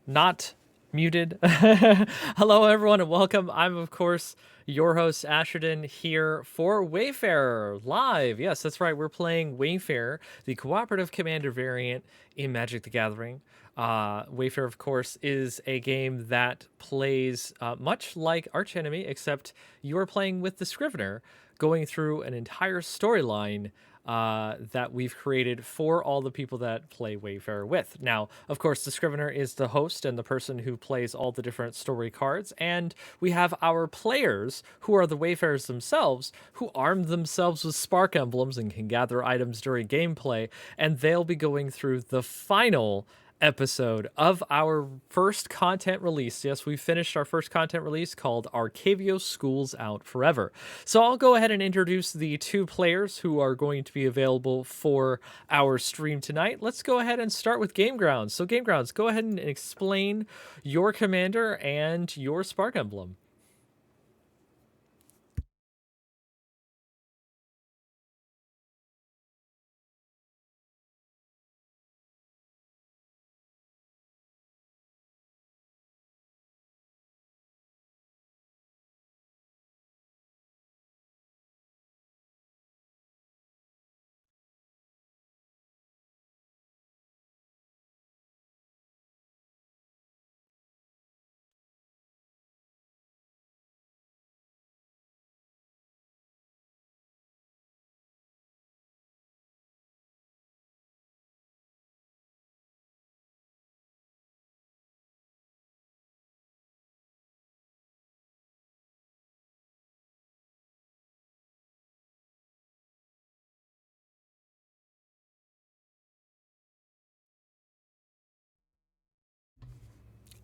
not muted. Hello, everyone, and welcome. I'm, of course, your host, Asherden, here for Wayfarer Live. Yes, that's right. We're playing Wayfarer, the cooperative commander variant in Magic the Gathering. Wayfarer, of course, is a game that plays much like Archenemy, except you are playing with the Scrivener, going through an entire storyline that we've created for all the people that play Wayfarer with. Now, of course, the Scrivener is the host and the person who plays all the different story cards, and we have our players, who are the Wayfarers themselves, who arm themselves with spark emblems and can gather items during gameplay, and they'll be going through the final episode of our first content release. Yes, we finished our first content release called Arcavios Schools Out Forever. So I'll go ahead and introduce the two players who are going to be available for our stream tonight. Let's go ahead and start with GameGrounds. So GameGrounds, go ahead and explain your commander and your spark emblem.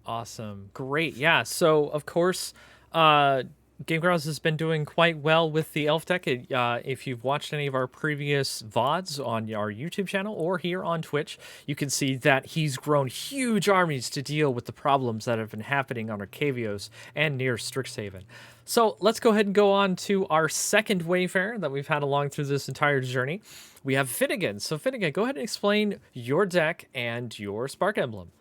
Awesome. Great. Yeah. So, of course, GameGrounds has been doing quite well with the Elf deck. If you've watched any of our previous VODs on our YouTube channel or here on Twitch, you can see that he's grown huge armies to deal with the problems that have been happening on Arcavios and near Strixhaven. So let's go ahead and go on to our second Wayfarer that we've had along through this entire journey. We have Finnegan. So Finnegan, go ahead and explain your deck and your Spark Emblem.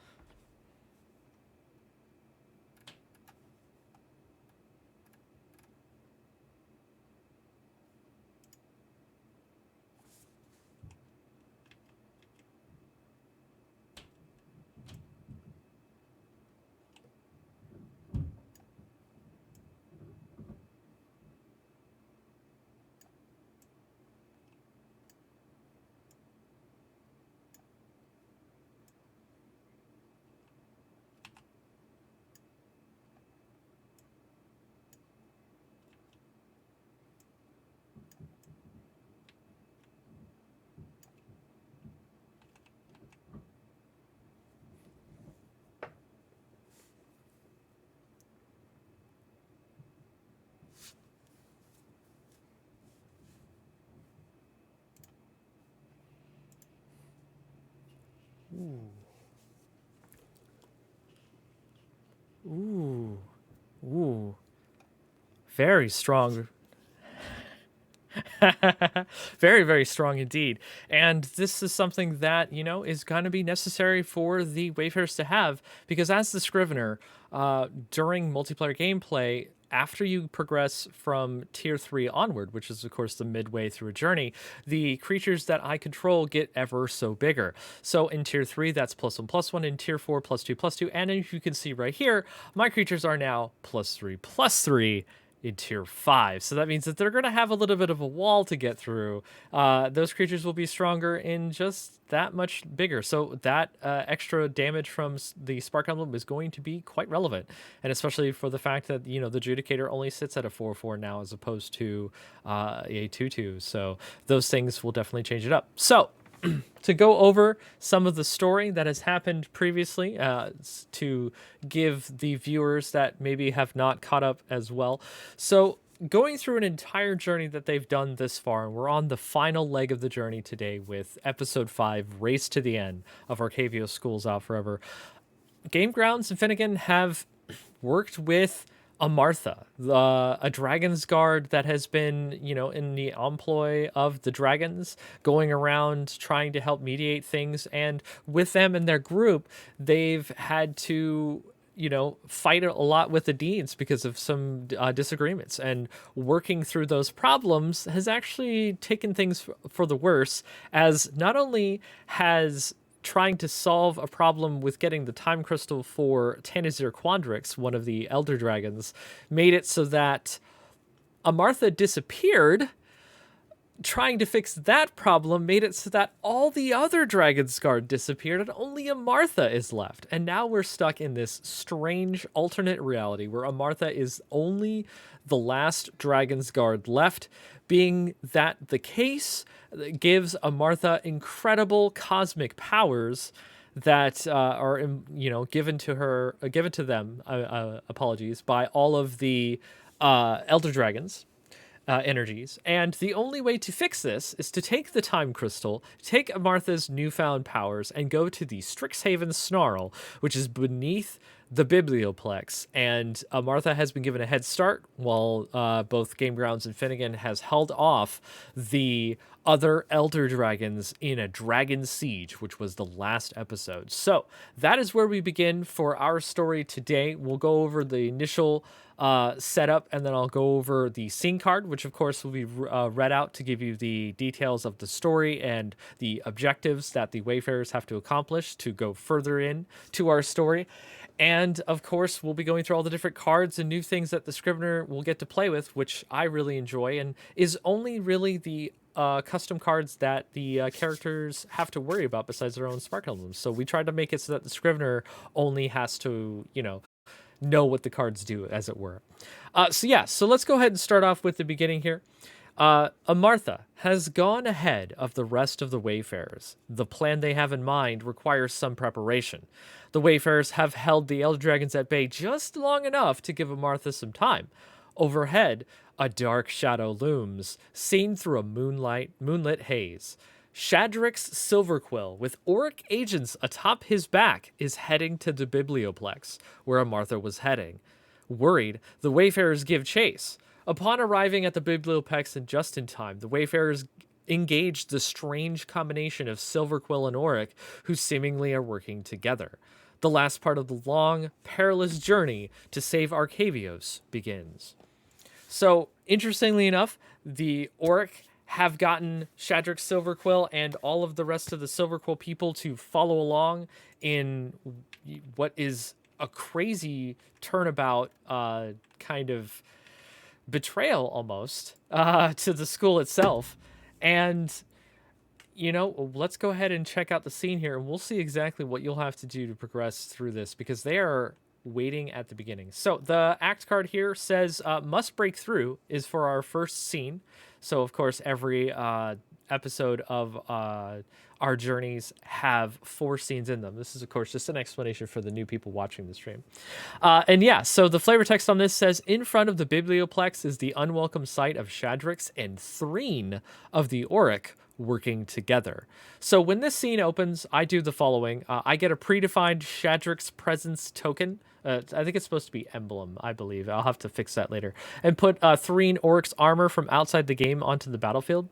Ooh, ooh, very strong. Very, very strong indeed. And this is something that, is going to be necessary for the Wayfarers to have, because as the Scrivener, during multiplayer gameplay, after you progress from tier 3 onward, which is, of course, the midway through a journey, the creatures that I control get ever so bigger. So in tier 3, that's +1/+1. In tier 4, +2/+2. And if you can see right here, my creatures are now +3/+3 in tier 5. So that means that they're going to have a little bit of a wall to get through. Those creatures will be stronger in just that much bigger. So that extra damage from the Spark Emblem is going to be quite relevant. And especially for the fact that, the Judicator only sits at a 4/4 now as opposed to a 2/2. So those things will definitely change it up. So to go over some of the story that has happened previously, to give the viewers that maybe have not caught up as well. So going through an entire journey that they've done this far, and we're on the final leg of the journey today with episode 5, Race to the End of Arcavios Schools Out Forever. GameGrounds and Finnegan have worked with Amartha, a dragon's guard that has been, in the employ of the dragons, going around trying to help mediate things. And with them and their group, they've had to, fight a lot with the deans because of some disagreements. And working through those problems has actually taken things for the worse, as not only has trying to solve a problem with getting the time crystal for Tanazir Quandrix, one of the elder dragons, made it so that Amartha disappeared. Trying to fix that problem made it so that all the other Dragon's Guard disappeared and only Amartha is left. And now we're stuck in this strange alternate reality where Amartha is only the last Dragon's Guard left. Being that the case, gives Amartha incredible cosmic powers that are, given to her, given to them, apologies, by all of the elder dragons. Energies. And the only way to fix this is to take the time crystal, take Amartha's newfound powers, and go to the Strixhaven Snarl, which is beneath the Biblioplex. And Amartha has been given a head start, while both GameGrounds and Finnegan has held off the other elder dragons in a dragon siege, which was the last episode. So that is where we begin for our story today. We'll go over the initial setup, and then I'll go over the scene card, which of course will be read out to give you the details of the story and the objectives that the Wayfarers have to accomplish to go further in to our story. And of course, we'll be going through all the different cards and new things that the Scrivener will get to play with, which I really enjoy, and is only really the custom cards that the characters have to worry about besides their own Spark Emblems. So we tried to make it so that the Scrivener only has to, know what the cards do, as it were. So let's go ahead and start off with the beginning here. Amartha has gone ahead of the rest of the Wayfarers. The plan they have in mind requires some preparation. The Wayfarers have held the Elder Dragons at bay just long enough to give Amartha some time. Overhead, a dark shadow looms, seen through a moonlit haze. Shadrix Silverquill, with Auric agents atop his back, is heading to the Biblioplex, where Amartha was heading. Worried, the Wayfarers give chase. Upon arriving at the Biblioplex and just in time, the Wayfarers engage the strange combination of Silverquill and Auric, who seemingly are working together. The last part of the long, perilous journey to save Arcavios begins. So, interestingly enough, the Auric have gotten Shadrix Silverquill and all of the rest of the Silverquill people to follow along in what is a crazy turnabout kind of betrayal almost to the school itself. And, let's go ahead and check out the scene here, and we'll see exactly what you'll have to do to progress through this, because they are waiting at the beginning. So the act card here says must break through is for our first scene. So, of course, every episode of our journeys have 4 scenes in them. This is, of course, just an explanation for the new people watching the stream. So the flavor text on this says, in front of the Biblioplex is the unwelcome sight of Shadrix and Threen of the Auric working together. So when this scene opens, I do the following. I get a predefined Shadrix presence token. I think it's supposed to be emblem, I believe. I'll have to fix that later. And put Threen Auric's armor from outside the game onto the battlefield.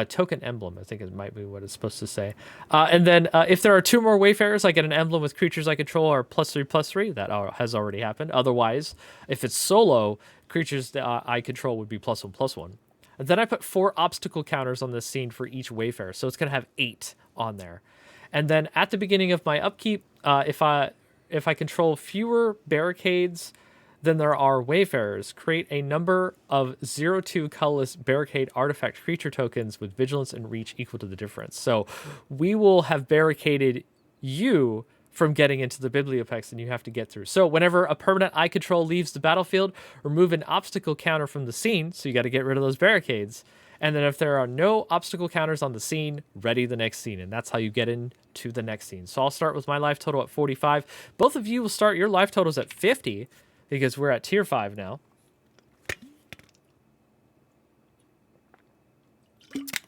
Token emblem, I think it might be what it's supposed to say. And then if there are 2 more Wayfarers, I get an emblem with creatures I control are +3/+3. That has already happened. Otherwise, if it's solo, creatures that I control would be +1/+1. And then I put 4 obstacle counters on this scene for each Wayfarer. So it's going to have 8 on there. And then at the beginning of my upkeep, if I control fewer barricades than there are Wayfarers, create a number of 0/2 colorless barricade artifact creature tokens with vigilance and reach equal to the difference. So we will have barricaded you from getting into the Biblioplex, and you have to get through. So whenever a permanent I control leaves the battlefield, remove an obstacle counter from the scene, so you got to get rid of those barricades. And then if there are no obstacle counters on the scene, ready the next scene. And that's how you get into the next scene. So I'll start with my life total at 45. Both of you will start your life totals at 50, because we're at tier 5 now.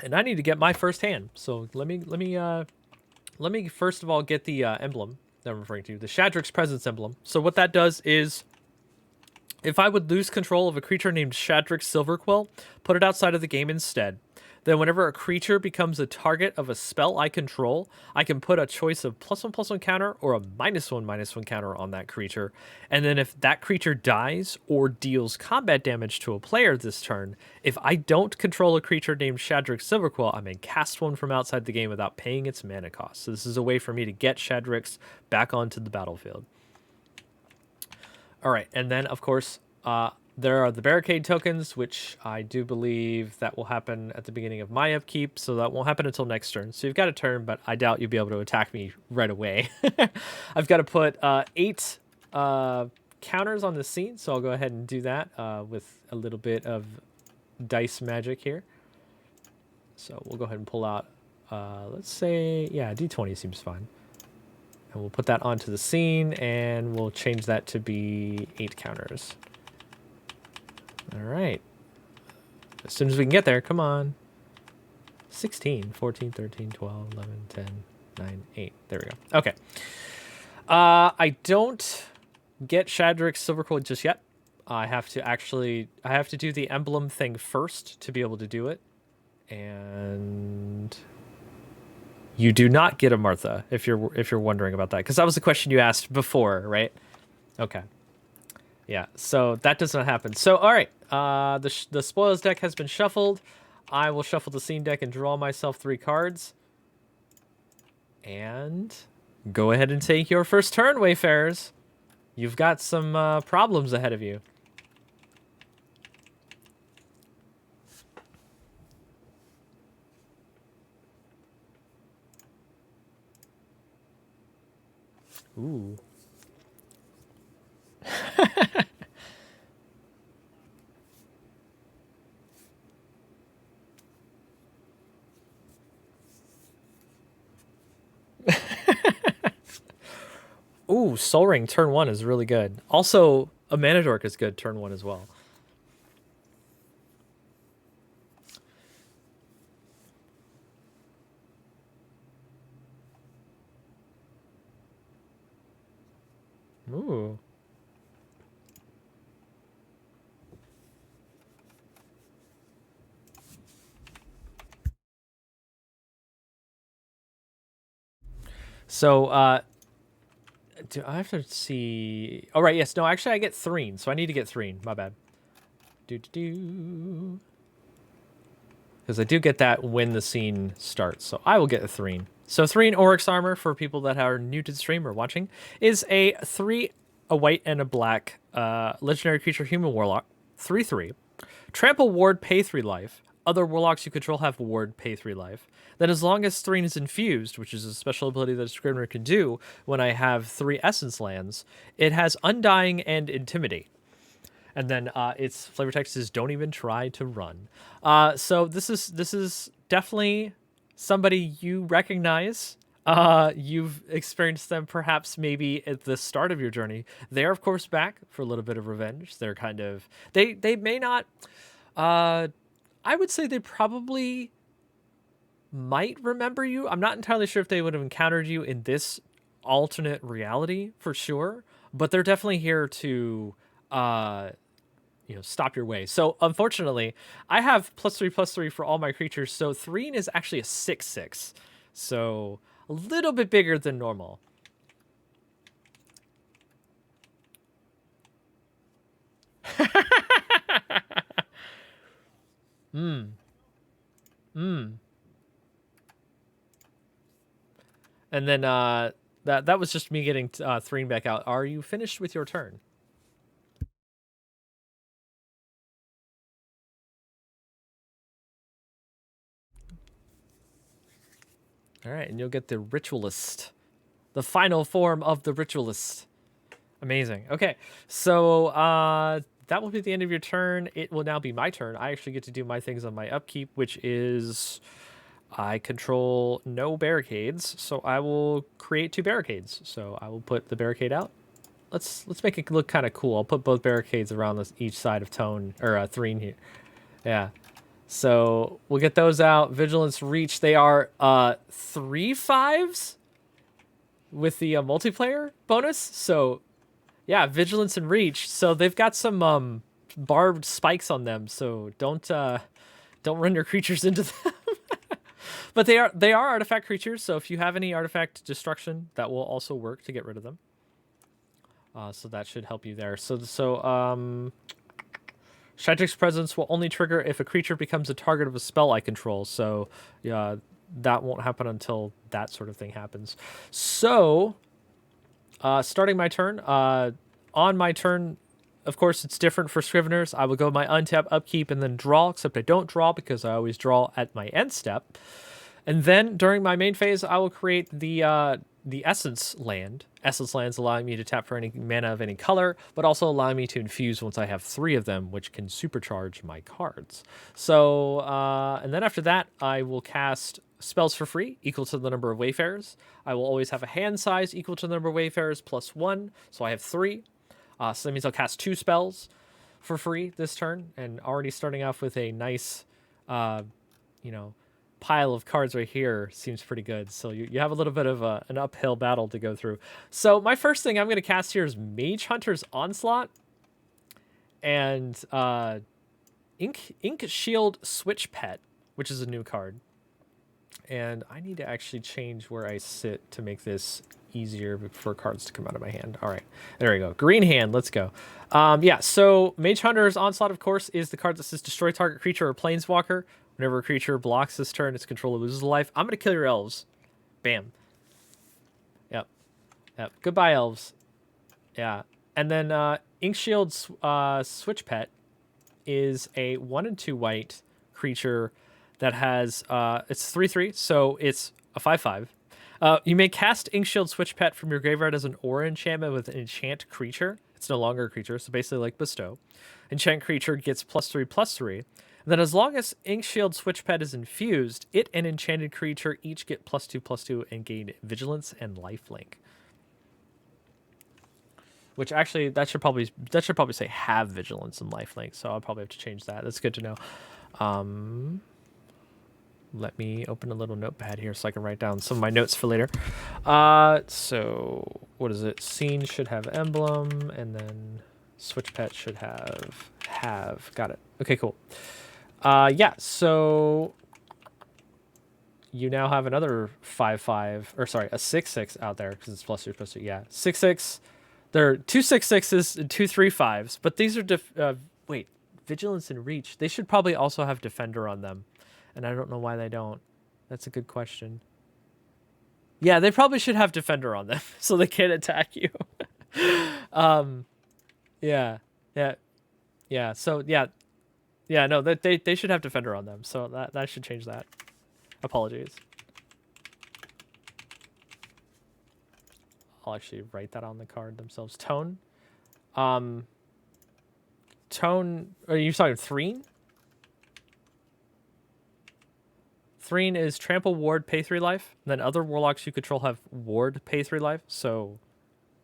And I need to get my first hand. So let me first of all get the emblem that I'm referring to, the Shadrix presence emblem. So what that does is If I would lose control of a creature named Shadrick Silverquill, put it outside of the game instead. Then whenever a creature becomes a target of a spell I control, I can put a choice of +1/+1 counter or a -1/-1 counter on that creature. And then if that creature dies or deals combat damage to a player this turn, if I don't control a creature named Shadrick Silverquill, I may cast one from outside the game without paying its mana cost. So this is a way for me to get Shadricks back onto the battlefield. All right, and then, of course, there are the barricade tokens, which I do believe that will happen at the beginning of my upkeep, so that won't happen until next turn. So you've got a turn, but I doubt you'll be able to attack me right away. I've got to put 8 counters on the scene, so I'll go ahead and do that with a little bit of dice magic here. So we'll go ahead and pull out, let's say, yeah, D20 seems fine. And we'll put that onto the scene, and we'll change that to be 8 counters. All right. As soon as we can get there, come on. 16, 14, 13, 12, 11, 10, 9, 8. There we go. Okay. I don't get Shadrick Silverquill just yet. I have to do the emblem thing first to be able to do it. And you do not get Amartha if you're wondering about that, because that was the question you asked before, right? Okay. Yeah, so that does not happen. So, all right, the spoils deck has been shuffled. I will shuffle the scene deck and draw myself 3 cards. And go ahead and take your first turn, Wayfarers. You've got some problems ahead of you. Ooh. Ooh, Soul Ring turn 1 is really good. Also, a Mana Dork is good turn 1 as well. Ooh. So, do I have to see? Oh, right, yes. No, actually, I get Threen, so I need to get Threen. My bad. Do. Because I do get that when the scene starts, so I will get a Threen. So Threen Oryx Armor, for people that are new to the stream or watching, is a 3, a white and a black legendary creature human warlock, 3/3. Trample ward, pay 3 life. Other warlocks you control have ward, pay 3 life. Then as long as Threen is infused, which is a special ability that a scrivener can do when I have 3 essence lands, it has Undying and Intimidate. And then its flavor text is "Don't even try to run." So this is definitely somebody you recognize. You've experienced them perhaps maybe at the start of your journey. They're of course back for a little bit of revenge. They're kind of they may not. I would say they probably might remember you. I'm not entirely sure if they would have encountered you in this alternate reality for sure, but they're definitely here to stop your way. So unfortunately, I have +3/+3 for all my creatures. So Threen is actually a 6/6. So a little bit bigger than normal. And then that was just me getting Threen back out. Are you finished with your turn? All right, and you'll get the Ritualist, the final form of the Ritualist. Amazing. Okay, so that will be the end of your turn. It will now be my turn. I actually get to do my things on my upkeep, which is I control no barricades, so I will create 2 barricades. So I will put the barricade out. Let's make it look kind of cool. I'll put both barricades around each side of Tone or Threen here. Yeah. So we'll get those out. Vigilance Reach. They are 3/5s with the multiplayer bonus. So Yeah, vigilance and reach. So they've got some barbed spikes on them. So don't run your creatures into them. But they are artifact creatures. So if you have any artifact destruction, that will also work to get rid of them. So that should help you there. Strategic's presence will only trigger if a creature becomes a target of a spell I control. So yeah, that won't happen until that sort of thing happens. So starting my turn. On my turn, of course, it's different for Scriveners. I will go my untap, upkeep, and then draw, except I don't draw because I always draw at my end step. And then during my main phase, I will create the Essence Land. Essence Lands allowing me to tap for any mana of any color, but also allowing me to infuse once I have 3 of them, which can supercharge my cards. So, and then after that, I will cast spells for free, equal to the number of Wayfarers. I will always have a hand size equal to the number of Wayfarers plus 1, so I have 3. So that means I'll cast 2 spells for free this turn, and already starting off with a nice, you know, pile of cards right here seems pretty good. So you have a little bit of an uphill battle to go through. So my first thing I'm going to cast here is Mage Hunter's Onslaught and Ink Shield Switch Pet, which is a new card. And I need to actually change where I sit to make this easier for cards to come out of my hand. All right, there we go. Green hand, let's go. Yeah, so Mage Hunter's Onslaught, of course, is the card that says destroy target creature or planeswalker. Whenever a creature blocks this turn, its controller loses a life. I'm going to kill your elves. Bam. Yep. Goodbye, elves. Yeah. And then Inkshield's Switch Pet is a 1 and 2 white creature that has it's 3/3, so it's a 5/5. You may cast Inkshield Switch Pet from your graveyard as an aura enchantment with an enchant creature. It's no longer a creature, so basically like Bestow. Enchant creature gets +3/+3. And then as long as Inkshield Switch Pet is infused, it and enchanted creature each get +2/+2 and gain vigilance and lifelink. Which actually that should probably say have vigilance and lifelink, so I'll probably have to change that. That's good to know. Let me open a little notepad here so I can write down some of my notes for later. So what is it? Scene should have emblem, and then Switch Pet should have. Got it. Okay, cool. Yeah, so you now have another 5/5, or sorry, a 6/6 out there because it's +2/+2. Yeah, 6/6. There are 2 6/6s and 2 3/5s, but these are wait, vigilance and reach. They should probably also have defender on them, and I don't know why they don't. That's a good question. Yeah, they probably should have defender on them so they can't attack you. Yeah. So yeah. No, they should have defender on them. So that should change that. Apologies. I'll actually write that on the card themselves. Tone. Tone. Are you talking Threen? Threen is trample, ward, pay 3 life. And then other warlocks you control have ward, pay 3 life. So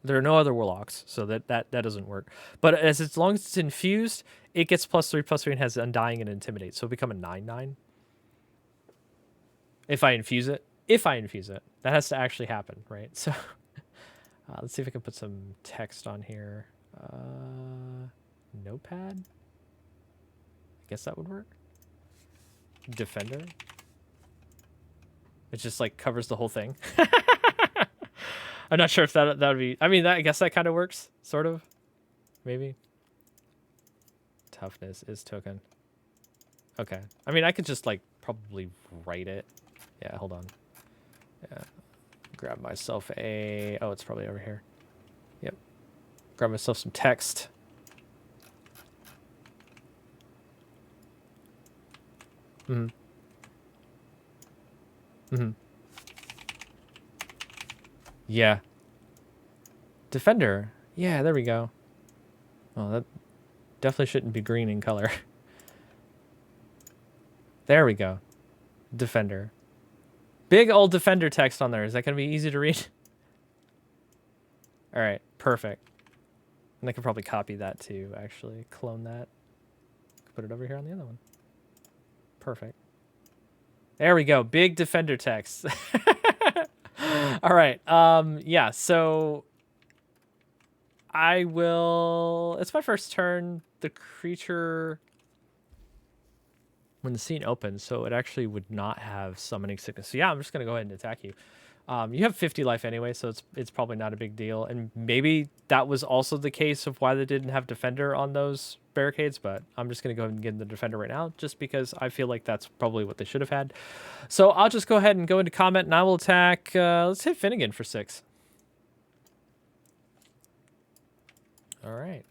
there are no other warlocks, so that doesn't work. But as long as it's infused, it gets +3/+3 and has undying and intimidate. So it'll become a 9/9. If I infuse it, that has to actually happen, right? So let's see if I can put some text on here. Notepad. I guess that would work. Defender. It just like covers the whole thing. I'm not sure if that would be. I mean, I guess that kind of works, sort of, maybe. Toughness is token. Okay. I mean, I could just like probably write it. Yeah, hold on. Yeah. Grab myself a. Oh, it's probably over here. Yep. Grab myself some text. Mm-hmm. Mm-hmm. Yeah. Defender. Yeah, there we go. Oh, that definitely shouldn't be green in color. There we go. Defender. Big old defender text on there. Is that going to be easy to read? All right, perfect. And I could probably copy that too, actually. Clone that. Put it over here on the other one. Perfect. There we go. Big defender text. All right. Yeah, so I will... It's my first turn. The creature... When the scene opens, so it actually would not have summoning sickness. So yeah, I'm just going to go ahead and attack you. You have 50 life anyway, so it's probably not a big deal. And maybe that was also the case of why they didn't have defender on those barricades, but I'm just going to go ahead and get the defender right now, just because I feel like that's probably what they should have had. So I'll just go ahead and go into combat, and I will attack... let's hit Finnegan for 6. All right.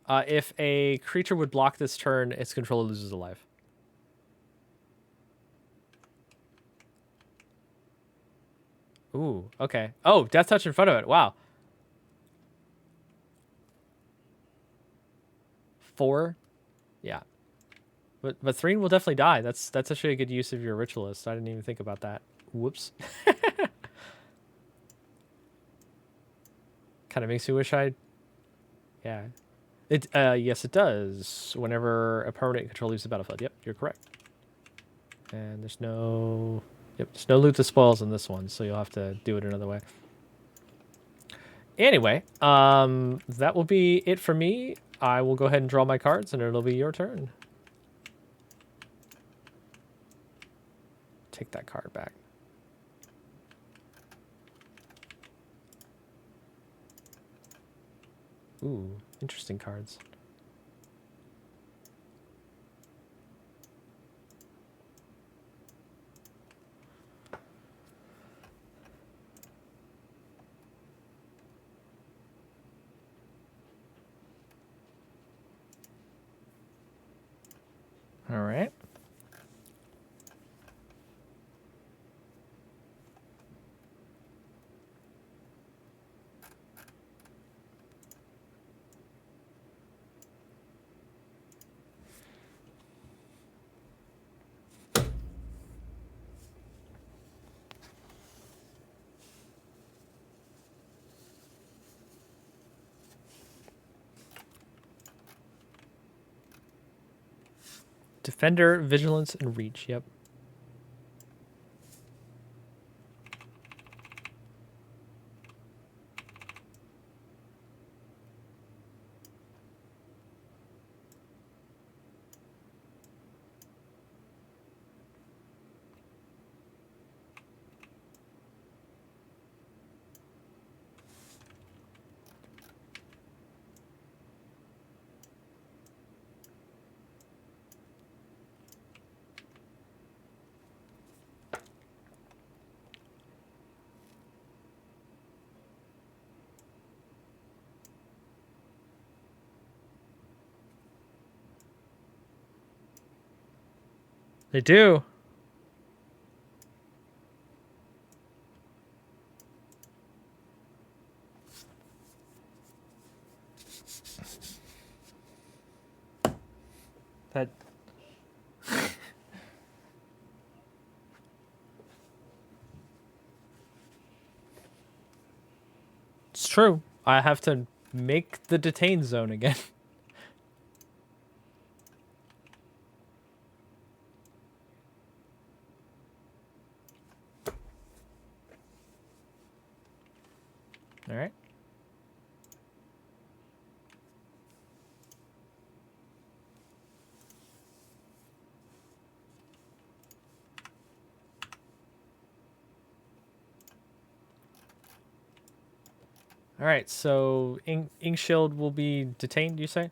If a creature would block this turn, its controller loses a life. Ooh, okay. Oh, Death Touch in front of it. Wow. 4? Yeah. But Threen will definitely die. That's actually a good use of your Ritualist. I didn't even think about that. Whoops. Kind of makes me wish I'd... Yeah. Yes, it does. Whenever a permanent control leaves the battlefield. Yep, you're correct. And there's no... Yep, there's no loot to spoils in this one, so you'll have to do it another way. Anyway, that will be it for me. I will go ahead and draw my cards, and it'll be your turn. Take that card back. Ooh, interesting cards. All right. Defender, Vigilance, and Reach. Yep. They do. That... It's true. I have to make the detain zone again. All right. All right, so Ink Shield will be detained, you say?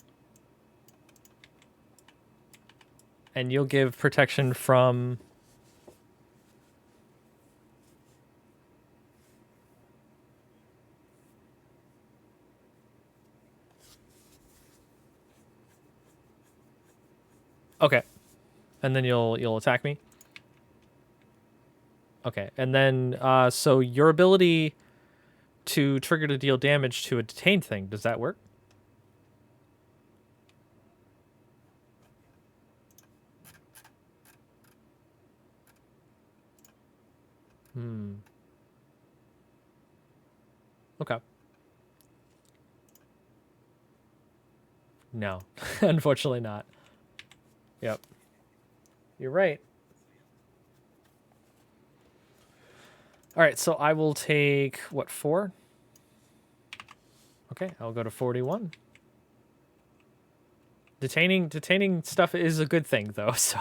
And you'll give protection from... Okay. And then you'll attack me? Okay, and then, so your ability to trigger to deal damage to a detained thing, does that work? Okay. No, unfortunately not. Yep. You're right. All right, so I will take, what, 4? Okay, I'll go to 41. Detaining stuff is a good thing, though, so...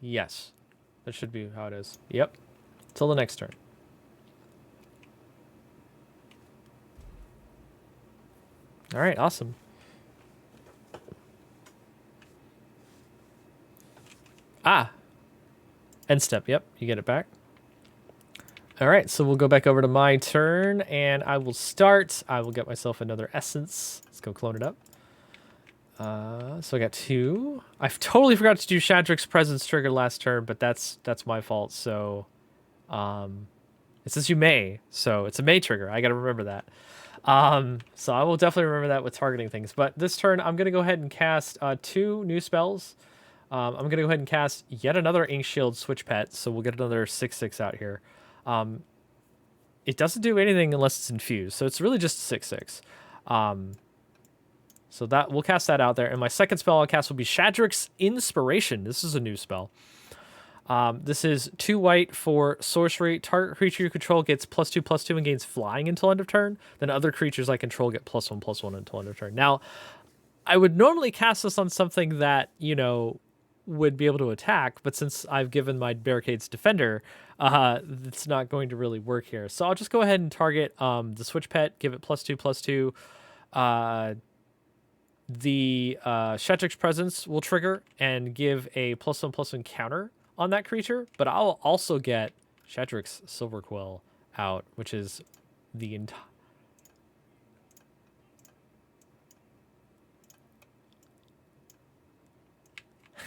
Yes. That should be how it is. Yep. Till the next turn. All right, awesome. Ah. End step. Yep, you get it back. All right, so we'll go back over to my turn, and I will start. I will get myself another essence. Let's go clone it up. So I got 2. I totally forgot to do Shadrach's presence trigger last turn, but that's my fault. So, it says you may, so it's a may trigger. I got to remember that. So I will definitely remember that with targeting things. But this turn, I'm gonna go ahead and cast 2 new spells. I'm gonna go ahead and cast yet another Ink Shield Switch Pet, so we'll get another 6/6 out here. It doesn't do anything unless it's infused, so it's really just 6/6. So that we'll cast that out there. And my second spell I'll cast will be Shadrach's Inspiration. This is a new spell. This is 2 white for sorcery. Target creature you control gets +2/+2 and gains flying until end of turn. Then other creatures I control get +1/+1 until end of turn. Now, I would normally cast this on something that, you know, would be able to attack, but since I've given my Barricades Defender, it's not going to really work here. So I'll just go ahead and target the Switch Pet, give it +2/+2. The Shadrach's Presence will trigger and give a +1/+1 counter on that creature, but I'll also get Shadrach's Silver Quill out, which is the entire...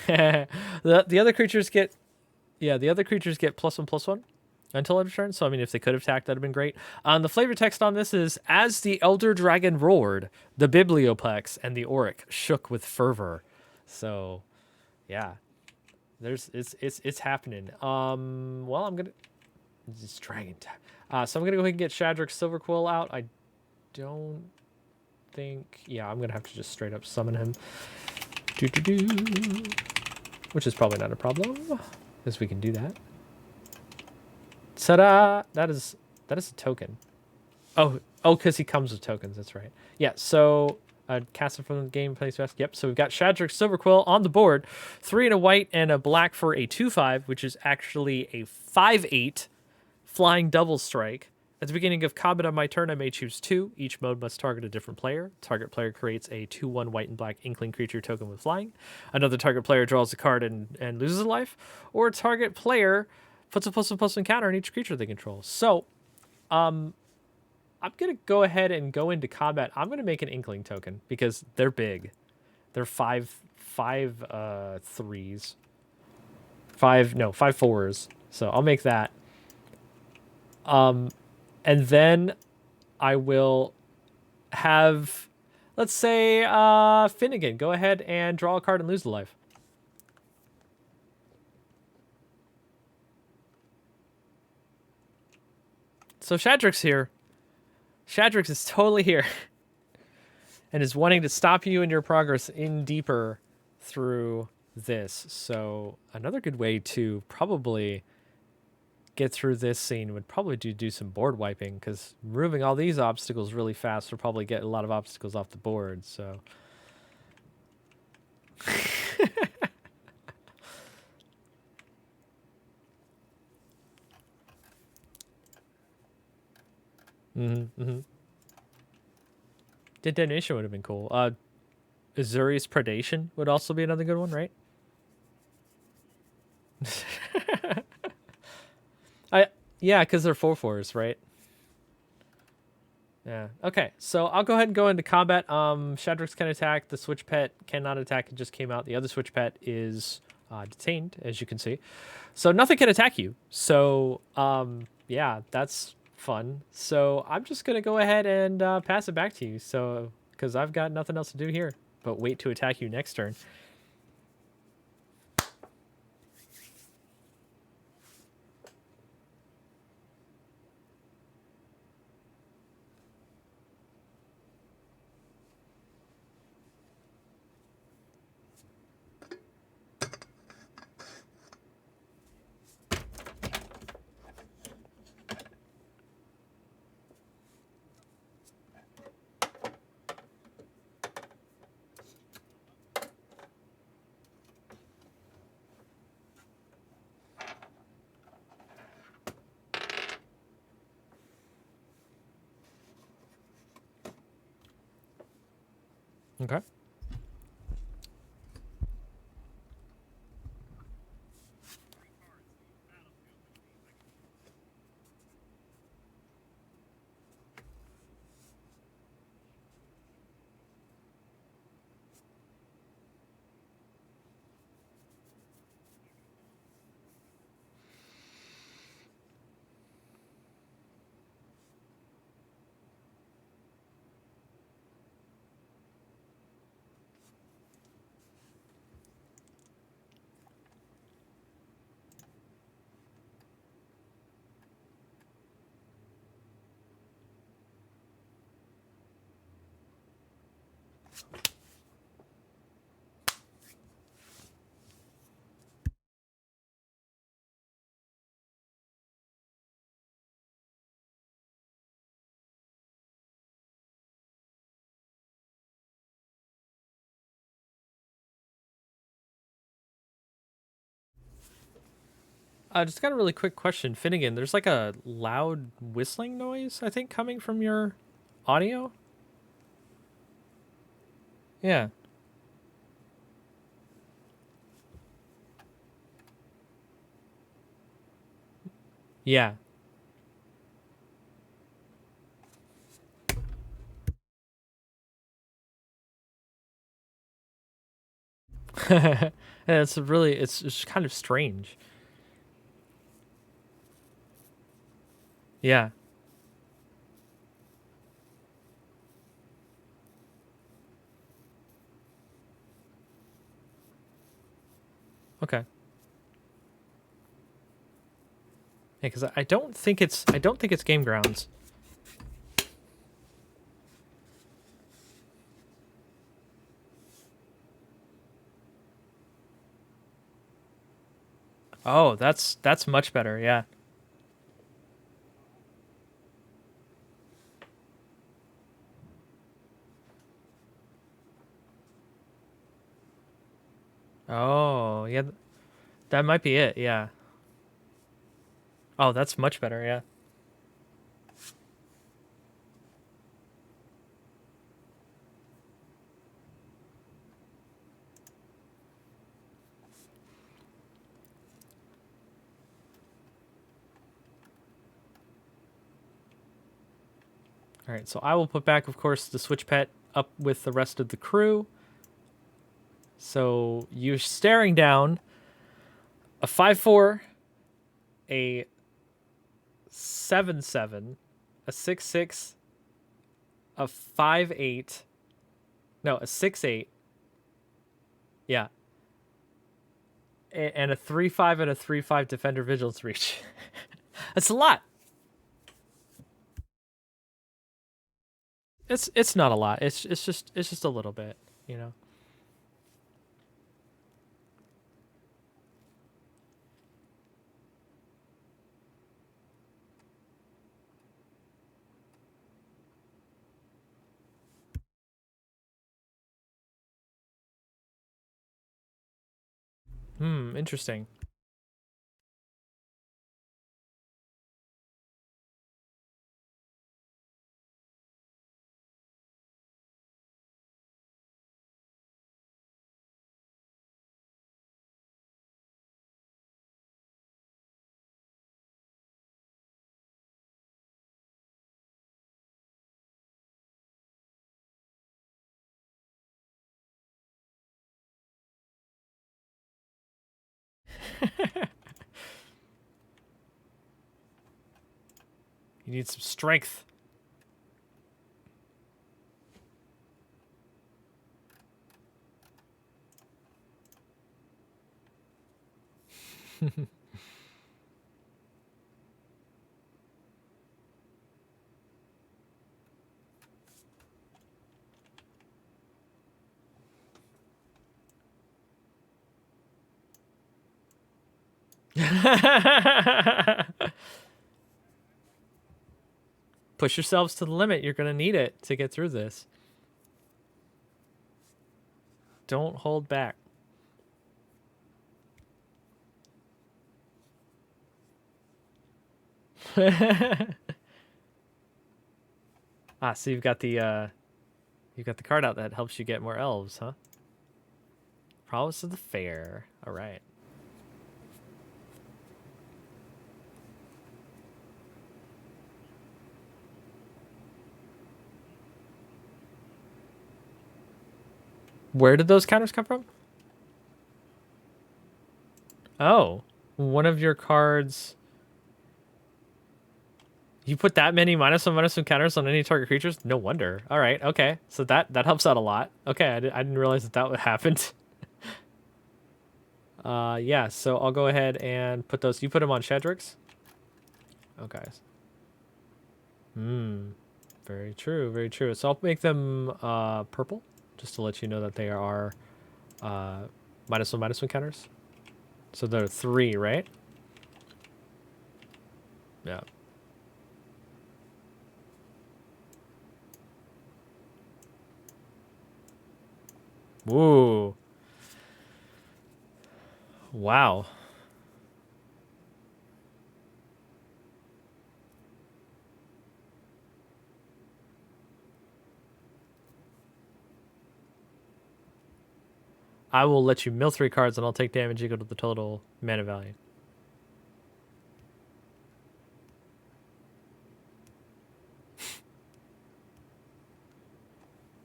the other creatures get... Yeah, the other creatures get +1/+1 until end of turn. So, I mean, if they could have attacked, that'd have been great. The flavor text on this is, as the Elder Dragon roared, the Biblioplex and the Auric shook with fervor. So, yeah. It's happening. Well, I'm gonna... It's dragon time. So I'm gonna go ahead and get Shadrach's Silver Quill out. I don't think... Yeah, I'm gonna have to just straight up summon him. Which is probably not a problem, because we can do that. Ta-da! That is a token. Oh, because he comes with tokens. That's right. Yeah. So cast it from the game. Place best. Yep. So we've got Shadrach's Silver Quill on the board. 3 and a white and a black for a 2/5, which is actually a 5/8 flying double strike. At the beginning of combat on my turn, I may choose 2. Each mode must target a different player. Target player creates a 2/1 white and black Inkling creature token with flying. Another target player draws a card and loses a life. Or a target player puts a +1/+1 counter on each creature they control. So, I'm going to go ahead and go into combat. I'm going to make an Inkling token because they're big. They're 5 3s. 5 4s. So I'll make that. And then I will have, let's say, Finnegan, go ahead and draw a card and lose the life. So Shadrach's here. Shadrach is totally here and is wanting to stop you in your progress in deeper through this. So another good way to probably get through this scene would probably do some board wiping, because removing all these obstacles really fast will probably get a lot of obstacles off the board. So Detonation would have been cool. Azuri's Predation would also be another good one, right? Yeah, because they're 4/4s, right? Yeah. Okay, so I'll go ahead and go into combat. Shadrach's can attack. The Switch Pet cannot attack. It just came out. The other Switch Pet is detained, as you can see. So nothing can attack you. So, yeah, that's fun. So I'm just going to go ahead and pass it back to you. So, because I've got nothing else to do here but wait to attack you next turn. Okay. I just got a really quick question, Finnegan. There's like a loud whistling noise, I think, coming from your audio. Yeah. Yeah. Yeah, it's really it's kind of strange. Yeah. Okay. Yeah, because I don't think it's GameGrounds. Oh, that's much better. Yeah. Oh, yeah. That might be it. Yeah. Oh, that's much better. Yeah. All right. So I will put back, of course, the switch pet up with the rest of the crew. So you're staring down a 5/4, a 7/7, a 6/6, a 5/8. No, a 6/8. Yeah. And a 3/5 and a 3/5 defender vigilance reach. That's a lot. It's not a lot. It's just a little bit, you know. Interesting. You need some strength. Push yourselves to the limit. You're gonna need it to get through this. Don't hold back. So you've got the You got the card out that helps you get more elves, huh? Promise of the fair. All right. Where did those counters come from? Oh, one of your cards. You put that many -1/-1 counters on any target creatures? No wonder. All right, okay. So that helps out a lot. Okay, I didn't realize that would happen. Yeah, so I'll go ahead and put those. You put them on Shadrix? Okay. Very true, very true. So I'll make them purple, just to let you know that they are -1/-1 counters. So there are 3, right? Yeah. Woo. Wow. I will let you mill 3 cards and I'll take damage equal to the total mana value.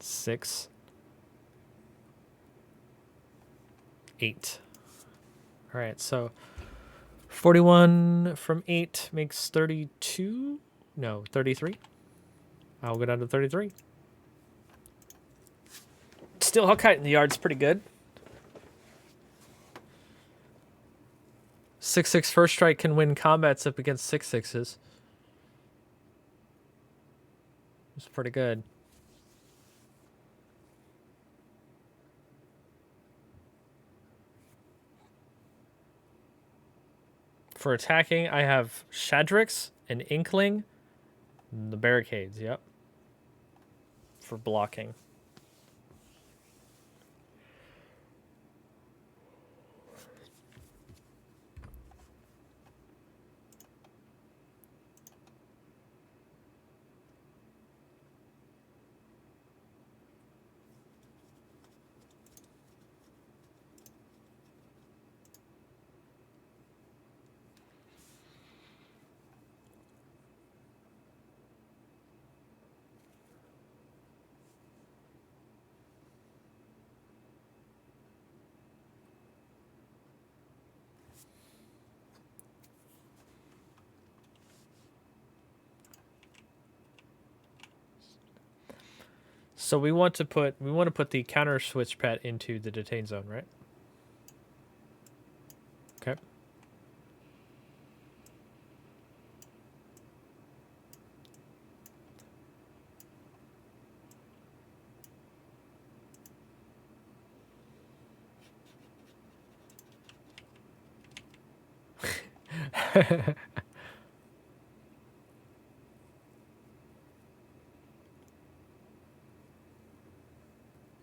Six. 8. All right, so 41 from 8 makes 32? No, 33. I'll go down to 33. Still, Hawkite in the yard's pretty good. 6/6 first strike can win combats up against 6/6s. It's pretty good. For attacking, I have Shadrix, an Inkling, and the Barricades, yep. For blocking. So we want to put the counter switch pet into the detain zone, right? Okay.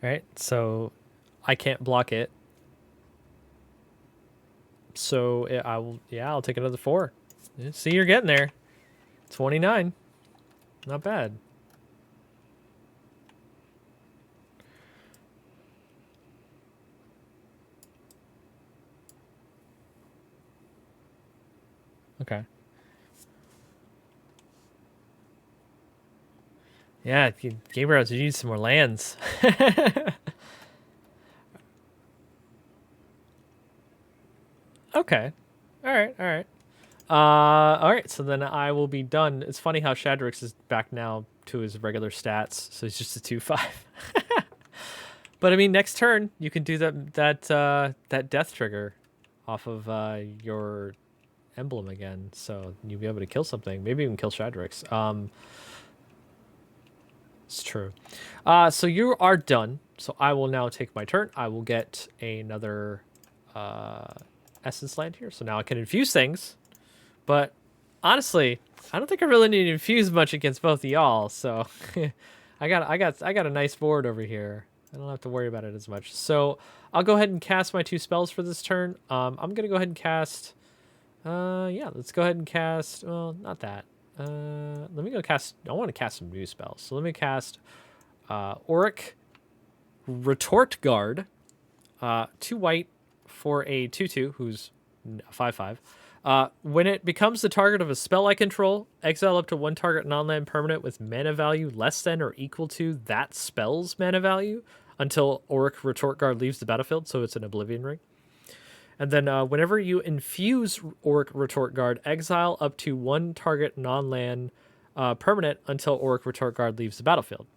Right? So I can't block it. So I'll take another 4. Yeah, see, you're getting there. 29. Not bad. Okay. Yeah, GameGrounds, you need some more lands. Okay. All right. All right. All right. So then I will be done. It's funny how Shadrix is back now to his regular stats, so he's just a 2/5. But I mean, next turn you can do that death trigger off of your emblem again, so you'll be able to kill something. Maybe even kill Shadrix. It's true. So you are done. So I will now take my turn. I will get another essence land here. So now I can infuse things. But honestly, I don't think I really need to infuse much against both of y'all. So I got a nice board over here. I don't have to worry about it as much. So I'll go ahead and cast my 2 spells for this turn. I'm gonna go ahead and cast. Yeah, let's go ahead and cast. Well, not that. Let me go cast. I want to cast some new spells. So let me cast Auric Retort Guard, 2 white for a 2/2, who's a 5/5. When it becomes the target of a spell I control, exile up to 1 target non-land permanent with mana value less than or equal to that spell's mana value until Auric Retort Guard leaves the battlefield, so it's an Oblivion Ring. And then whenever you infuse Auric Retort Guard, exile up to 1 target non-land permanent until Auric Retort Guard leaves the battlefield.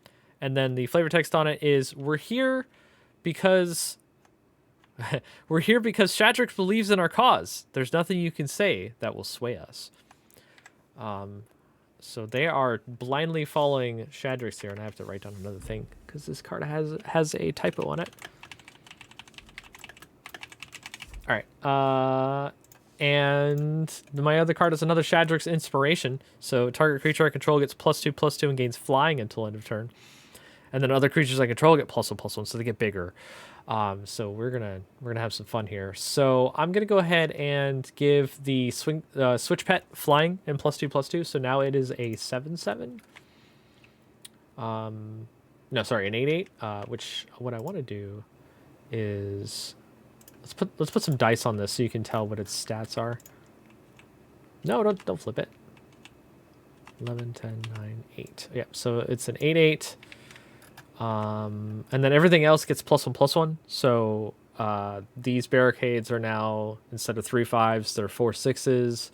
And then the flavor text on it is, we're here because Shadrax believes in our cause. There's nothing you can say that will sway us. So they are blindly following Shadrax here, and I have to write down another thing because this card has a typo on it. All right. And my other card is another Shadrax Inspiration. So target creature I control gets +2/+2 and gains flying until end of turn. And then other creatures I control get +1/+1, so they get bigger. So we're gonna have some fun here. So I'm gonna go ahead and give the switch pet flying and +2/+2. So now it is a 7/7. No, sorry, an 8/8. Which what I want to do is let's put some dice on this so you can tell what its stats are. No, don't flip it. 11, 10, 9, 8. Yeah, so it's an 8/8. And then everything else gets +1/+1. So these barricades are now, instead of 3 5s, they're 4 6s.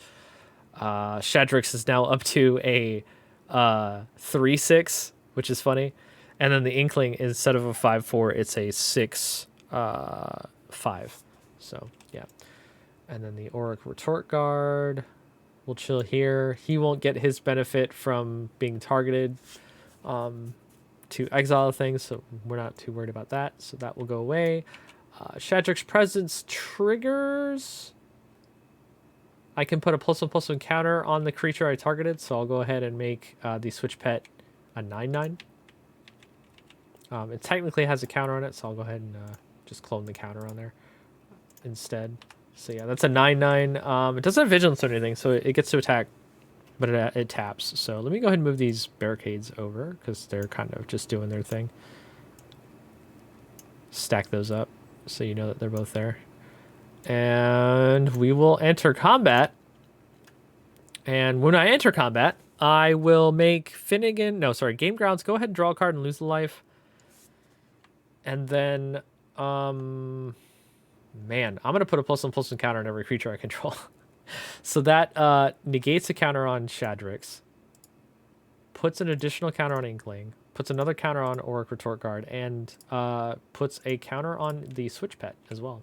Shadrax is now up to a 3/6, which is funny. And then the Inkling, instead of a 5/4, it's a 6/5. So yeah. And then the Auric Retort Guard will chill here. He won't get his benefit from being targeted to exile things, so we're not too worried about that. So that will go away. Shadrax Presence triggers. I can put a +1/+1 counter on the creature I targeted, so I'll go ahead and make the switch pet a 9/9. It technically has a counter on it, so I'll go ahead and just clone the counter on there instead. So yeah, that's a 9/9. It doesn't have vigilance or anything, so it gets to attack, but it taps. So let me go ahead and move these barricades over because they're kind of just doing their thing. Stack those up so you know that they're both there. And we will enter combat. And when I enter combat, I will make GameGrounds go ahead and draw a card and lose the life. And then, man, I'm going to put a +1/+1 counter on every creature I control. So that negates a counter on Shadrax, puts an additional counter on Inkling, puts another counter on Auric Retort Guard, and puts a counter on the switch pet as well.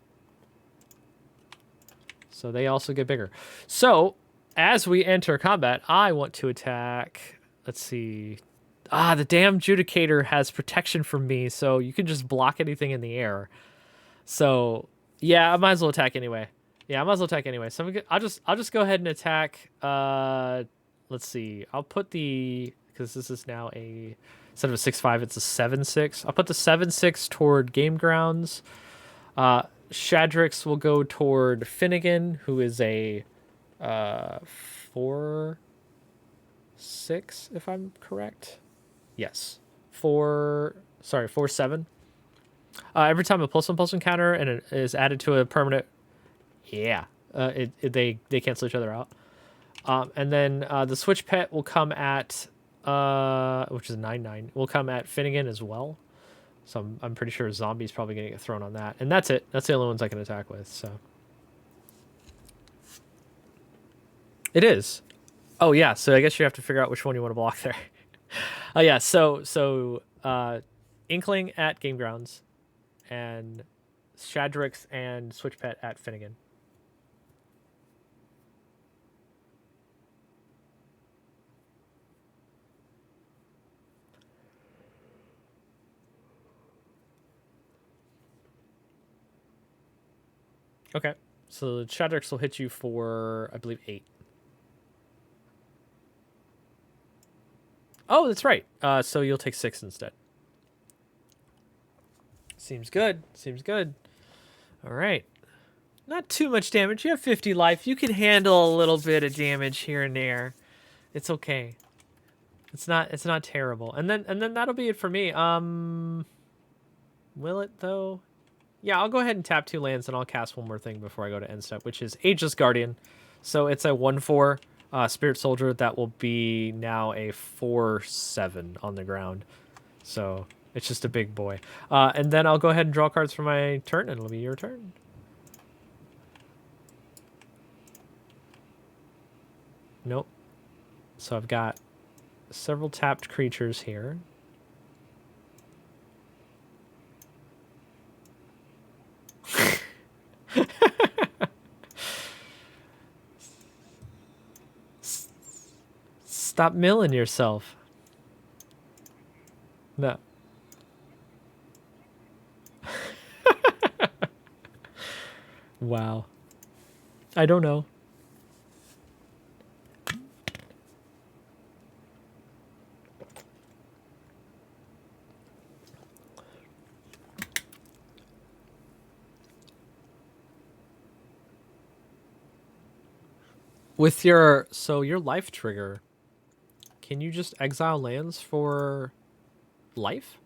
So they also get bigger. So as we enter combat, I want to attack. Let's see. The damn Judicator has protection from me, so you can just block anything in the air. So yeah, I might as well attack anyway. So I'll just go ahead and attack. Let's see. I'll put because this is now instead of a 6/5, it's a 7/6. I'll put the 7/6 toward GameGrounds. Shadrax will go toward Finnegan, who is a 4/6, if I'm correct. Yes, 4/7. Every time a +1/+1 counter and it is added to a permanent, they cancel each other out. And then the switch pet will come at which is 9/9, will come at Finnegan as well. So I'm pretty sure Zombie's probably gonna get thrown on that, and that's it. That's the only ones I can attack with. So it is. Oh yeah, so I guess you have to figure out which one you want to block there. Oh yeah, so Inkling at GameGrounds, and Shadrax and switch pet at Finnegan. Okay, so Shadrax will hit you for, I believe, 8. Oh, that's right. So you'll take 6 instead. Seems good. All right. Not too much damage. You have 50 life. You can handle a little bit of damage here and there. It's okay. It's not terrible. And then that'll be it for me. Will it though? Yeah, I'll go ahead and tap 2 lands and I'll cast one more thing before I go to end step, which is Ageless Guardian. So it's a 1/4 Spirit Soldier that will be now a 4/7 on the ground. So it's just a big boy. And then I'll go ahead and draw cards for my turn, and it'll be your turn. Nope. So I've got several tapped creatures here. Stop milling yourself. No. Wow. I don't know. With your life trigger, can you just exile lands for life?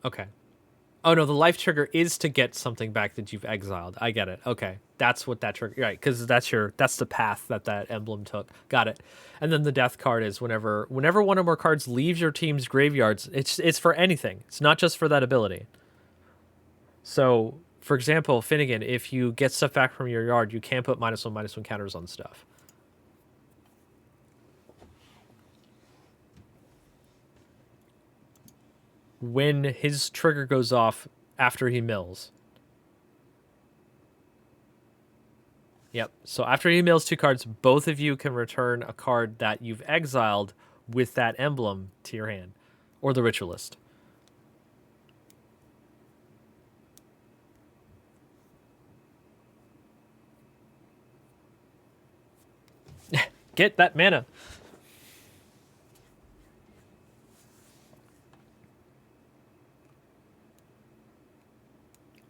Okay. Oh no, the life trigger is to get something back that you've exiled. I get it. Okay, that's what that trigger. Right, because that's the path that emblem took. Got it. And then the death card is whenever one or more cards leaves your team's graveyards. It's for anything. It's not just for that ability. So, for example, Finnegan, if you get stuff back from your yard, you can put -1/-1 counters on stuff. When his trigger goes off after he mills. Yep. So after he mills 2 cards, both of you can return a card that you've exiled with that emblem to your hand, or the ritualist. Get that mana.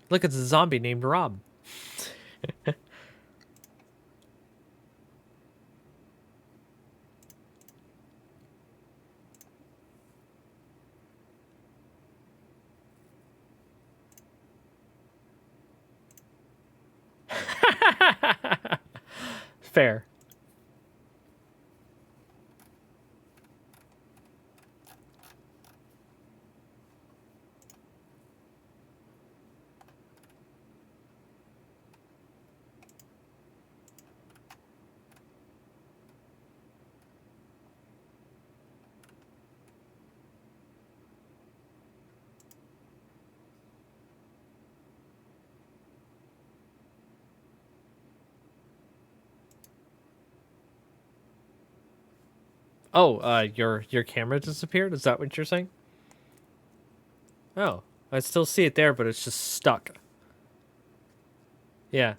Look, it's a zombie named Rob. Fair. Oh, your camera disappeared? Is that what you're saying? Oh, I still see it there, but it's just stuck. Yeah.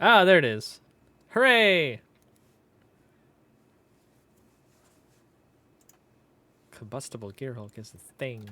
Ah, there it is. Hooray! Combustible Gear Hulk is the thing.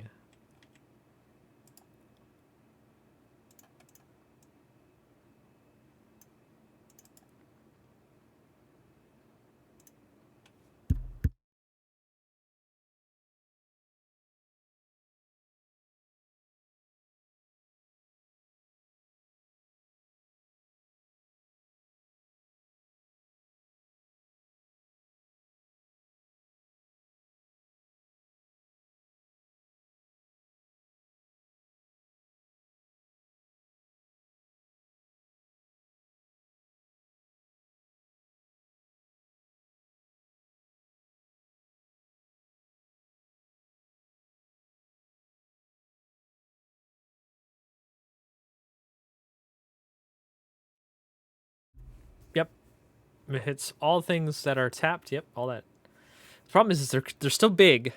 Yep. It hits all things that are tapped. Yep, all that. The problem is they're still big.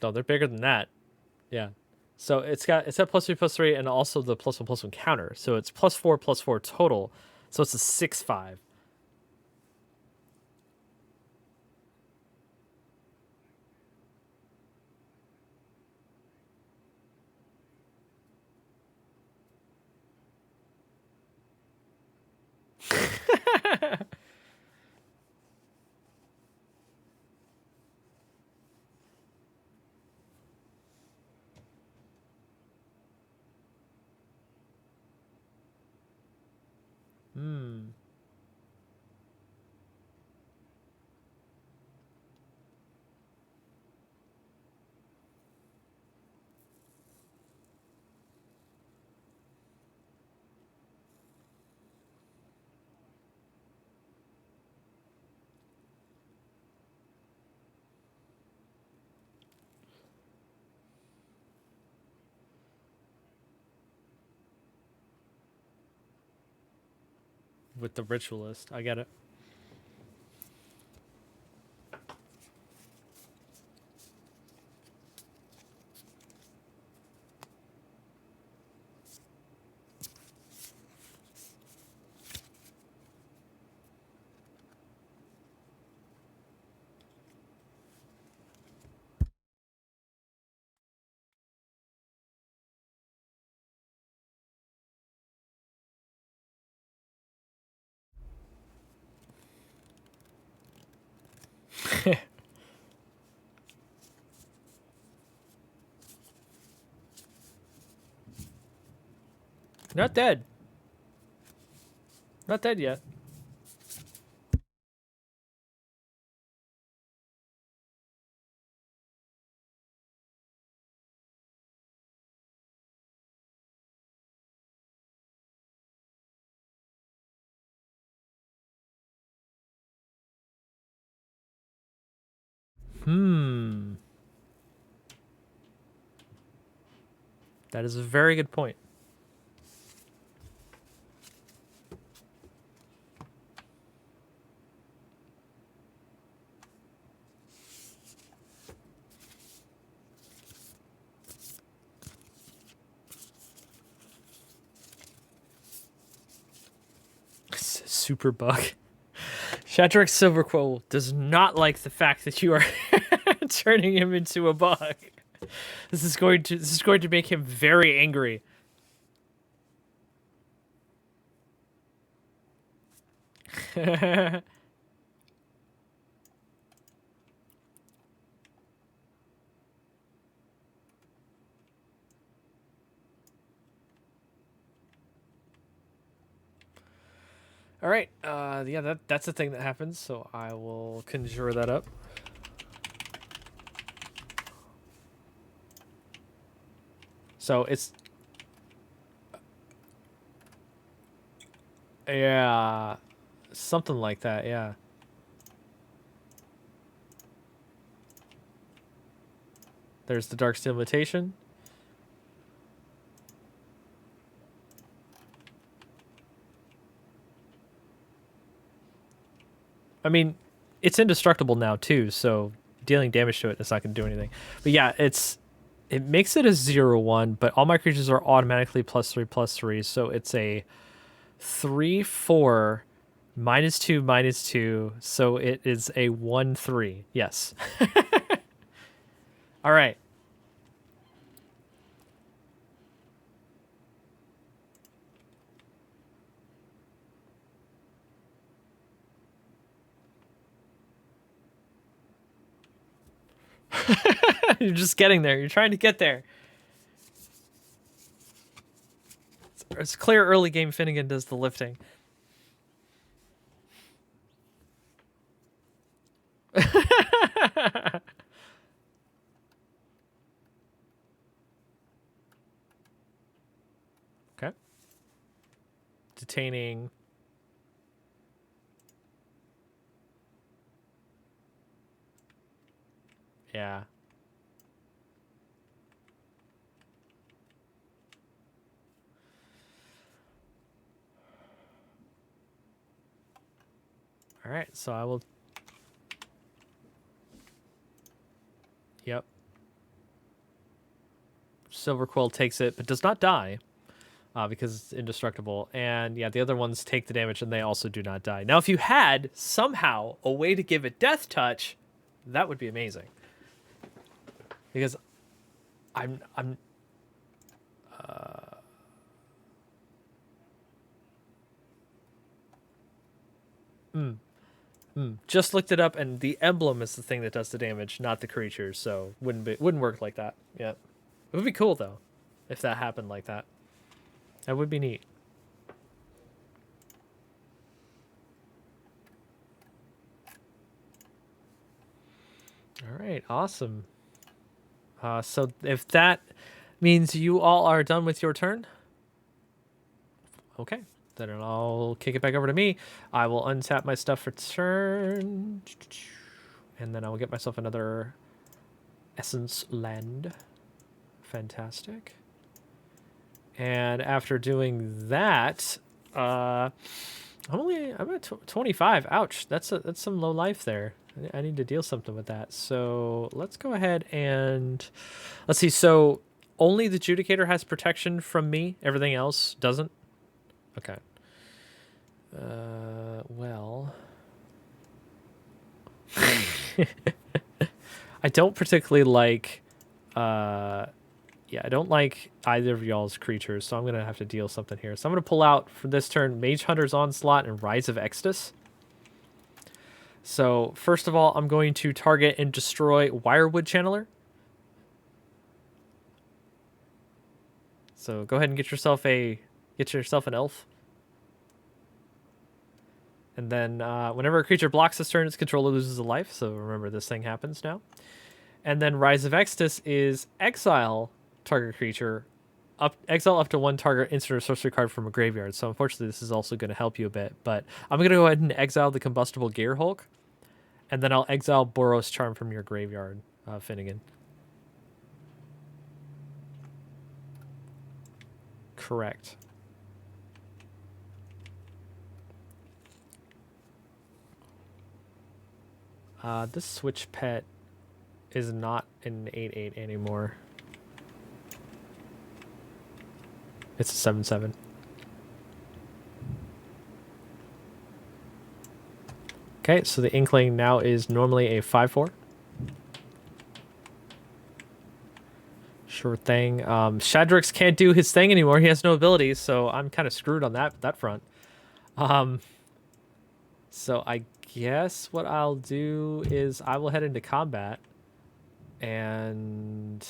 No, they're bigger than that. Yeah. So it's got +3/+3 and also the +1/+1 counter. So it's +4/+4 total. So it's a 6/5. Hmm. With the ritualist, I get it. Not dead. Not dead yet. Hmm. That is a very good point. Super bug. Shadrach Silverquill does not like the fact that you are turning him into a bug. This is going to make him very angry. All right. Yeah, that's the thing that happens. So I will conjure that up. So it's yeah, something like that. Yeah. There's the Darksteel mutation. I mean, it's indestructible now too, so dealing damage to it's not going to do anything. But yeah, it makes it a 0/1, but all my creatures are automatically +3/+3, so it's a 3/4 -2 -2, so it is a 1/3. Yes. All right. You're just getting there. You're trying to get there. It's clear early game Finnegan does the lifting. Okay. Detaining. Yeah. All right. So I will. Yep. Silverquill takes it, but does not die. Because it's indestructible. And yeah, the other ones take the damage and they also do not die. Now, if you had somehow a way to give it death touch, that would be amazing. Because I'm just looked it up, and the emblem is the thing that does the damage, not the creature. So wouldn't work like that. Yeah, it would be cool though, if that happened like that. That would be neat. right, awesome. So if that means you all are done with your turn, okay, then I'll kick it back over to me. I will untap my stuff for turn, and then I will get myself another essence land. Fantastic. And after doing that, I'm at 25. Ouch, that's some low life there. I need to deal something with that. So let's go ahead and let's see. So only the Judicator has protection from me. Everything else doesn't. Okay. Well, I don't particularly like. Yeah, I don't like either of y'all's creatures, so I'm gonna have to deal something here. So I'm gonna pull out for this turn Mage Hunter's Onslaught and Rise of Exodus. So first of all, I'm going to target and destroy Wirewood Channeler. So go ahead and get yourself an elf. And then whenever a creature blocks this turn, its controller loses a life. So remember, this thing happens now. And then Rise of Exodus is exile target creature, exile up to one target instant or sorcery card from a graveyard. So unfortunately, this is also going to help you a bit. But I'm going to go ahead and exile the Combustible Gear Hulk. And then I'll exile Boros Charm from your graveyard, Finnegan. Correct. This switch pet is not an 8/8 anymore. It's a 7/7. Okay, so the Inkling now is normally a 5/4. Sure thing. Shadrix can't do his thing anymore. He has no abilities, so I'm kind of screwed on that front. So I guess what I'll do is I will head into combat, and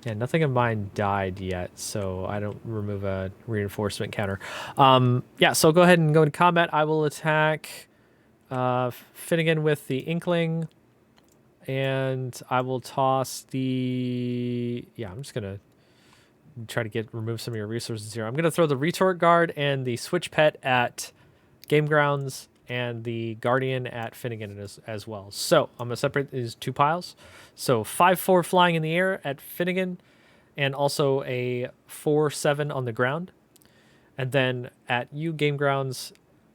yeah, nothing of mine died yet, so I don't remove a reinforcement counter. Yeah, so go ahead and go into combat. I will attack Finnegan with the Inkling, and I will toss the... Yeah, I'm just going to try to remove some of your resources here. I'm going to throw the Retort Guard and the Switch Pet at GameGrounds and the Guardian at Finnegan as well. So I'm going to separate these two piles. So 5/4 flying in the air at Finnegan, and also a 4/7 on the ground. And then at you, GameGrounds,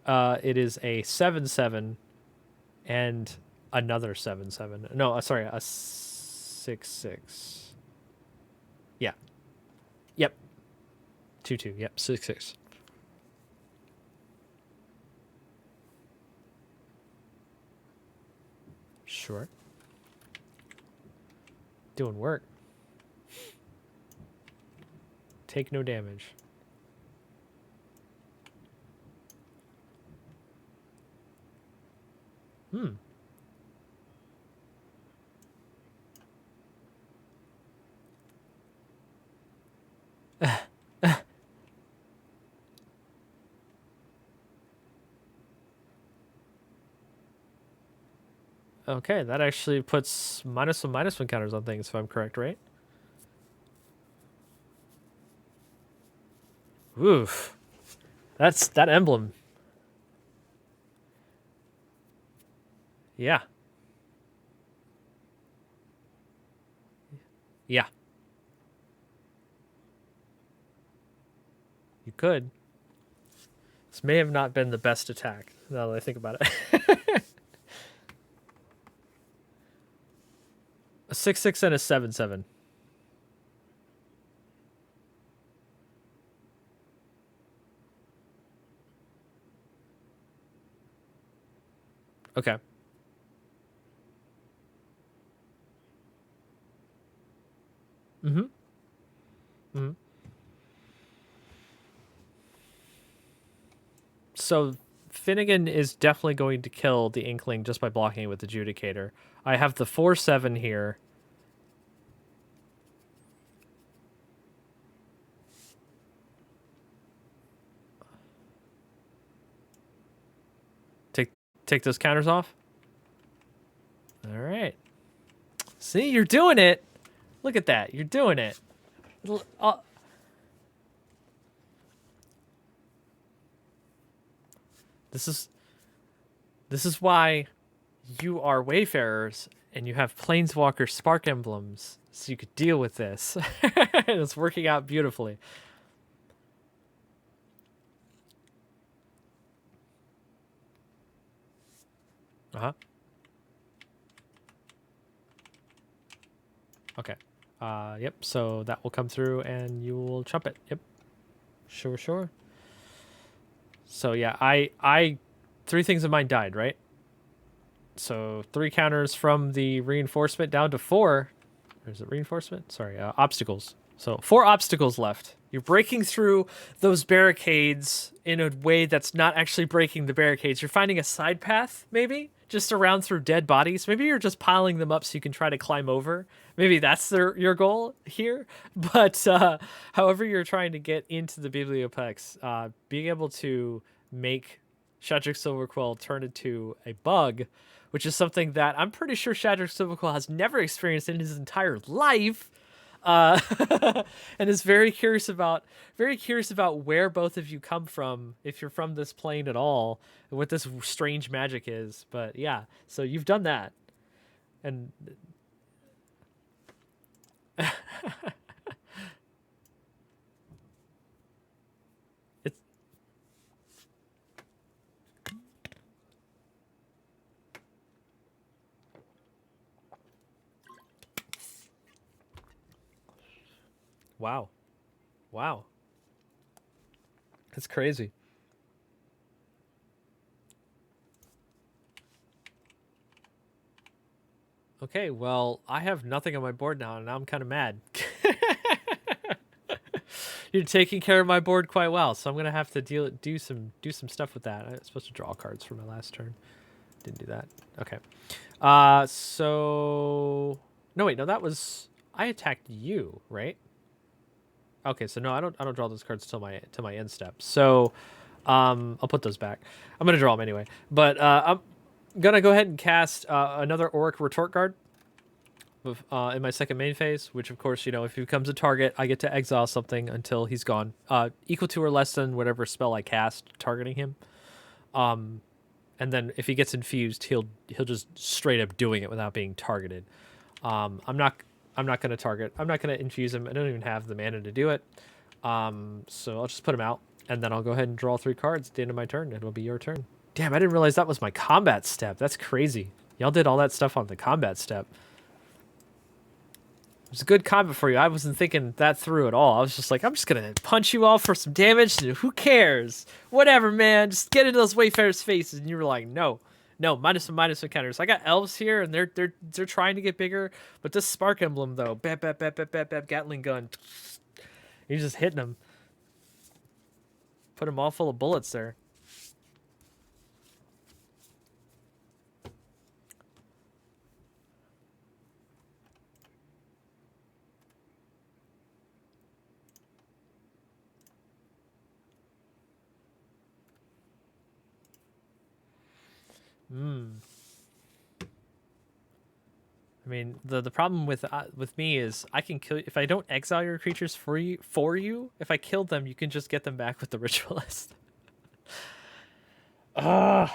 it is a 7/7 and another 7/7. No, sorry, a 6/6. Yeah. Yep. 2/2. Yep. 6/6. Sure. Doing work. Take no damage. Okay, that actually puts -1/-1 counters on things, if I'm correct, right? Oof. That's that emblem. Yeah. Yeah. You could. This may have not been the best attack, now that I think about it. A 6/6 and a 7/7. Okay. So Finnegan is definitely going to kill the Inkling just by blocking it with the Judicator. I have the 4/7 here. Take those counters off. See, you're doing it. Look at that. You're doing it. This is why you are Wayfarers and you have Planeswalker Spark emblems, so you could deal with this. And it's working out beautifully. Uh-huh. Okay. Yep, so that will come through and you will chump it. Yep. Sure, sure. So yeah, I 3 things of mine died, right? So 3 counters from the reinforcement down to 4. Or is it reinforcement? Sorry, obstacles. So 4 obstacles left. You're breaking through those barricades in a way that's not actually breaking the barricades. You're finding a side path, maybe? Just around through dead bodies. Maybe you're just piling them up so you can try to climb over. Maybe that's your goal here. But however you're trying to get into the Biblioplex, being able to make Shadric Silverquill turn into a bug, which is something that I'm pretty sure Shadric Silverquill has never experienced in his entire life, and is very curious about where both of you come from, if you're from this plane at all, and what this strange magic is. But yeah, so you've done that, and it's wow, wow, it's crazy. Okay, well, I have nothing on my board now, and I'm kind of mad. You're taking care of my board quite well, so I'm gonna have to do some stuff with that. I was supposed to draw cards for my last turn. Didn't do that. Okay. So no, wait, no, that was I attacked you, right? Okay, so no, I don't draw those cards till my end step. So, I'll put those back. I'm gonna draw them anyway, but I'm gonna go ahead and cast another Auric Retort Guard in my second main phase, which of course, if he becomes a target, I get to exile something until he's gone, equal to or less than whatever spell I cast targeting him. And then if he gets infused, he'll just straight up doing it without being targeted. I'm not gonna target. I'm not gonna infuse him. I don't even have the mana to do it. So I'll just put him out, and then I'll go ahead and draw 3 cards at the end of my turn. It'll be your turn. Damn, I didn't realize that was my combat step. That's crazy. Y'all did all that stuff on the combat step. It was a good combat for you. I wasn't thinking that through at all. I was just like, I'm just gonna punch you off for some damage. Who cares? Whatever, man. Just get into those Wayfarers' faces. And you were like, no, -1/-1 counters. I got elves here, and they're trying to get bigger. But this spark emblem though, bap bap bap bap bap bap, Gatling gun. You're just hitting them. Put them all full of bullets there. I mean, the problem with me is I can kill if I don't exile your creatures for you. If I kill them, you can just get them back with the ritualist. Ugh.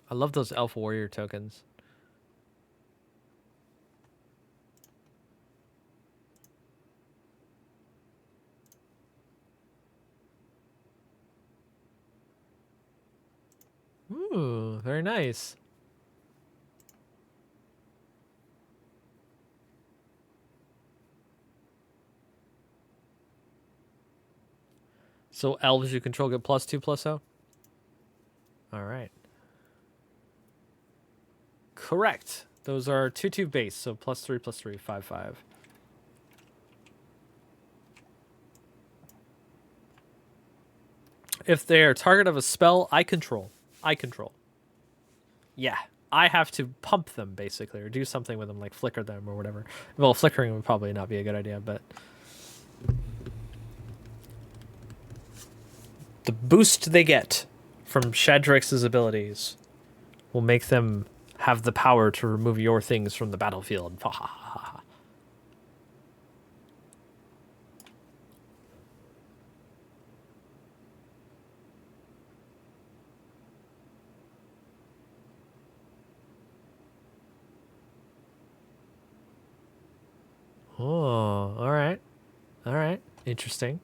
I love those elf warrior tokens. Ooh, very nice. So elves you control get +2/+0? All right. Correct. Those are 2/2 base, so +3/+3, 5/5. If they are target of a spell I control. Yeah. I have to pump them basically, or do something with them, like flicker them or whatever. Well, flickering would probably not be a good idea, but the boost they get from Shadrax's abilities will make them have the power to remove your things from the battlefield. Oh, all right. All right. Interesting.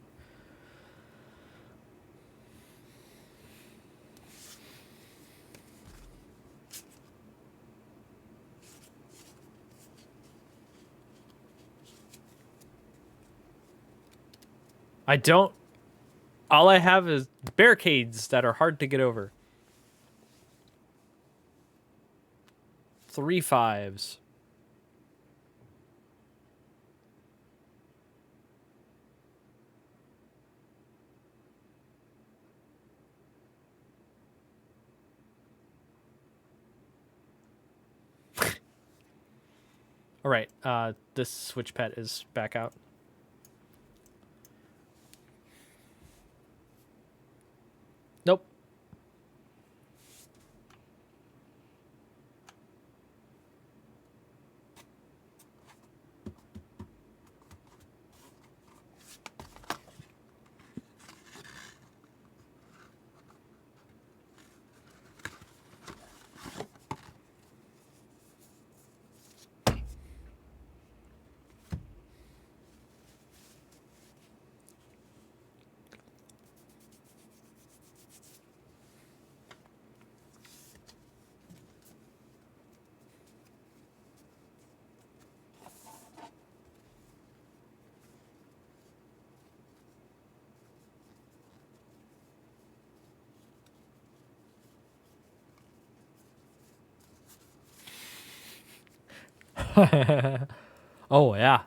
I don't. All I have is barricades that are hard to get over. 3 5s. All right. This switch pet is back out. Nope. Oh, yeah.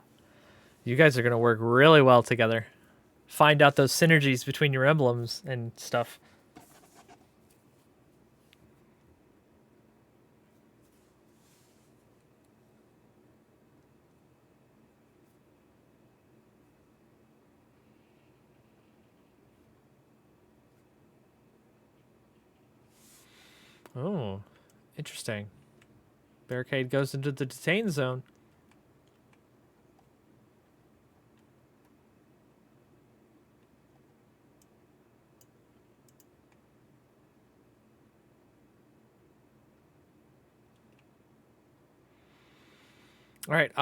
You guys are going to work really well together. Find out those synergies between your emblems and stuff. Oh, interesting. Barricade goes into the detain zone. All right.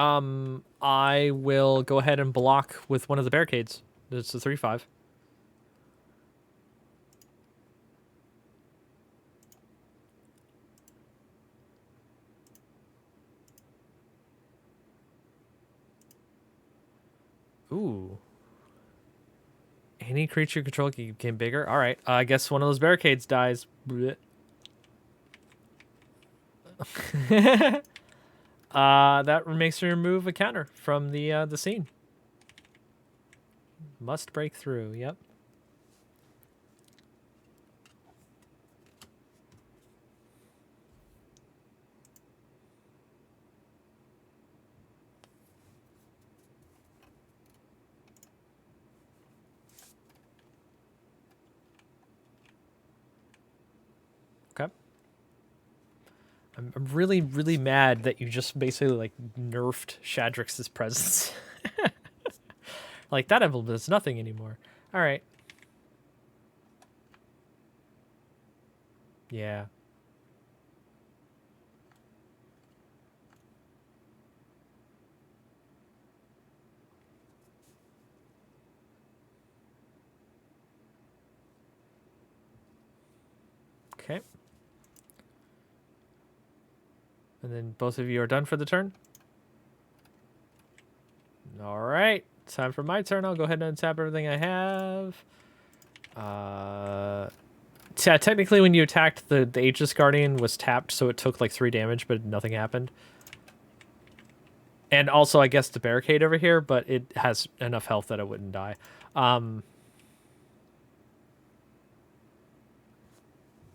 I will go ahead and block with one of the barricades. It's a 3 5. Ooh. Any creature control became bigger. All right. I guess one of those barricades dies. That makes me remove a counter from the scene. Must break through. Yep. Okay. I'm really, really mad that you just basically like nerfed Shadrax's presence. Like that emblem does nothing anymore. All right. Yeah. Okay. And then both of you are done for the turn. All right. Time for my turn. I'll go ahead and untap everything I have. Yeah, technically when you attacked, the Aegis Guardian was tapped, so it took like 3 damage, but nothing happened. And also, I guess, the barricade over here, but it has enough health that it wouldn't die.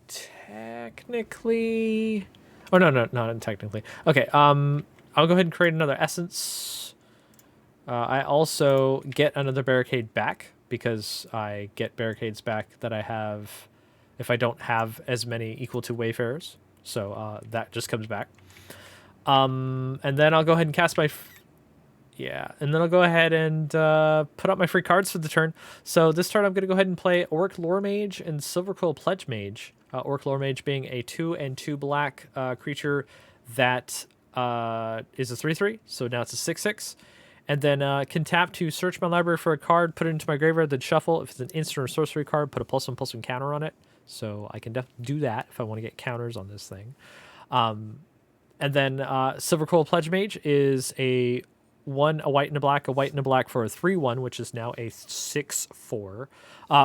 Technically, Oh, no, no, not technically. Okay, I'll go ahead and create another essence. I also get another barricade back because I get barricades back that I have if I don't have as many equal to wayfarers. So that just comes back. And then I'll go ahead and cast my... Yeah, and then I'll go ahead and put up my free cards for the turn. So this turn I'm going to go ahead and play Orc Lore Mage and Silverquill Pledge Mage. Orc Lore Mage being a 2 and 2 black creature that is a 3/3, so now it's a 6/6. And then can tap to search my library for a card, put it into my graveyard, then shuffle. If it's an instant or sorcery card, put a +1/+1 counter on it. So I can definitely do that if I want to get counters on this thing. And then Silverquill Pledge Mage is a white and a black for a 3/1, which is now a 6/4.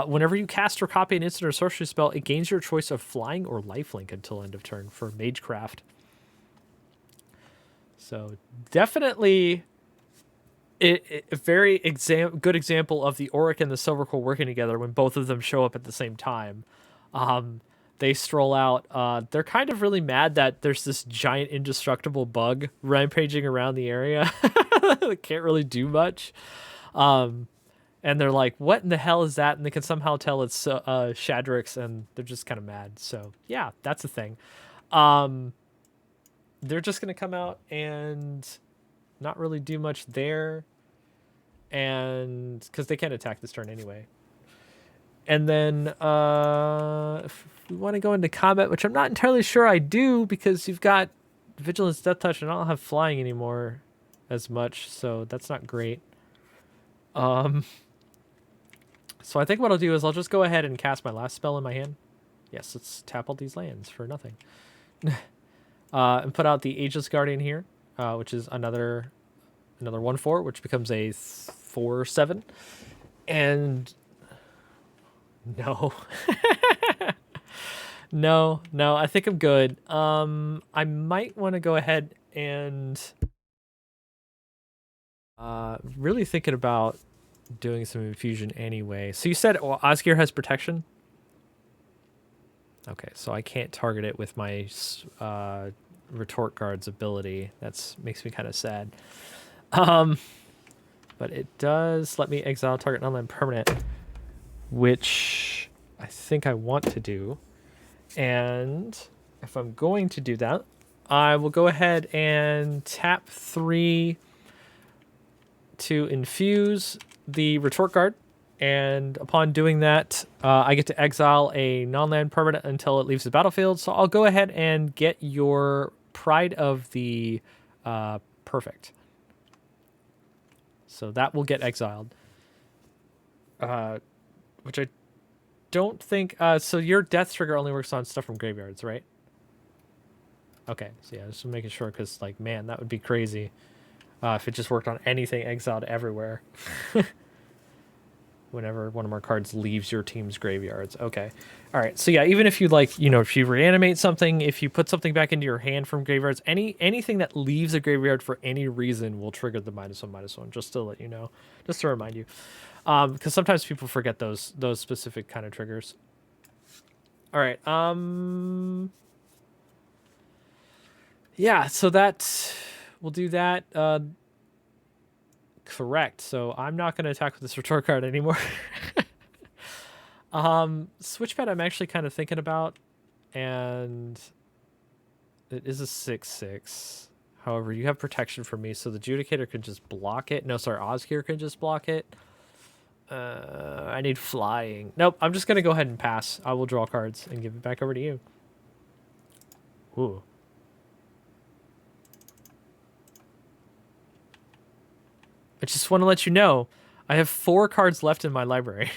Whenever you cast or copy an instant or sorcery spell, it gains your choice of flying or lifelink until end of turn for Magecraft. So definitely a very good example of the Auric and the Silverquill working together when both of them show up at the same time. They stroll out. They're kind of really mad that there's this giant indestructible bug rampaging around the area. They can't really do much. And they're like, what in the hell is that? And they can somehow tell it's Shadrix, and they're just kind of mad. So, yeah, that's a thing. They're just going to come out and not really do much there. And because they can't attack this turn anyway. And then if we want to go into combat, which I'm not entirely sure I do, because you've got Vigilance, Death Touch, and I don't have flying anymore as much, so that's not great. So I think what I'll do is I'll just go ahead and cast my last spell in my hand. Yes, let's tap all these lands for nothing. And put out the Ageless Guardian here, which is another 1/4, which becomes a 4/7. And no. no, I think I'm good. I might want to go ahead and really thinking about doing some infusion anyway. So you said Osgir has protection? Okay, so I can't target it with my Retort Guard's ability. That makes me kind of sad. But it does let me exile target non-land permanent, which I think I want to do. And if I'm going to do that, I will go ahead and tap 3 to infuse the Retort Guard. And upon doing that, I get to exile a non-land permanent until it leaves the battlefield. So I'll go ahead and get your Pride of the Perfect. So that will get exiled. Which I don't think... so your Death Trigger only works on stuff from graveyards, right? Okay, so yeah, just making sure, because, like, man, that would be crazy if it just worked on anything exiled everywhere. Whenever one of our cards leaves your team's graveyards. Okay. All right. So yeah, even if you if you reanimate something, if you put something back into your hand from graveyards, anything that leaves a graveyard for any reason will trigger the -1/-1, just to let you know, just to remind you. Because sometimes people forget those specific kind of triggers. All right. Yeah, so we'll do that. Correct. So I'm not going to attack with this retort card anymore. Switchpad I'm actually kind of thinking about, and it is a 6/6. However, you have protection for me, so the Judicator could just block it. No, sorry, Osgir could just block it. I need flying. Nope, I'm just going to go ahead and pass. I will draw cards and give it back over to you. Ooh. I just want to let you know, I have 4 cards left in my library.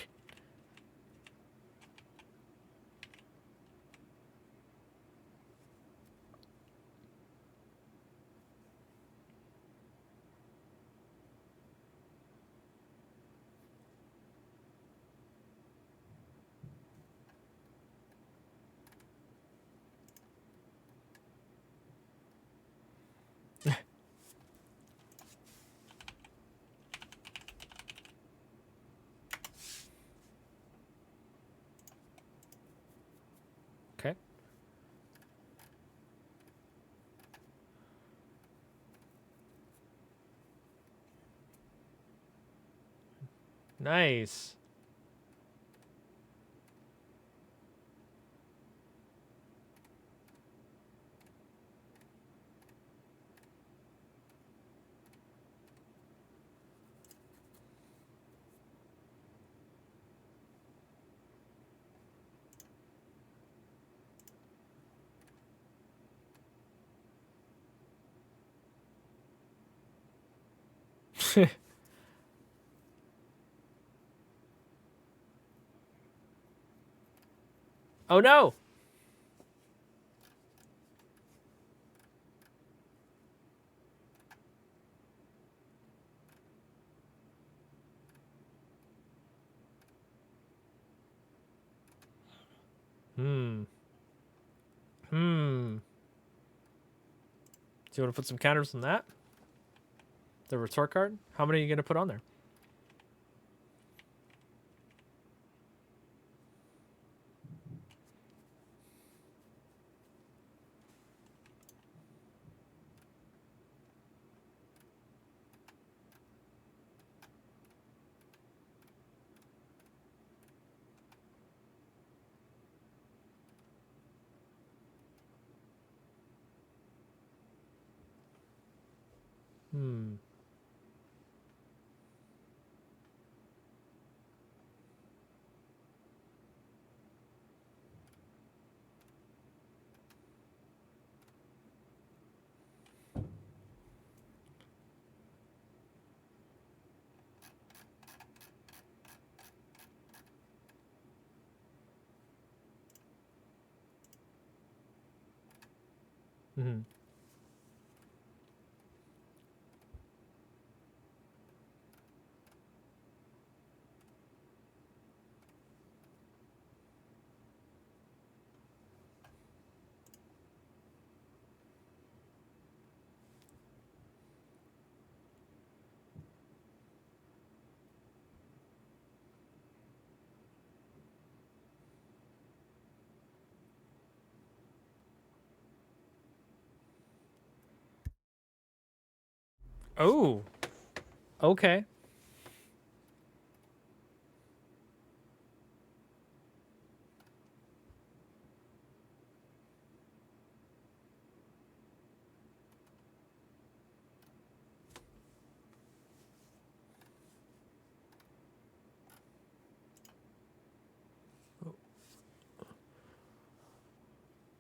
Nice. Oh no. Hmm. Hmm. Do you want to put some counters on that? The retort card? How many are you going to put on there? Hmm. Hmm. Oh. Okay.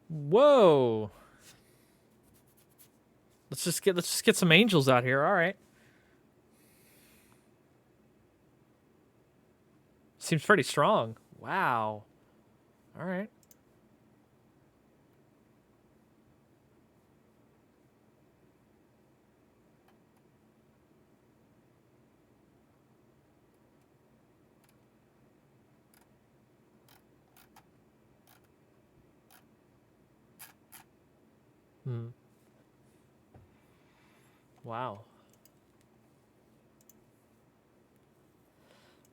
Whoa. Let's just get some angels out here. All right. Seems pretty strong. Wow. All right. Hmm. Wow.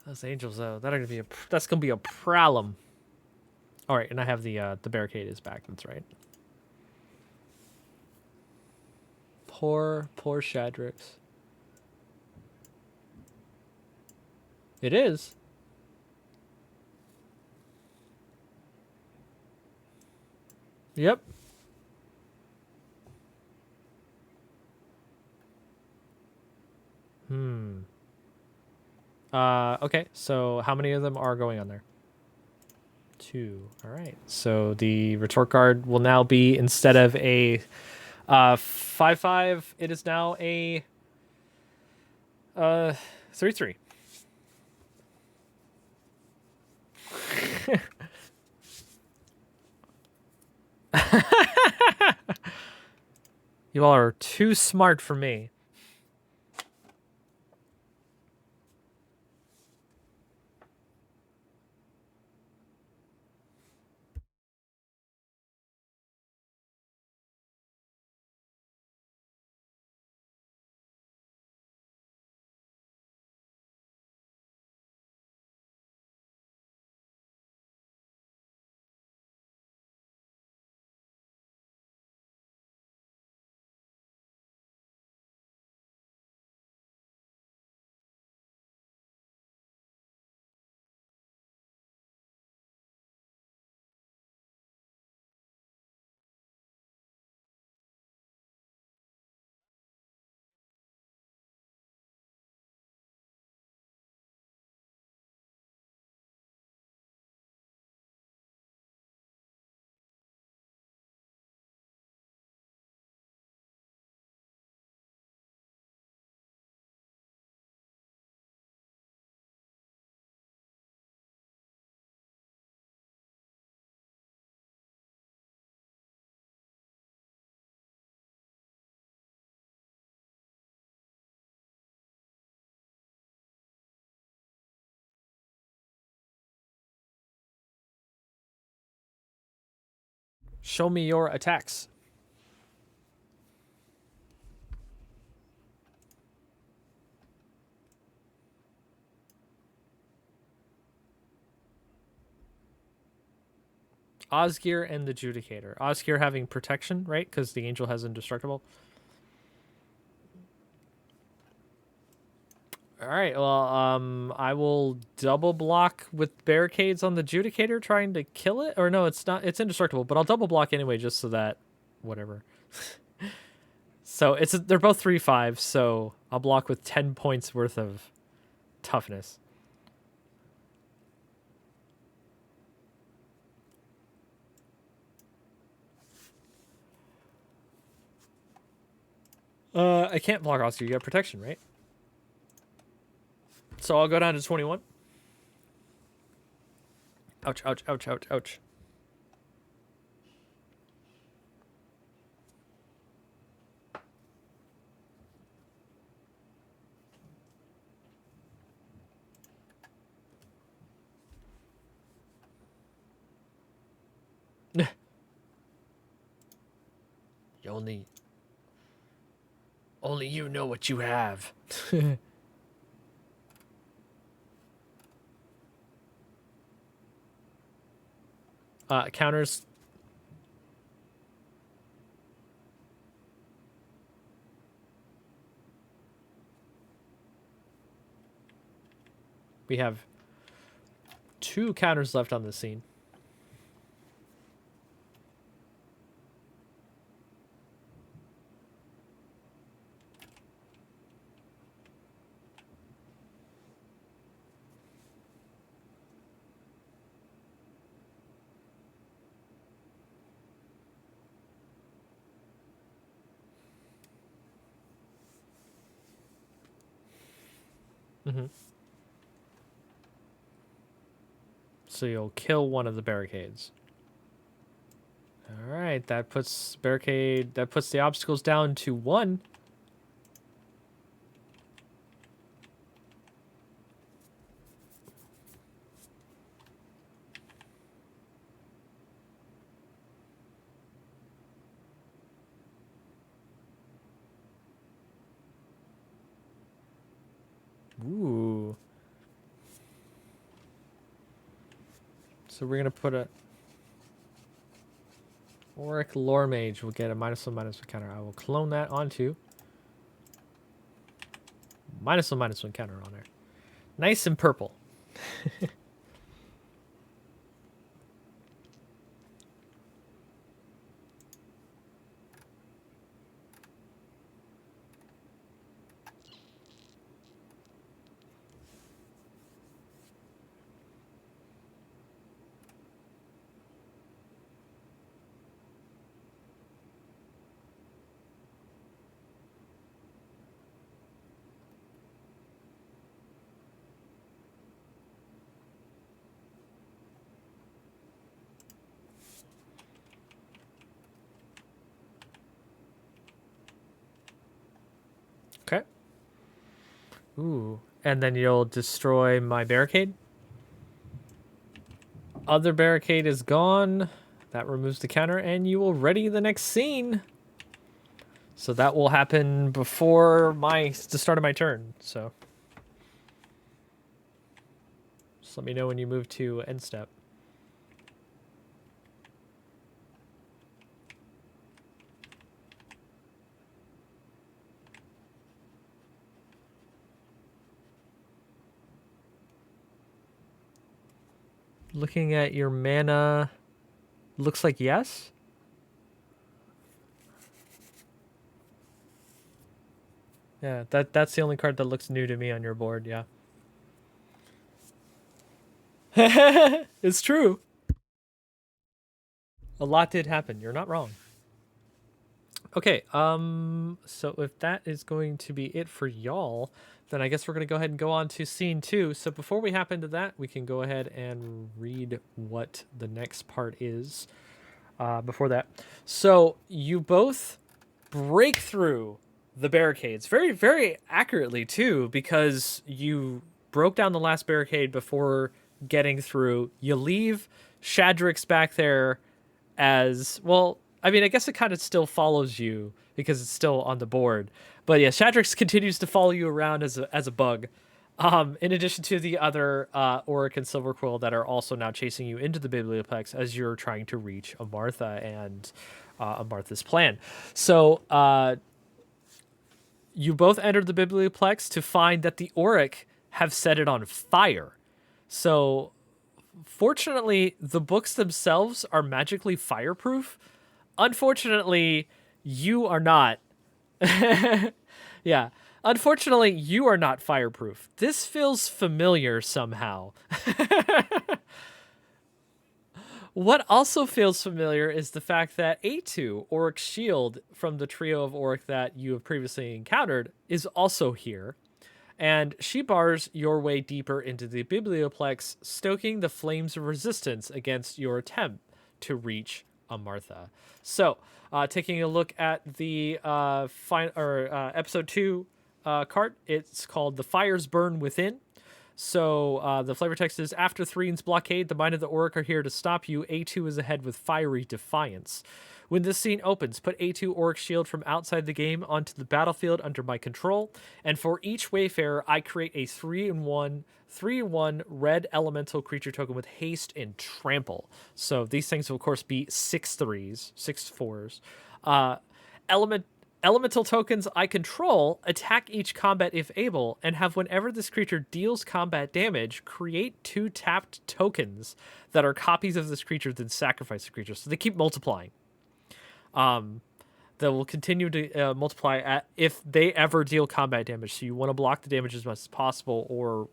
Those angels though, that's gonna be a problem. All right, and I have the barricade is back. That's right. Poor Shadrax. It is. Yep. Hmm. Okay. So how many of them are going on there? Two. All right. So the retort guard will now be, instead of a 5/5, it is now a 3/3. You all are too smart for me. Show me your attacks. Osgear and the Judicator. Osgear having protection, right? Because the angel has indestructible. All right. Well, I will double block with barricades on the Judicator, trying to kill it. Or no, it's not. It's indestructible, but I'll double block anyway, just so that whatever. So they're both 3/5. So I'll block with 10 points worth of toughness. I can't block Oscar. You got protection, right? So I'll go down to 21. Ouch, ouch, ouch, ouch, ouch. You only you know what you have. Counters. We have 2 counters left on the scene. Mm-hmm. So you'll kill one of the barricades. All right, that puts the obstacles down to 1. Ooh. So we're gonna put a Auric Lore Mage will get a -1/-1 counter. I will clone that onto -1/-1 counter on there. Nice and purple. Okay. Ooh. And then you'll destroy my barricade. Other barricade is gone. That removes the counter, and you will ready the next scene. So that will happen before the start of my turn. So just let me know when you move to end step. Looking at your mana, looks like yes. Yeah, that's the only card that looks new to me on your board, yeah. It's true. A lot did happen. You're not wrong. Okay, so if that is going to be it for y'all, then I guess we're going to go ahead and go on to scene 2. So before we hop into that, we can go ahead and read what the next part is before that. So you both break through the barricades very, very accurately, too, because you broke down the last barricade before getting through. You leave Shadrick's back there as well. I mean, I guess it kind of still follows you because it's still on the board. But yeah, Shadrax continues to follow you around as a bug. In addition to the other Auric and Silverquill that are also now chasing you into the Biblioplex as you're trying to reach Amartha and Amartha's plan. So you both entered the Biblioplex to find that the Auric have set it on fire. So fortunately, the books themselves are magically fireproof. Unfortunately, you are not. Yeah. Unfortunately, you are not fireproof. This feels familiar somehow. What also feels familiar is the fact that A2, Auric's shield from the trio of Auric that you have previously encountered, is also here. And she bars your way deeper into the Biblioplex, stoking the flames of resistance against your attempt to reach Amartha. So, taking a look at the episode 2 cart, it's called "The Fires Burn Within." So the flavor text is: after Threon's blockade, the mind of the Auric are here to stop you. A2 is ahead with fiery defiance. When this scene opens, put A2 Auric shield from outside the game onto the battlefield under my control, and for each Wayfarer, I create a 3/1 red elemental creature token with haste and trample. So these things will, of course, be 6/3s, 6/4s. Element Elemental tokens I control attack each combat if able, and have whenever this creature deals combat damage, create 2 tapped tokens that are copies of this creature, then sacrifice the creature. So they keep multiplying. That will continue to multiply if they ever deal combat damage. So you want to block the damage as much as possible, or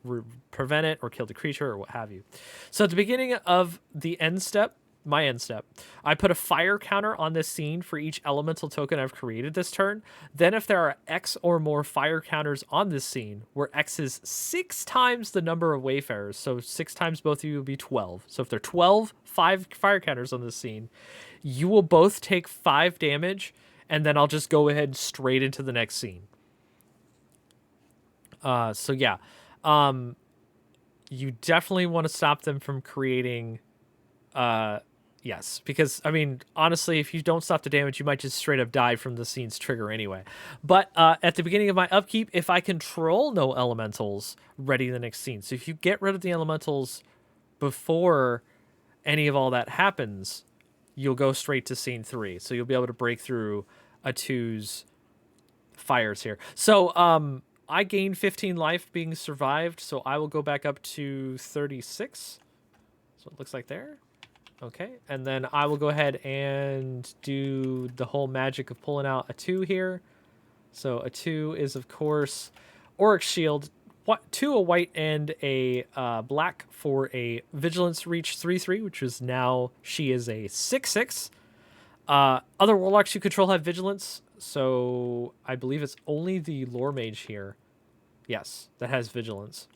prevent it, or kill the creature, or what have you. So at the beginning of the end step, my end step, I put a fire counter on this scene for each elemental token I've created this turn. Then if there are X or more fire counters on this scene, where X is 6 times the number of Wayfarers, so 6 times both of you will be 12. So if there are 5 fire counters on this scene, you will both take 5 damage, and then I'll just go ahead straight into the next scene. So yeah, you definitely want to stop them from creating yes, because, I mean, honestly, if you don't stop the damage, you might just straight up die from the scene's trigger anyway. But at the beginning of my upkeep, if I control no elementals, ready the next scene. So if you get rid of the elementals before any of all that happens, you'll go straight to scene 3. So you'll be able to break through a 2's fires here. So I gained 15 life being survived, so I will go back up to 36. So it looks like there. Okay, and then I will go ahead and do the whole magic of pulling out a 2 here. So a 2 is, of course, Auric Shield, 2 a white and a black for a Vigilance Reach 3/3, which is now, she is a 6/6. Other Warlocks you control have Vigilance, so I believe it's only the Lore Mage here. Yes, that has Vigilance.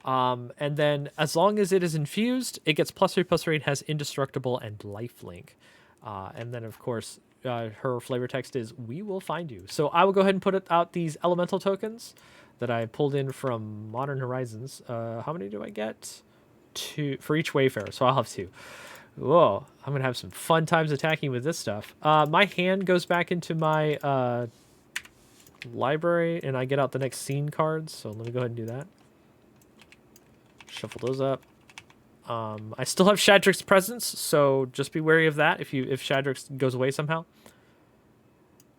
And then as long as it is infused, it gets +3/+3 and has indestructible and lifelink. And then, of course, her flavor text is, we will find you. So I will go ahead and put out these elemental tokens that I pulled in from Modern Horizons. How many do I get? 2 for each Wayfarer, so I'll have 2. Whoa, I'm going to have some fun times attacking with this stuff. My hand goes back into my library, and I get out the next scene cards. So let me go ahead and do that. Shuffle those up. I still have Shadrax's presence, so just be wary of that if Shadrax goes away somehow.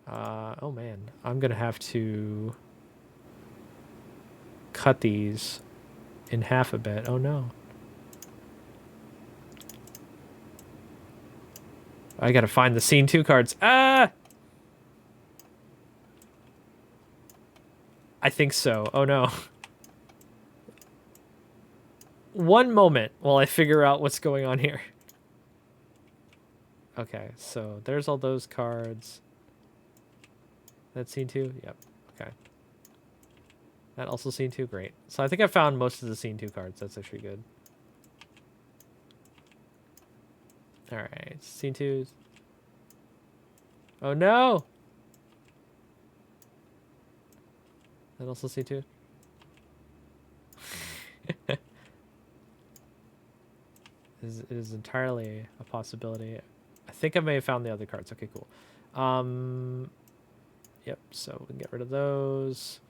Oh man, I'm gonna have to cut these in half a bit. Oh no. I gotta find the scene 2 cards. Ah! I think so. Oh no. One moment while I figure out what's going on here. Okay, so there's all those cards. That's scene 2? Yep. Okay. That also scene 2? Great. So I think I found most of the scene 2 cards. That's actually good. Alright, scene 2's. Oh no! That also scene 2? It is entirely a possibility. I think I may have found the other cards. Okay, cool. Yep, so we can get rid of those.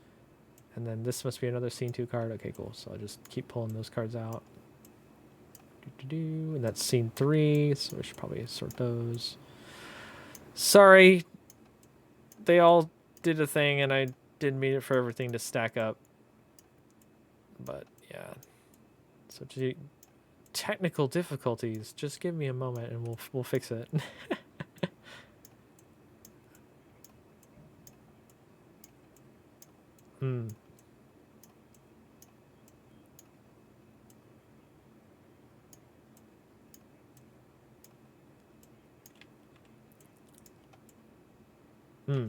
And then this must be another scene 2 card. Okay, cool. So I'll just keep pulling those cards out. And that's scene 3, so we should probably sort those. Sorry, they all did a thing, and I didn't mean it for everything to stack up. But yeah, so technical difficulties. Just give me a moment, and we'll fix it. Hmm. Hmm.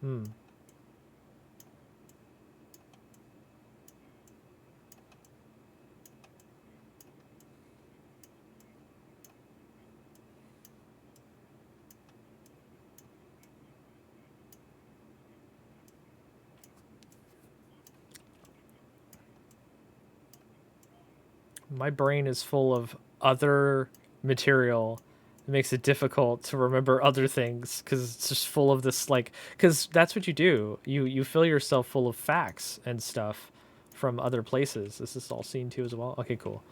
Hmm. My brain is full of other material. It makes it difficult to remember other things because it's just full of this, like, because that's what you do. You fill yourself full of facts and stuff from other places. This is all scene 2 as well. Okay, cool.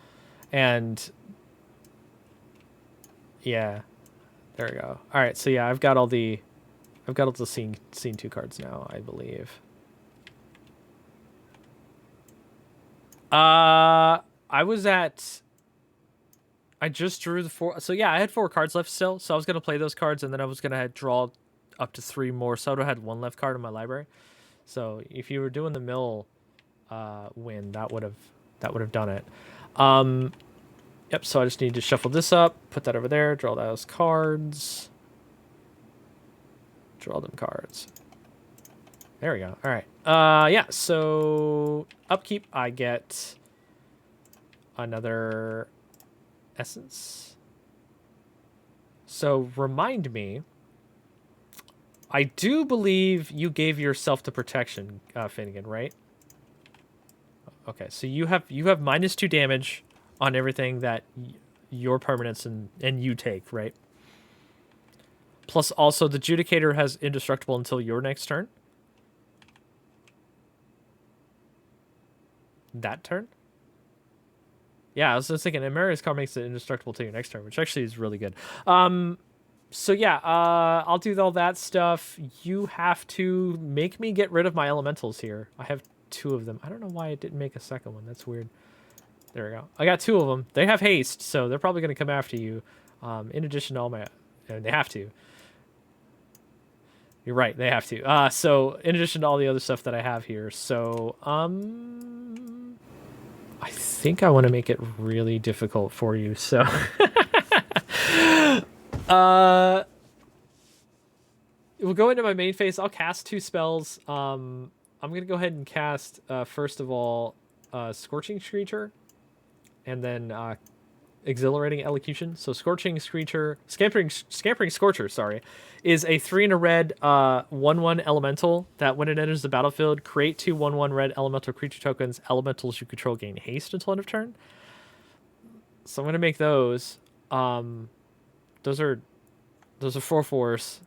And yeah, there we go. All right, so yeah, I've got all the scene 2 cards now, I believe. I was at. I just drew the 4. So yeah, I had 4 cards left still. So I was gonna play those cards, and then I was gonna draw up to 3 more. So I would have had 1 left card in my library. So if you were doing the mill win, that would have done it. Yep. So I just need to shuffle this up, put that over there, draw those cards, draw them cards. There we go. All right. Yeah. So upkeep, I get another essence. So remind me. I do believe you gave yourself the protection, Finnegan, right? Okay, so you have -2 damage on everything that your permanents and you take, right? Plus, also the Judicator has indestructible until your next turn. That turn. Yeah, I was just thinking, Amaria's card makes it indestructible till your next turn, which actually is really good. So yeah, I'll do all that stuff. You have to make me get rid of my elementals here. I have 2 of them. I don't know why it didn't make a second one. That's weird. There we go. I got 2 of them. They have haste, so they're probably going to come after you. In addition to all my... And they have to. You're right, they have to. So in addition to all the other stuff that I have here, so... I think I want to make it really difficult for you, so... We'll go into my main phase. I'll cast 2 spells. I'm going to go ahead and cast, first of all, Scorching Screecher, and then Exhilarating Elocution. So Scorching Screecher, Scampering Scorcher, sorry, is a 3 and a red 1/1 elemental that when it enters the battlefield, create 2 1/1 red elemental creature tokens. Elementals you control gain haste until end of turn. So I'm gonna make those. Those are 4/4s.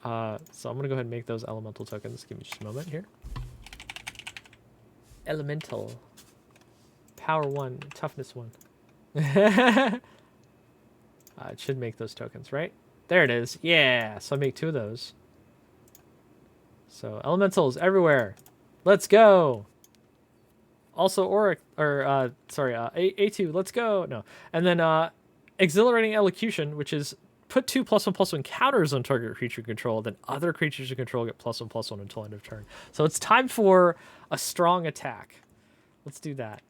So I'm gonna go ahead and make those elemental tokens. Give me just a moment here. Elemental. Power 1, toughness 1. It should make those tokens, right? There it is. Yeah. So I make 2 of those. So elementals everywhere. Let's go. Also A2, let's go. No. And then Exhilarating Elocution, which is put 2 +1/+1 counters on target creature control, then other creatures you control get +1/+1 until end of turn. So it's time for a strong attack. Let's do that.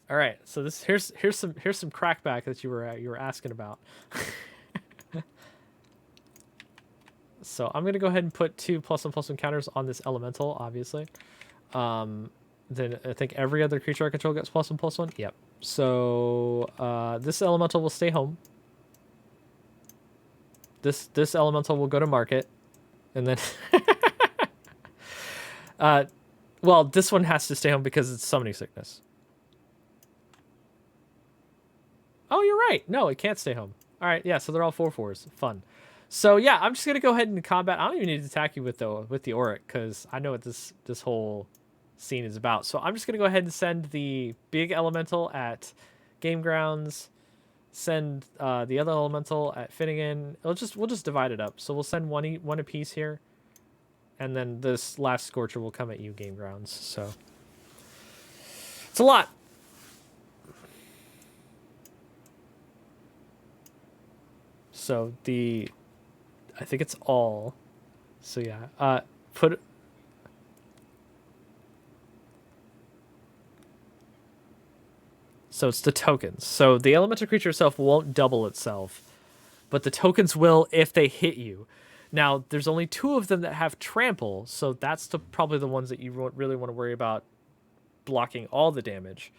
All right, so here's some crackback that you were asking about. So I'm gonna go ahead and put 2 +1/+1 counters on this elemental, obviously. Then I think every other creature I control gets +1/+1. Yep. So this elemental will stay home. This elemental will go to market. And then, well, this one has to stay home because it's summoning sickness. Oh, you're right. No, it can't stay home. All right, yeah. So they're all 4/4s. Fun. So yeah, I'm just gonna go ahead and combat. I don't even need to attack you with the Auric because I know what this whole scene is about. So I'm just gonna go ahead and send the big elemental at GameGrounds. Send the other elemental at Finnegan. We'll just divide it up. So we'll send one apiece here, and then this last Scorcher will come at you, GameGrounds. So it's a lot. So I think it's all. So yeah, put. So it's the tokens. So the elemental creature itself won't double itself, but the tokens will if they hit you. Now, there's only 2 of them that have trample, so that's probably the ones that you really want to worry about blocking all the damage.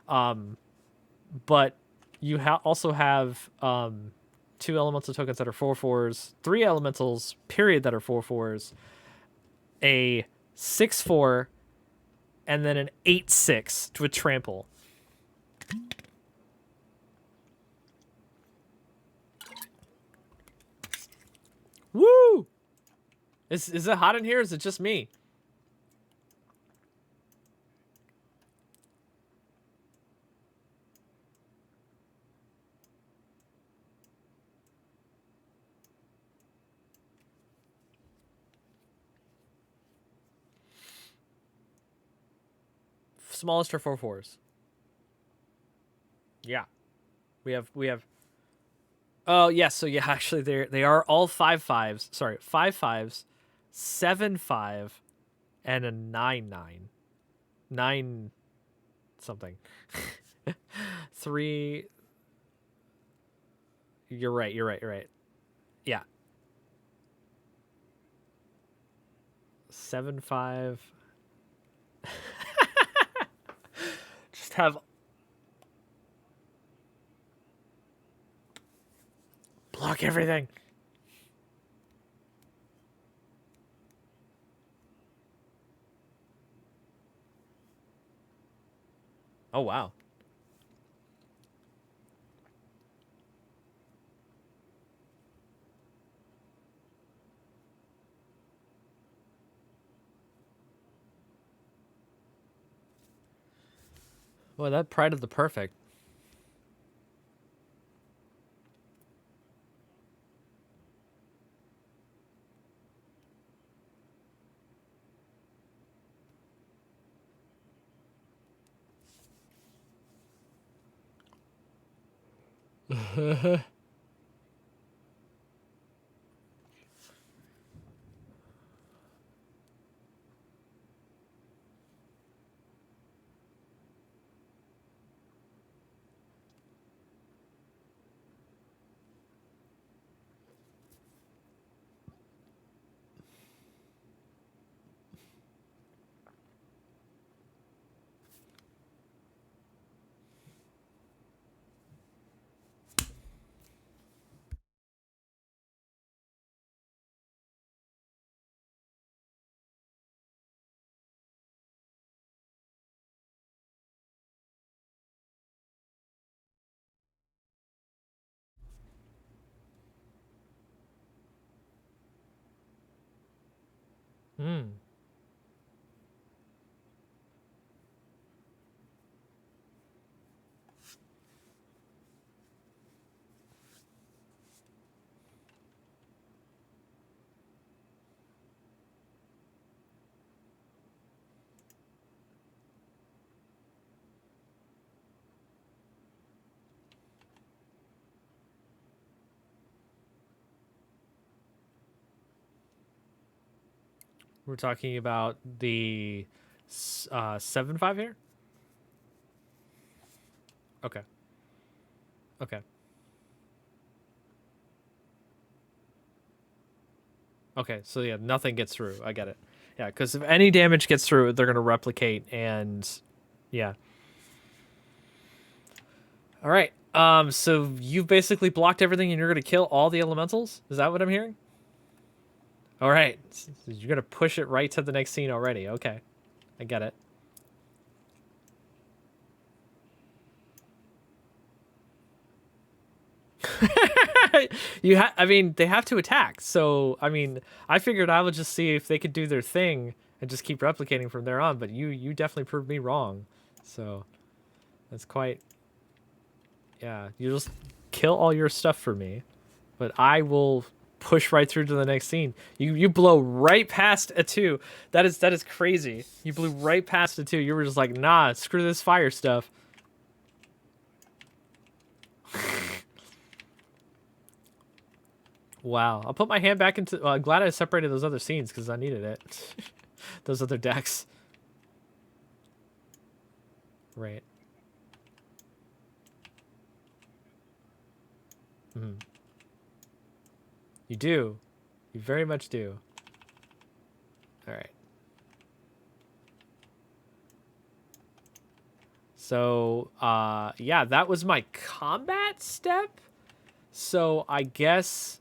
But you also have 2 elemental tokens that are 4/4s, 3 elementals period that are 4/4s, a 6/4, and then an 8/6 with trample. Woo! Is it hot in here? Or is it just me? Smallest are 4/4s. Yeah, we have. Oh yes, so yeah, actually they are all 5/5s. Sorry, 5/5s, 7/5, and a 9/9, 9 something. 3. You're right. You're right. You're right. Yeah, 7/5. Just have block everything. Oh wow. Well, that pride of the perfect. Hmm. We're talking about the 7/5 here. Okay. Okay. Okay. So yeah, nothing gets through. I get it. Yeah, because if any damage gets through, they're gonna replicate, and yeah. All right. So you've basically blocked everything, and you're gonna kill all the elementals. Is that what I'm hearing? All right. You're going to push it right to the next scene already. Okay. I get it. I mean, they have to attack. So, I mean, I figured I would just see if they could do their thing and just keep replicating from there on, but you definitely proved me wrong. So, that's quite yeah, you just kill all your stuff for me, but I will push right through to the next scene. You blow right past a 2. That is crazy. You blew right past a 2. You were just like, "Nah, screw this fire stuff." Wow. I'll put my hand back into... I'm glad I separated those other scenes because I needed it. Those other decks. Right. Mm. You do. You very much do. All right. So, yeah, that was my combat step. So I guess...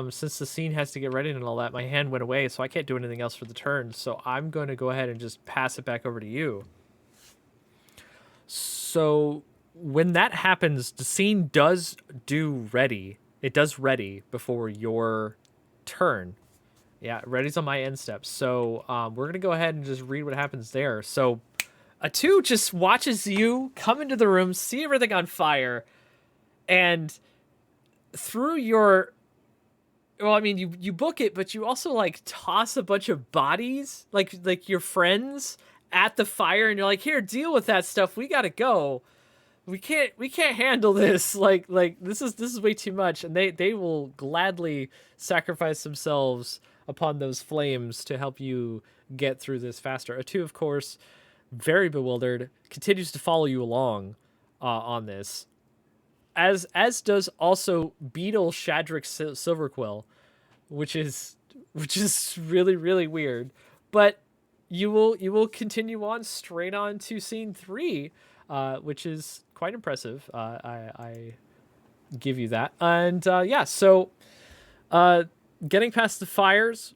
since the scene has to get ready and all that, my hand went away, so I can't do anything else for the turn. So I'm going to go ahead and just pass it back over to you. So when that happens, the scene does do ready. It does ready before your turn. Yeah, ready's on my end step. So we're going to go ahead and just read what happens there. So a 2 just watches you come into the room, see everything on fire, and through your... Well, I mean, you book it, but you also like toss a bunch of bodies, like your friends, at the fire, and you're like, "Here, deal with that stuff. We gotta go. We can't handle this. Like this is way too much." And they will gladly sacrifice themselves upon those flames to help you get through this faster. A 2, of course, very bewildered, continues to follow you along on this. As does also Beetle Shadrick Silverquill, which is really really weird. But you will continue on straight on to scene 3, which is quite impressive. I give you that. And yeah, so getting past the fires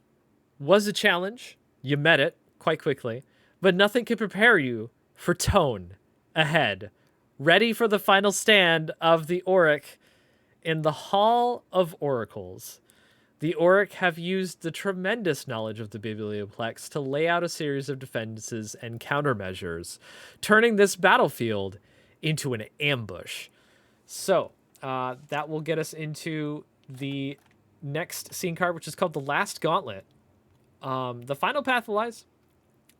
was a challenge. You met it quite quickly, but nothing could prepare you for Tone ahead, ready for the final stand of the Auric in the Hall of Oracles. The Auric have used the tremendous knowledge of the Biblioplex to lay out a series of defenses and countermeasures, turning this battlefield into an ambush. So, that will get us into the next scene card, which is called The Last Gauntlet. The final path lies...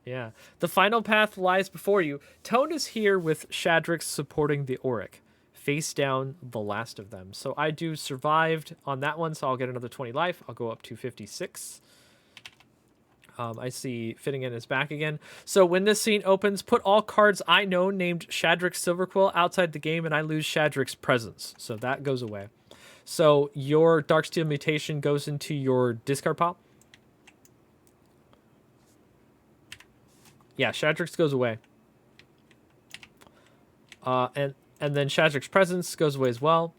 Yeah. The final path lies before you. Tone is here with Shadrix supporting the Auric. Face down the last of them. So I do survived on that one, so I'll get another 20 life. I'll go up to 56. I see Finnegan is back again. So when this scene opens, put all cards I know named Shadrix Silverquill outside the game, and I lose Shadrix's presence. So that goes away. So your Darksteel mutation goes into your discard pile. Yeah, Shadrix goes away. And then Shadrix's presence goes away as well.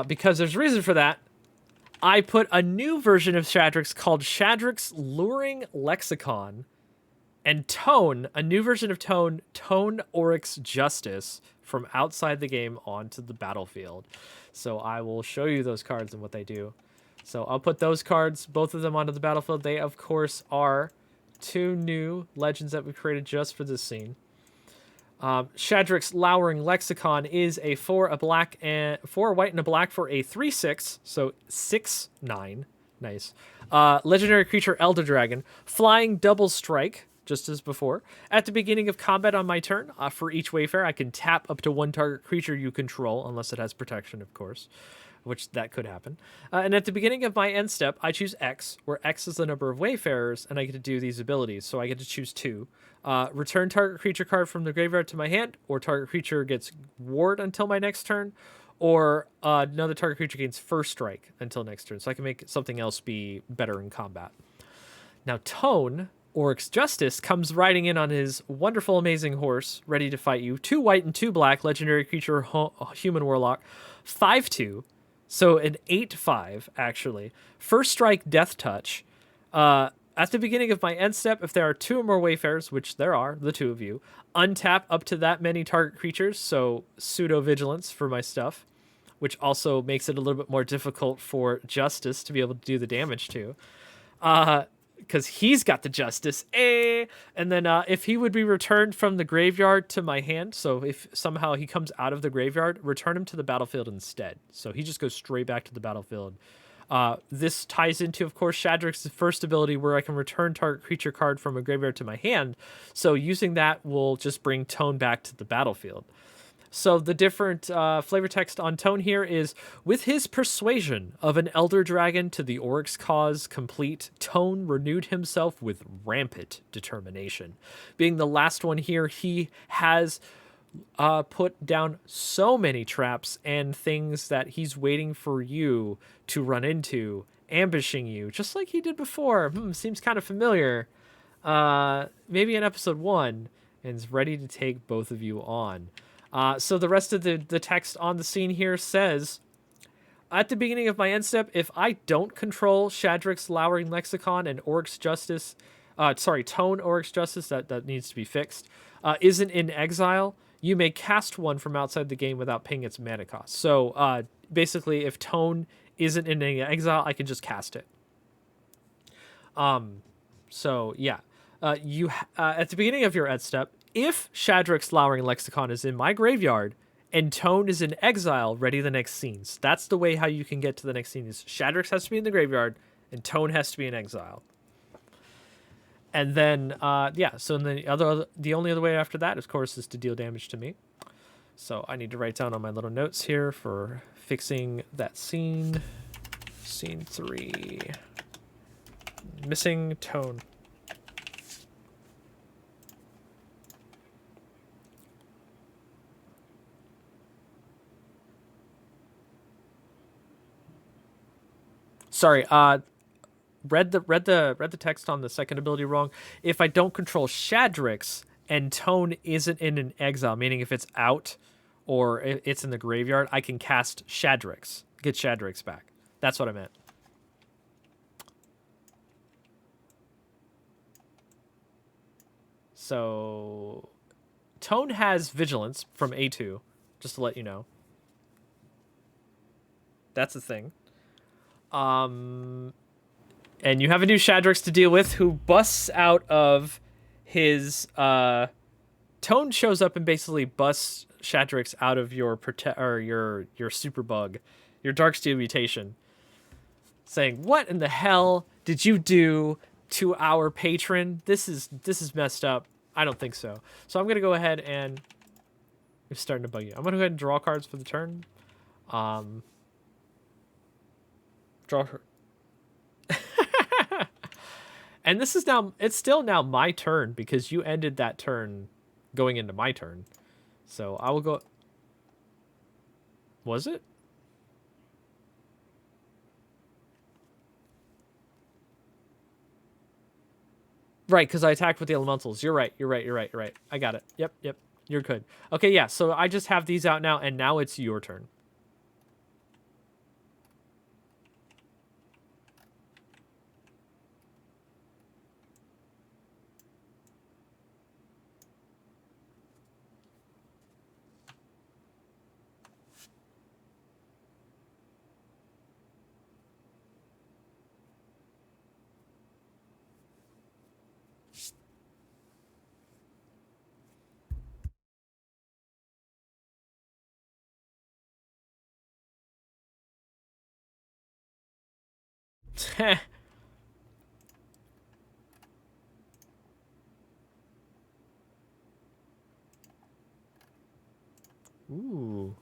Because there's a reason for that. I put a new version of Shadrix called Shadrix Luring Lexicon. And Tone, a new version of Tone Oryx Justice, from outside the game onto the battlefield. So I will show you those cards and what they do. So I'll put those cards, both of them, onto the battlefield. They, of course, are 2 new legends that we created just for this scene. Shadrix's Lowering Lexicon is a 4 white and a black for a 3/6, so 6/9. Nice. Legendary creature Elder Dragon, flying double strike, just as before. At the beginning of combat on my turn, for each Wayfarer, I can tap up to 1 target creature you control, unless it has protection, of course, which that could happen. And at the beginning of my end step, I choose X, where X is the number of Wayfarers, and I get to do these abilities. So I get to choose 2. Return target creature card from the graveyard to my hand, or target creature gets ward until my next turn, or another target creature gains first strike until next turn. So I can make something else be better in combat. Now Tone, Oryx Justice, comes riding in on his wonderful, amazing horse, ready to fight you. 2 white and 2 black, legendary creature, human warlock, 5/2. So an 8/5 actually. First strike, death touch. At the beginning of my end step, if there are 2 or more Wayfarers, which there are, the 2 of you, untap up to that many target creatures. So pseudo vigilance for my stuff, which also makes it a little bit more difficult for Justice to be able to do the damage to. Because he's got the Justice. And then if he would be returned from the graveyard to my hand, so if somehow he comes out of the graveyard, return him to the battlefield instead. So he just goes straight back to the battlefield. This ties into, of course, Shadrax's first ability where I can return target creature card from a graveyard to my hand. So using that will just bring Tone back to the battlefield. So the different flavor text on Tone here is, with his persuasion of an elder dragon to the Oryx cause complete, Tone renewed himself with rampant determination. Being the last one here, he has put down so many traps and things that he's waiting for you to run into, ambushing you, just like he did before. Seems kind of familiar. Maybe in episode 1, and is ready to take both of you on. So the rest of the text on the scene here says, at the beginning of my end step, if I don't control Shadrax's Lowering Lexicon and Oryx Justice, Tone Oryx Justice, that needs to be fixed, isn't in exile, you may cast one from outside the game without paying its mana cost. So basically, if Tone isn't in any exile, I can just cast it. So yeah, you at the beginning of your end step, if Shadrax's Lowering Lexicon is in my graveyard and Tone is in exile, ready the next scenes. That's the way how you can get to the next scene. Is Shadrax has to be in the graveyard and Tone has to be in exile. And then so the only other way after that, of course, is to deal damage to me. So I need to write down on my little notes here for fixing that scene. Scene 3. Missing Tone. Sorry, read the text on the second ability wrong. If I don't control Shadrax and Tone isn't in an exile, meaning if it's out or it's in the graveyard, I can cast Shadrax, get Shadrax back. That's what I meant. So Tone has Vigilance from A2, just to let you know. That's the thing. And you have a new Shadrax to deal with who busts out of his Tone shows up and basically busts Shadrax out of your your super bug, your Darksteel mutation, saying, "What in the hell did you do to our patron? This is messed up. I don't think so." So I'm gonna go ahead and it's starting to bug you. I'm gonna go ahead and draw cards for the turn. Draw her. And this is now, it's still now my turn because you ended that turn going into my turn. So I will go. Was it? Right, because I attacked with the elementals. You're right. I got it. Yep. You're good. Okay, yeah. So I just have these out now, and now it's your turn. Ooh.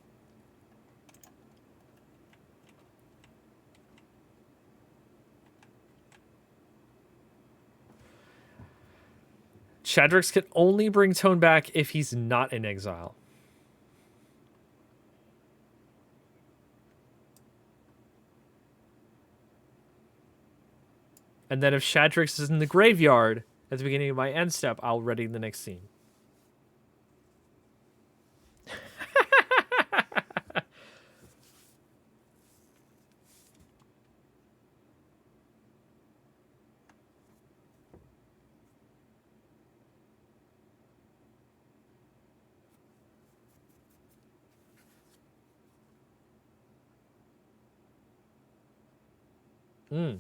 Shadrax can only bring Tone back if he's not in exile. And then if Shadrax is in the graveyard at the beginning of my end step, I'll ready the next scene. Mm.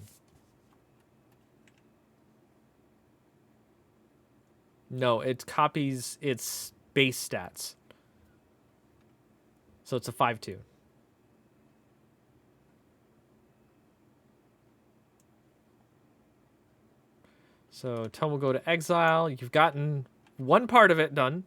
No, it copies its base stats. So it's a 5/2. So Tome will go to exile. You've gotten one part of it done.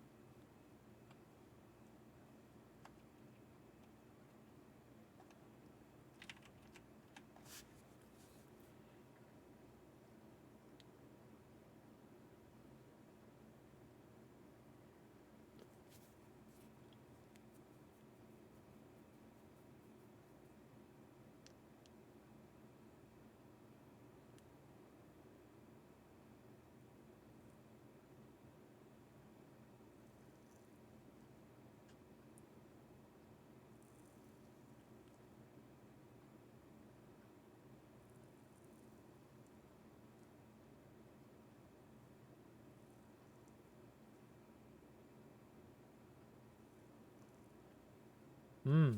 Hmm.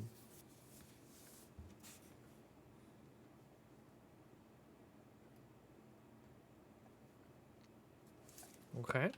Okay.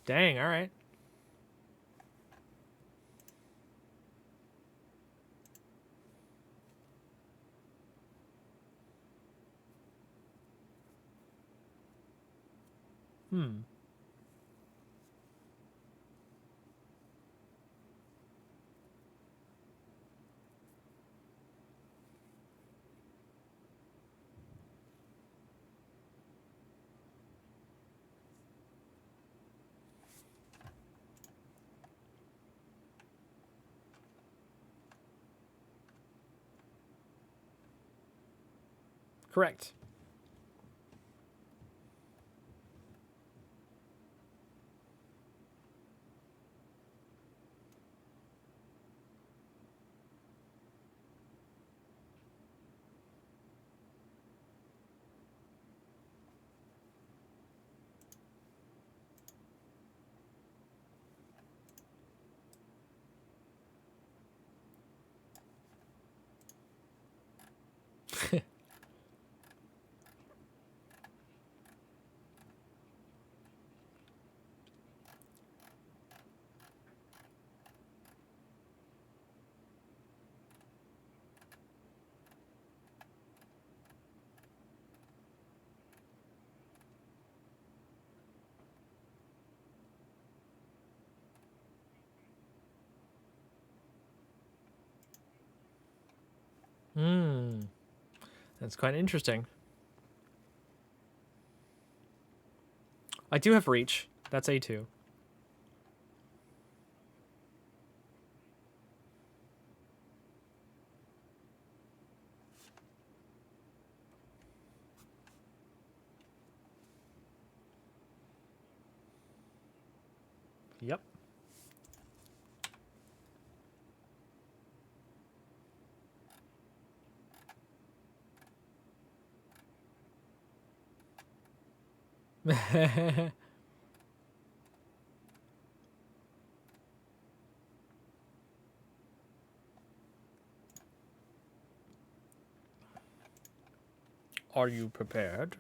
Dang, all right. Hmm. Correct. Hmm. That's quite interesting. I do have reach. That's A2. Yep. Are you prepared?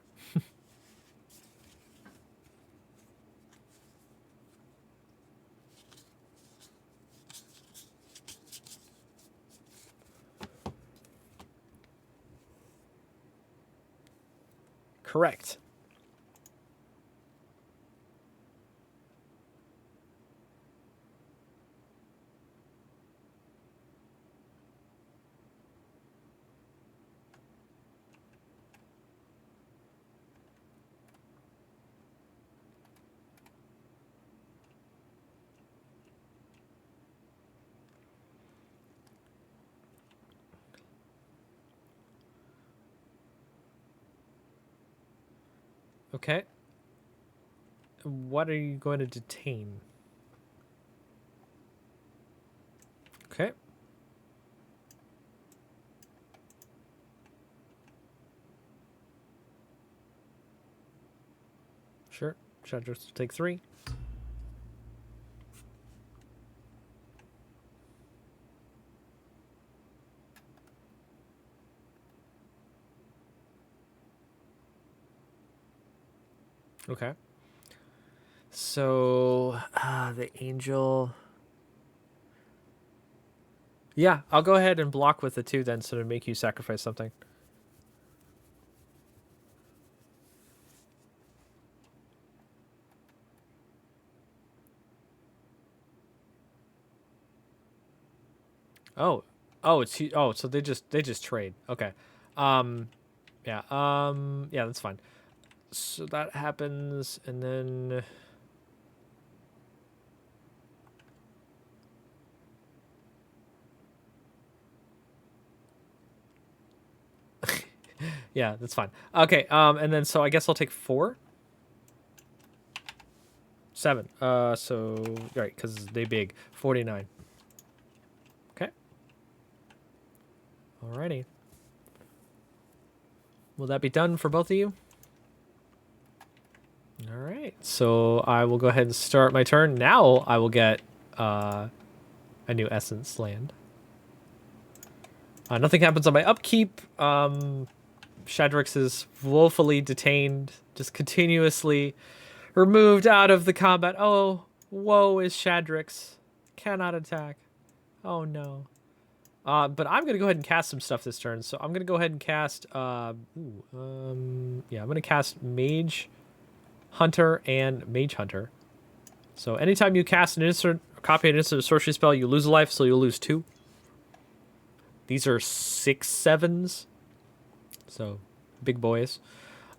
Correct. Okay. What are you going to detain? Okay. Sure. Shadrax will take 3. Okay. So, the angel. Yeah, I'll go ahead and block with the 2 then, so to make you sacrifice something. Oh, so they just trade. Okay, yeah, yeah, that's fine. So that happens, and then yeah, that's fine. Okay, and then so I guess I'll take 4. 7. So right, because they big 49. Okay. Alrighty. Will that be done for both of you? All right. So I will go ahead and start my turn. Now I will get a new essence land. Nothing happens on my upkeep. Shadrax is woefully detained, just continuously removed out of the combat. Oh, woe is Shadrax. Cannot attack. Oh no. But I'm gonna go ahead and cast some stuff this turn. So I'm gonna go ahead and cast. Yeah, I'm gonna cast Mage Hunter and Mage Hunter. So anytime you cast an instant, copy an instant sorcery spell, you lose a life, so you'll lose 2. These are 6/7s, so big boys.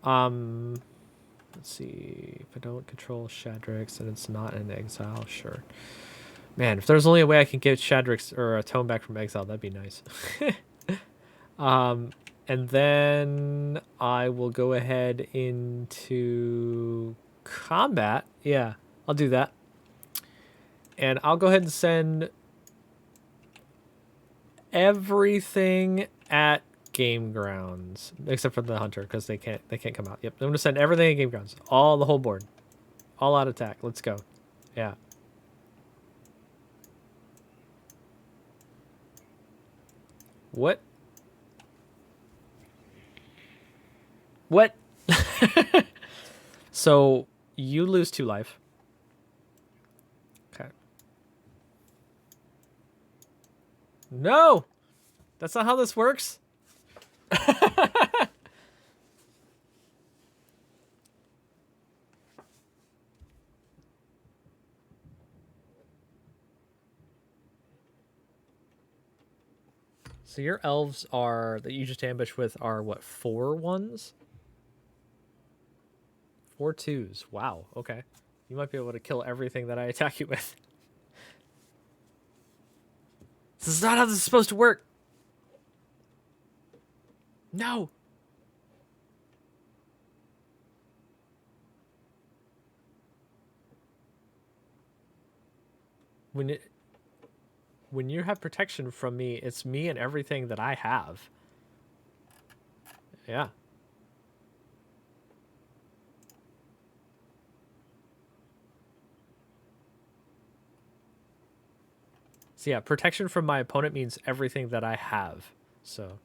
Let's see. If I don't control Shadrax and it's not in exile, sure. Man, if there's only a way I can get Shadrax or a tome back from exile, that'd be nice. And then I will go ahead into combat. Yeah, I'll do that. And I'll go ahead and send everything at GameGrounds except for the hunter because they can't come out. Yep, I'm gonna send everything at GameGrounds, the whole board, all out attack. Let's go. Yeah. What? What? So you lose 2 life. Okay. No, that's not how this works. So your elves are that you just ambush with are what, 4 1s? 4 2s. Wow. Okay. You might be able to kill everything that I attack you with. This is not how this is supposed to work. No. When you have protection from me, it's me and everything that I have. Yeah. So yeah, protection from my opponent means everything that I have. So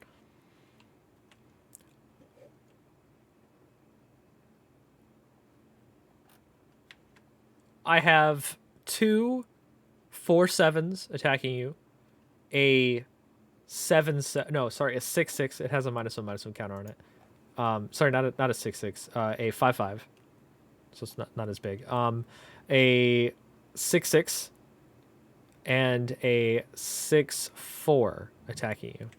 I have 2 4/7s attacking you, a 7/7. No, sorry, a 6/6. It has a -1/-1 counter on it. Sorry, not a 6/6. A 5/5. So it's not as big. A 6/6 and a 6/4 attacking you.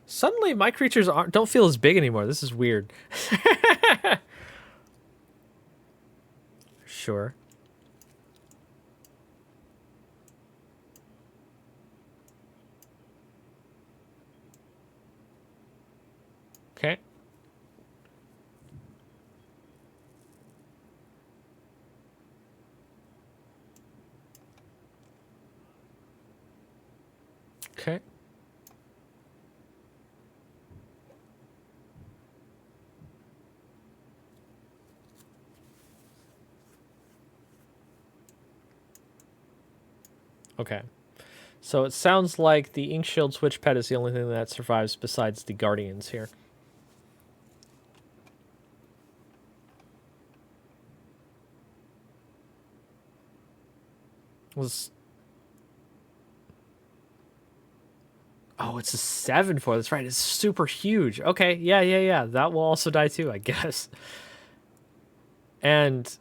Suddenly, my creatures don't feel as big anymore. This is weird. Sure. Okay. Okay. Okay. So it sounds like the Ink Shield Switch Pet is the only thing that survives besides the Guardians here. Was Oh, it's a 7/4. That's right. It's super huge. Okay, yeah. That will also die too, I guess. And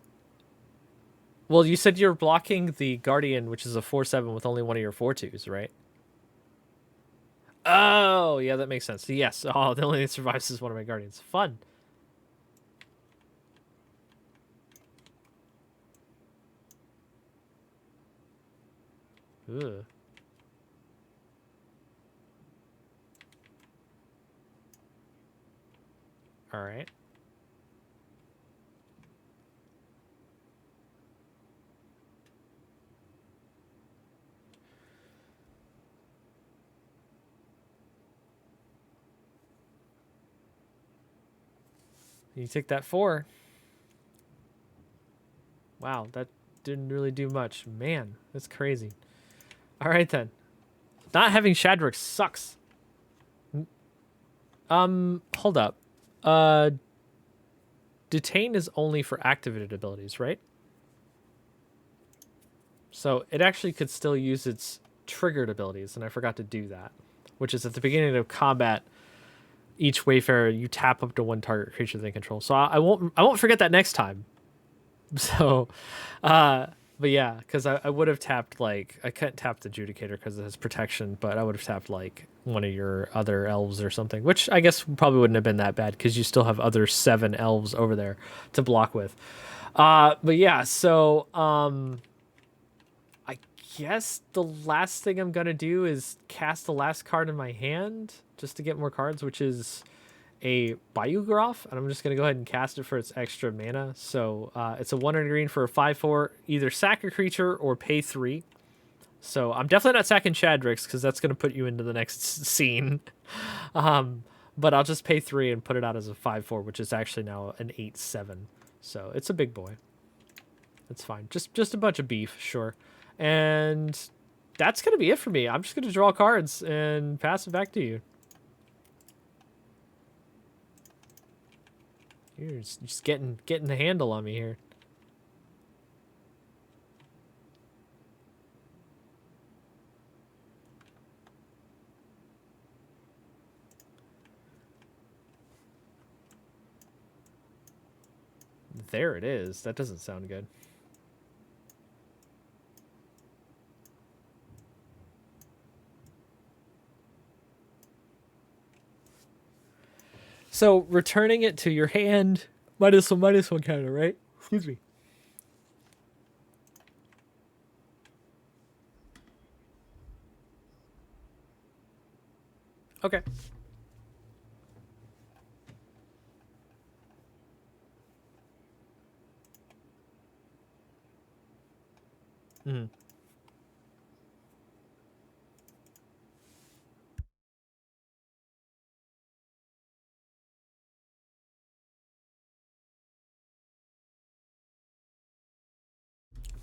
well, you said you're blocking the Guardian, which is a 4/7 with only one of your 4/2s, right? Oh, yeah, that makes sense. Yes. Oh, the only thing that survives is one of my Guardians. Fun. Ugh. All right. You take that 4. Wow, that didn't really do much. Man, that's crazy. All right then. Not having Shadrick sucks. Hold up. Uh, Detain is only for activated abilities, right? So it actually could still use its triggered abilities, and I forgot to do that. Which is at the beginning of combat, each Wayfarer you tap up to one target creature they control. So I won't forget that next time. So, but yeah, because I would have tapped like I couldn't tap the Judicator because it has protection, but I would have tapped like one of your other elves or something, which I guess probably wouldn't have been that bad because you still have other 7 elves over there to block with. But yeah, so I guess the last thing I'm gonna do is cast the last card in my hand just to get more cards, which is a Biograph, and I'm just going to go ahead and cast it for its extra mana. So it's a 1 and a green for a 5/4, either sack a creature or pay 3. So I'm definitely not sacking Shadrix because that's going to put you into the next scene. But I'll just pay 3 and put it out as a 5/4, which is actually now an 8/7. So it's a big boy. That's fine. Just a bunch of beef, sure. And that's going to be it for me. I'm just going to draw cards and pass it back to you. You're just getting the handle on me here. There it is. That doesn't sound good. So returning it to your hand, -1/-1 counter, right? Excuse me. Okay. Mm-hmm.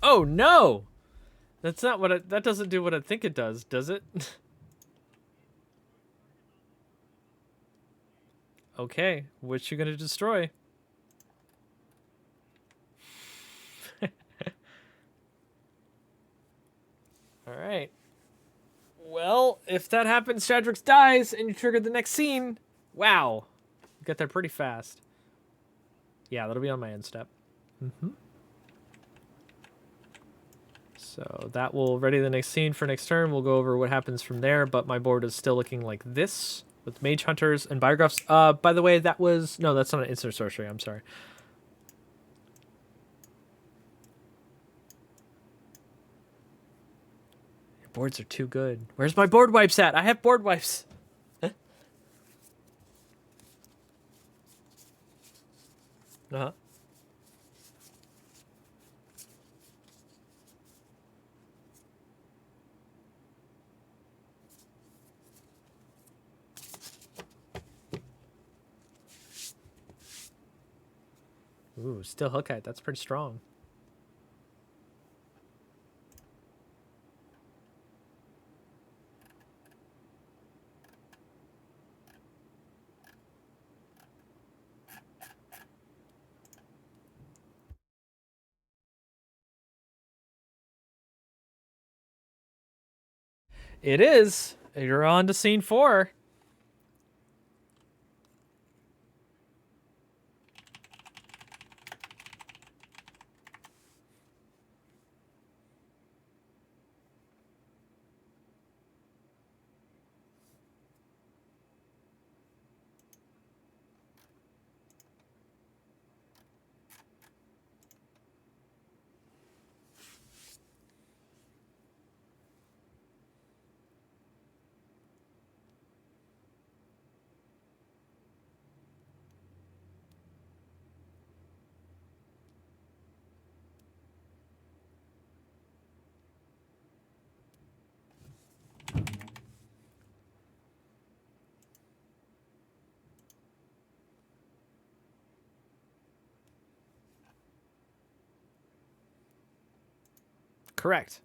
Oh no! That's not what that doesn't do what I think it does it? Okay, what you gonna destroy? All right. Well, if that happens, Shadrax dies, and you trigger the next scene. Wow. Get there pretty fast. Yeah, that'll be on my end step. So that will ready the next scene for next turn. We'll go over what happens from there, but my board is still looking like this with Mage Hunters and Biographs. By the way, that was... No, that's not an instant sorcery. I'm sorry. Your boards are too good. Where's my board wipes at? I have board wipes. Uh-huh. Ooh, still Hookite. That's pretty strong. It is. You're on to scene 4. Correct.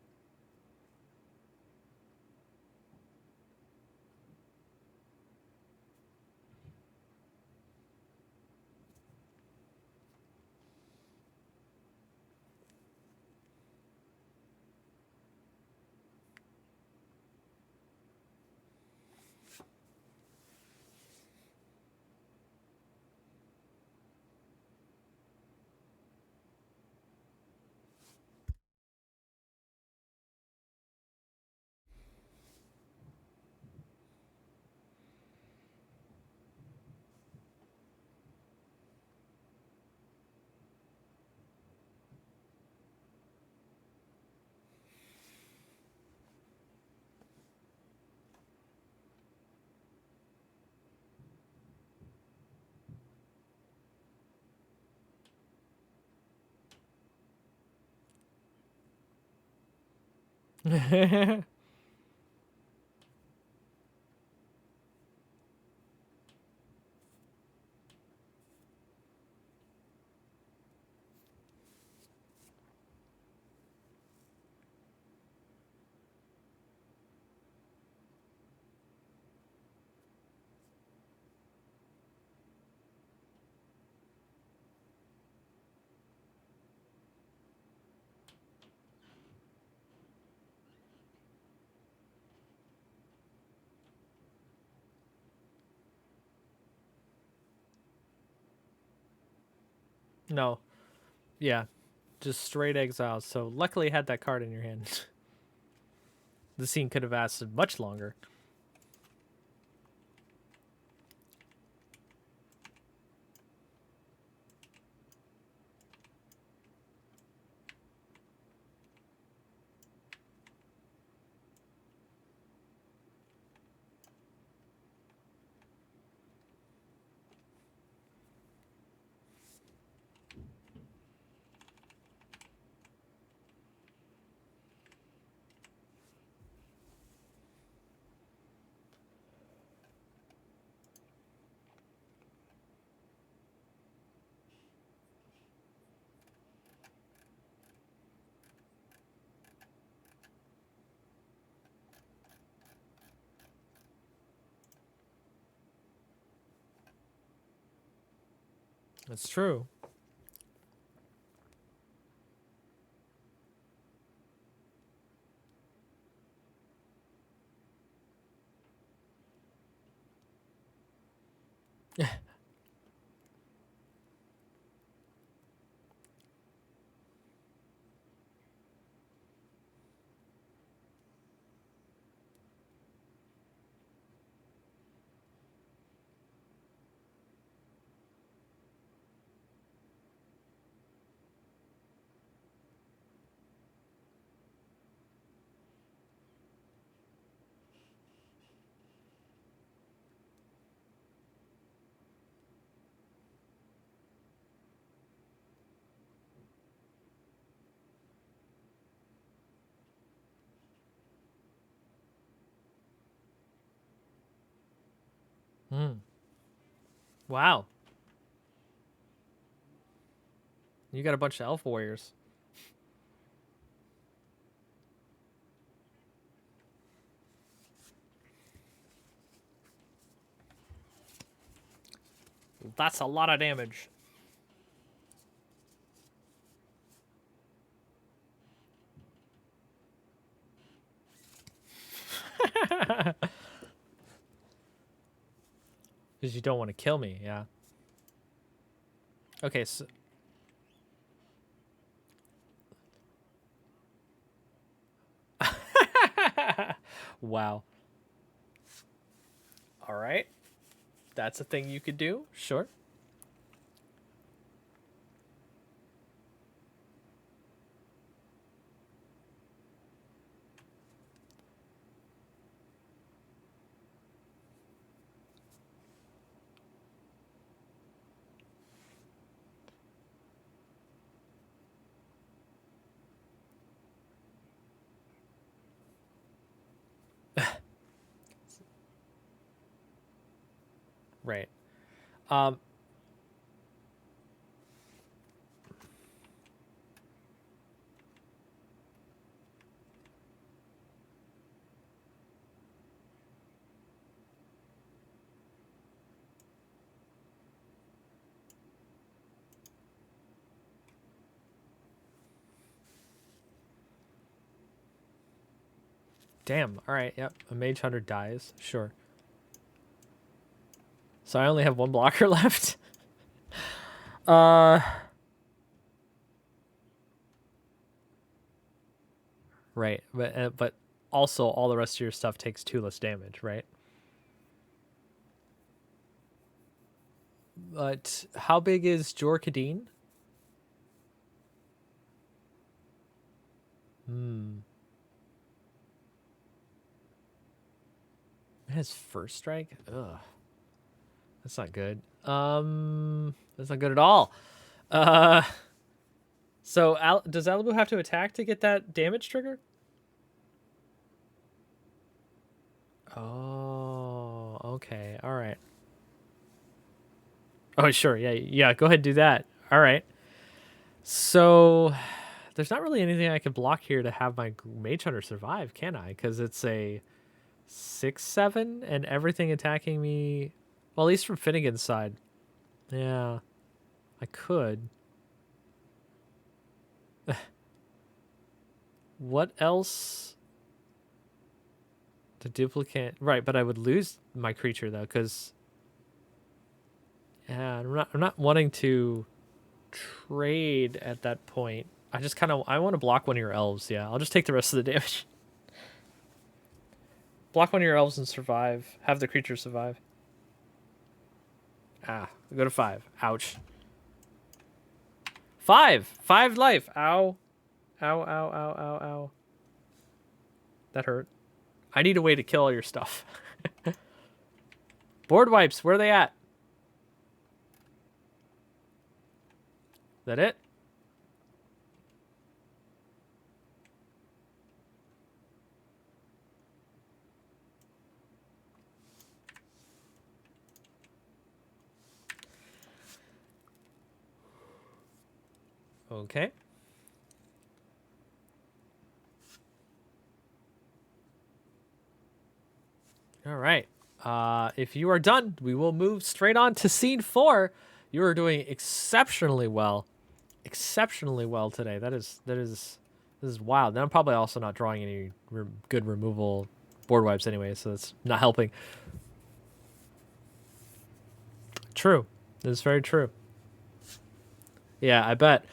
No. Yeah. Just straight exile. So luckily you had that card in your hand. The scene could have lasted much longer. That's true. Hmm. Wow. You got a bunch of elf warriors. That's a lot of damage. Because you don't want to kill me, yeah. Okay, so... Wow. All right. That's a thing you could do. Sure. Right. Um, damn. All right. Yep. A mage hunter dies. Sure. So I only have one blocker left. Uh, right. But also all the rest of your stuff takes 2 less damage, right? But how big is Jor-Kadeen? Hmm. It has first strike? Ugh. That's not good. That's not good at all. Uh, so does Alibu have to attack to get that damage trigger? Oh, okay. All right. Oh, sure. Yeah, yeah. Go ahead and do that. All right. So there's not really anything I can block here to have my Mage Hunter survive, can I? Because it's a 6/7 and everything attacking me. Well, at least from Finnegan's side. Yeah, I could. What else? The duplicate, right? But I would lose my creature though, because yeah, I'm not wanting to trade at that point. I just kind of I want to block one of your elves. Yeah, I'll just take the rest of the damage. Block one of your elves and survive. Have the creature survive. Ah, go to 5. Ouch. 5 life. Ow. Ow, ow, ow, ow, ow. That hurt. I need a way to kill all your stuff. Board wipes, where are they at? That it? Okay. All right. If you are done, we will move straight on to scene 4. You are doing exceptionally well. Exceptionally well today. This is wild. And I'm probably also not drawing any good removal board wipes anyway, so it's not helping. True. That's very true. Yeah, I bet.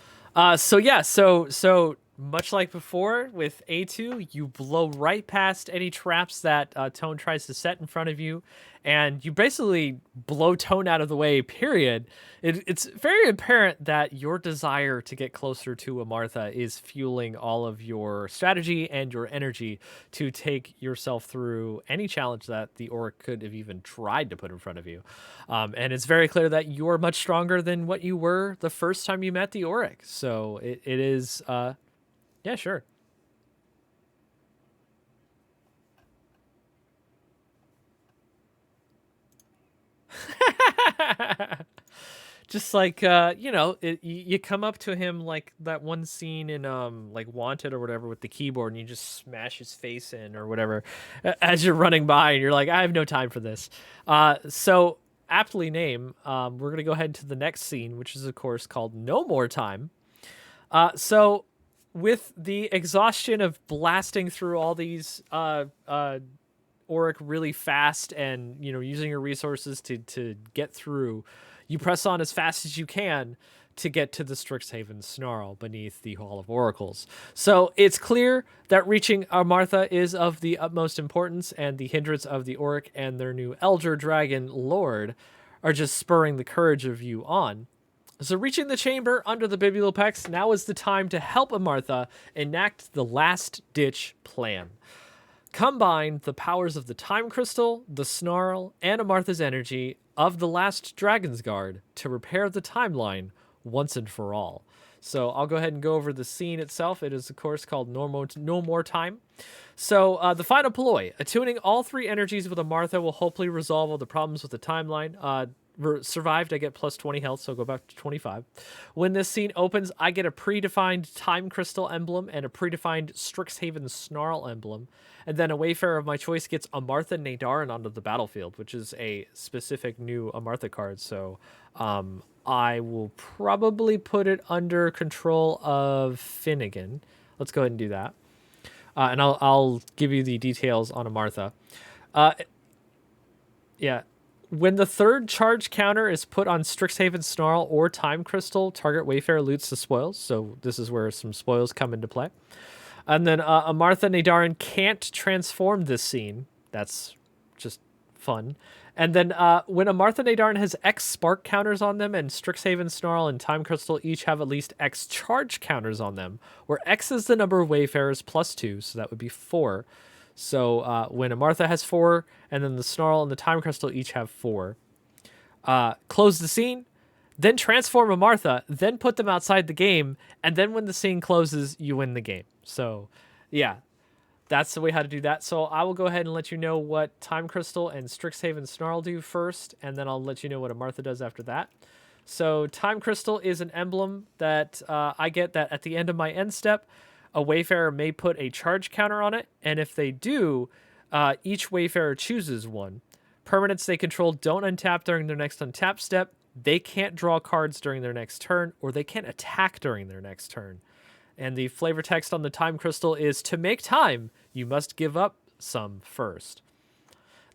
So much like before with A2, you blow right past any traps that Tone tries to set in front of you, and you basically blow Tone out of the way, period. It's very apparent that your desire to get closer to Amartha is fueling all of your strategy and your energy to take yourself through any challenge that the Orc could have even tried to put in front of you. And it's very clear that you're much stronger than what you were the first time you met the Auric. So it is, yeah, sure. Just like you come up to him like that one scene in like Wanted or whatever with the keyboard, and you just smash his face in or whatever as you're running by, and you're like, I have no time for this. So aptly named, we're gonna go ahead to the next scene, which is of course called No More Time. So with the exhaustion of blasting through all these Auric really fast and using your resources to get through, you press on as fast as you can to get to the Strixhaven Snarl beneath the Hall of Oracles. So it's clear that reaching Amartha is of the utmost importance, and the hindrance of the Auric and their new Elder Dragon Lord are just spurring the courage of you on. So reaching the chamber under the Biblioplex, now is the time to help Amartha enact the last-ditch plan. Combine the powers of the Time Crystal, the Snarl, and Amartha's energy of the last Dragon's Guard to repair the timeline once and for all. So I'll go ahead and go over the scene itself. It is, of course, called No More Time. So the final ploy, attuning all three energies with Amartha will hopefully resolve all the problems with the timeline. Survived, I get plus 20 health, so I'll go back to 25. When this scene opens, I get a predefined Time Crystal emblem and a predefined Strixhaven Snarl emblem. And then a Wayfarer of my choice gets Amartha Nadarin onto the battlefield, which is a specific new Amartha card. So I will probably put it under control of Finnegan. Let's go ahead and do that. And I'll give you the details on Amartha. Yeah. When the third charge counter is put on Strixhaven Snarl or Time Crystal, target Wayfarer loots the spoils. So this is where some spoils come into play. And then Amartha Nadarin can't transform this scene. That's just fun. And then when Amartha Nadarin has X spark counters on them, and Strixhaven Snarl and Time Crystal each have at least X charge counters on them, where X is the number of Wayfarers plus 2, so that would be 4. So when Amartha has 4, and then the Snarl and the Time Crystal each have 4, close the scene, then transform Amartha, then put them outside the game, and then when the scene closes, you win the game. So, yeah, that's the way how to do that. So I will go ahead and let you know what Time Crystal and Strixhaven Snarl do first, and then I'll let you know what Amartha does after that. So Time Crystal is an emblem that I get that at the end of my end step, a Wayfarer may put a charge counter on it, and if they do, each Wayfarer chooses one. Permanents they control don't untap during their next untap step. They can't draw cards during their next turn, or they can't attack during their next turn. And the flavor text on the Time Crystal is, to make time, you must give up some first.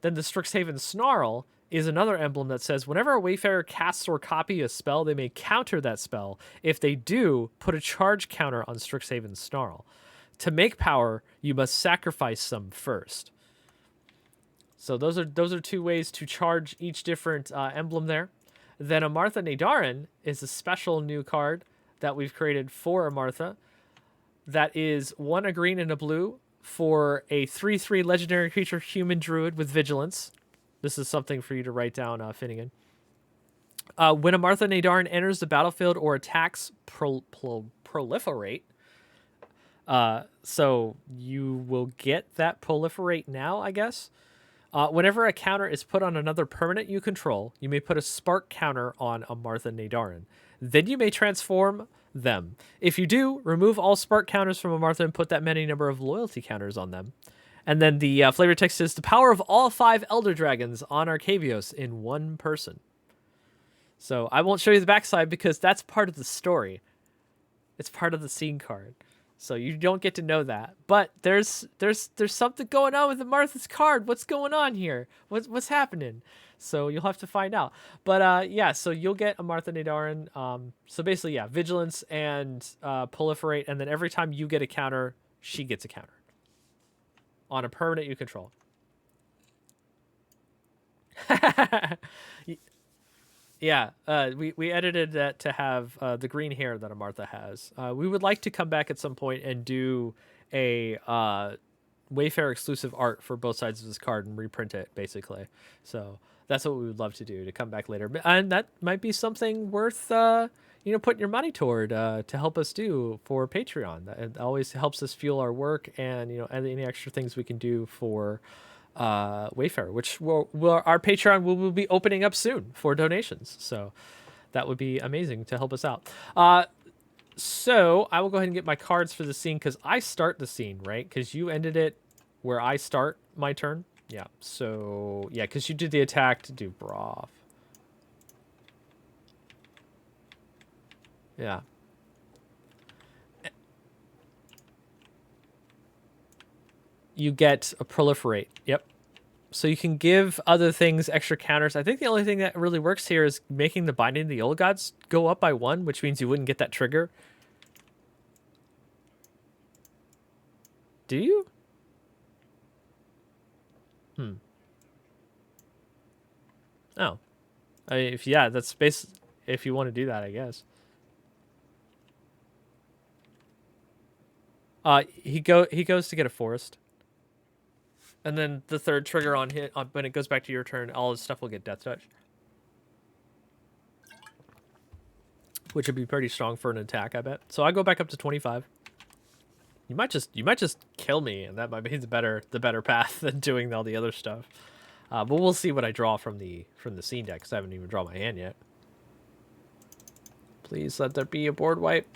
Then the Strixhaven Snarl is another emblem that says, whenever a Wayfarer casts or copy a spell, they may counter that spell. If they do, put a charge counter on Strixhaven Snarl. To make power, you must sacrifice some first. So those are two ways to charge each different emblem there. Then Amartha Nadarin is a special new card that we've created for Amartha. That is 1 a green and a blue for a 3/3 legendary creature human druid with vigilance. This is something for you to write down, Finnegan. When Amartha Nadarin enters the battlefield or attacks, proliferate. So you will get that proliferate now, I guess. Whenever a counter is put on another permanent you control, you may put a spark counter on Amartha Nadarin. Then you may transform them. If you do, remove all spark counters from Amartha and put that many number of loyalty counters on them. And then the flavor text is the power of all 5 Elder Dragons on Arcavios in one person. So I won't show you the backside because that's part of the story. It's part of the scene card. So you don't get to know that. But there's something going on with Amartha's card. What's going on here? What's happening? So you'll have to find out. But yeah, so you'll get Amartha Nadarin. So basically, yeah, vigilance and proliferate, and then every time you get a counter, she gets a counter on a permanent you control. Yeah, we edited that to have the green hair that Amartha has. We would like to come back at some point and do a Wayfarer exclusive art for both sides of this card and reprint it, basically. So that's what we would love to do, to come back later. And that might be something worth putting your money toward to help us do for Patreon. It always helps us fuel our work, and any extra things we can do for Wayfarer, which our Patreon will be opening up soon for donations. So that would be amazing to help us out. So I will go ahead and get my cards for the scene, because I start the scene, right? Because you ended it where I start my turn. Yeah. So yeah, because you did the attack to do broth. Yeah. You get a proliferate. Yep. So you can give other things extra counters. I think the only thing that really works here is making the Binding of the Old Gods go up by 1, which means you wouldn't get that trigger. Do you? Oh. That's space. If you want to do that, I guess. He goes to get a forest. And then the third trigger on hit, when it goes back to your turn, all his stuff will get death touch, which would be pretty strong for an attack, I bet. So I go back up to 25. You might just kill me, and that might be the better path than doing all the other stuff. But we'll see what I draw from the scene deck, because I haven't even drawn my hand yet. Please let there be a board wipe.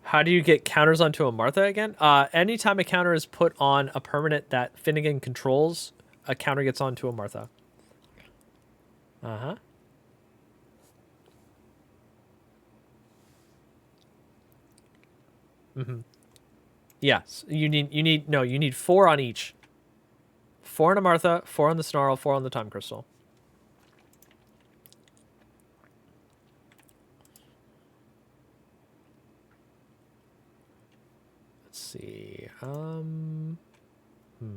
How do you get counters onto Amartha again? Anytime a counter is put on a permanent that Finnegan controls, a counter gets onto Amartha. Uh-huh. Mm-hmm. Yes. You need 4 on each. 4 on Amartha, 4 on the Snarl, 4 on the Time Crystal. See.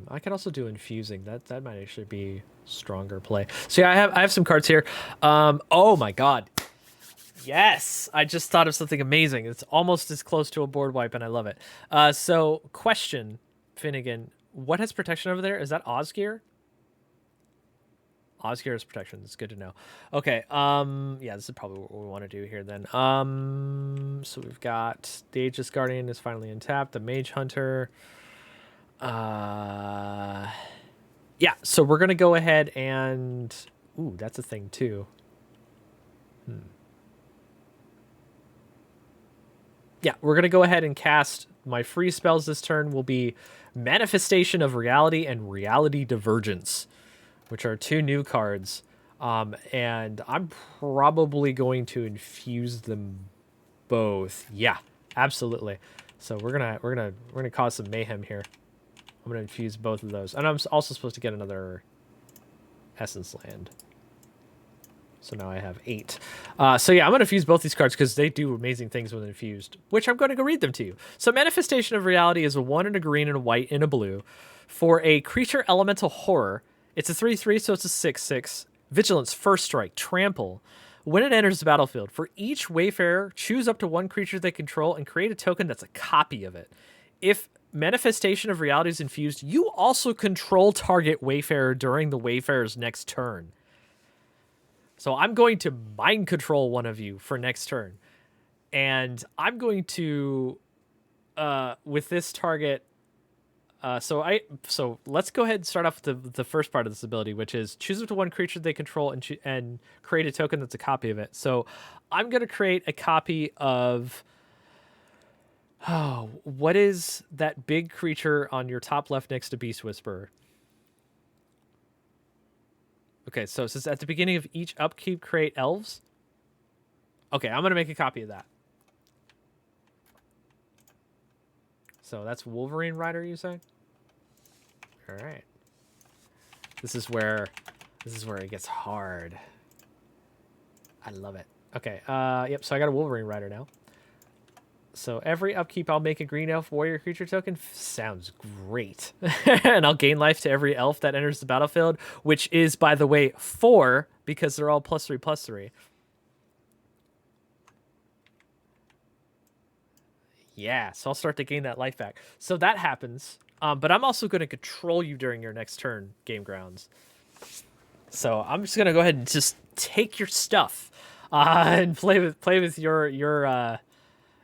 I could also do infusing. That might actually be stronger play. So yeah, I have some cards here. Oh my god. Yes, I just thought of something amazing. It's almost as close to a board wipe, and I love it. So question, Finnegan, what has protection over there? Is that Osgear? Osgear is protection. That's good to know. Okay. Yeah, this is probably what we want to do here then. So we've got the Aegis Guardian is finally untapped. The Mage Hunter. Yeah. So we're gonna go ahead and. Ooh, that's a thing too. Yeah, we're gonna go ahead and cast my free spells this turn. Will be Manifestation of Reality and Reality Divergence, which are 2 new cards. And I'm probably going to infuse them both. Yeah, absolutely. So we're gonna cause some mayhem here. I'm gonna infuse both of those, and I'm also supposed to get another Essence Land. So now I have 8. So yeah, I'm going to fuse both these cards because they do amazing things when infused, which I'm going to go read them to you. So Manifestation of Reality is a 1 and a green and a white and a blue for a creature elemental horror. It's a 3/3, so it's a 6/6. Vigilance, first strike, trample. When it enters the battlefield, for each Wayfarer, choose up to 1 creature they control and create a token that's a copy of it. If Manifestation of Reality is infused, you also control target Wayfarer during the Wayfarer's next turn. So I'm going to mind control one of you for next turn. And I'm going to, with this target, so let's go ahead and start off with the first part of this ability, which is choose up to 1 creature they control and create a token that's a copy of it. So I'm going to create a copy of, what is that big creature on your top left next to Beast Whisperer? Okay, so it says at the beginning of each upkeep, create elves. Okay, I'm going to make a copy of that. So that's Wolverine Rider, you say? All right. This is where it gets hard. I love it. Okay. Yep. So I got a Wolverine Rider now. So every upkeep, I'll make a green elf warrior creature token. Sounds great. And I'll gain life to every elf that enters the battlefield, which is, by the way, 4 because they're all +3/+3. Yeah, so I'll start to gain that life back. So that happens. But I'm also going to control you during your next turn, GameGrounds. So I'm just going to go ahead and just take your stuff and play with your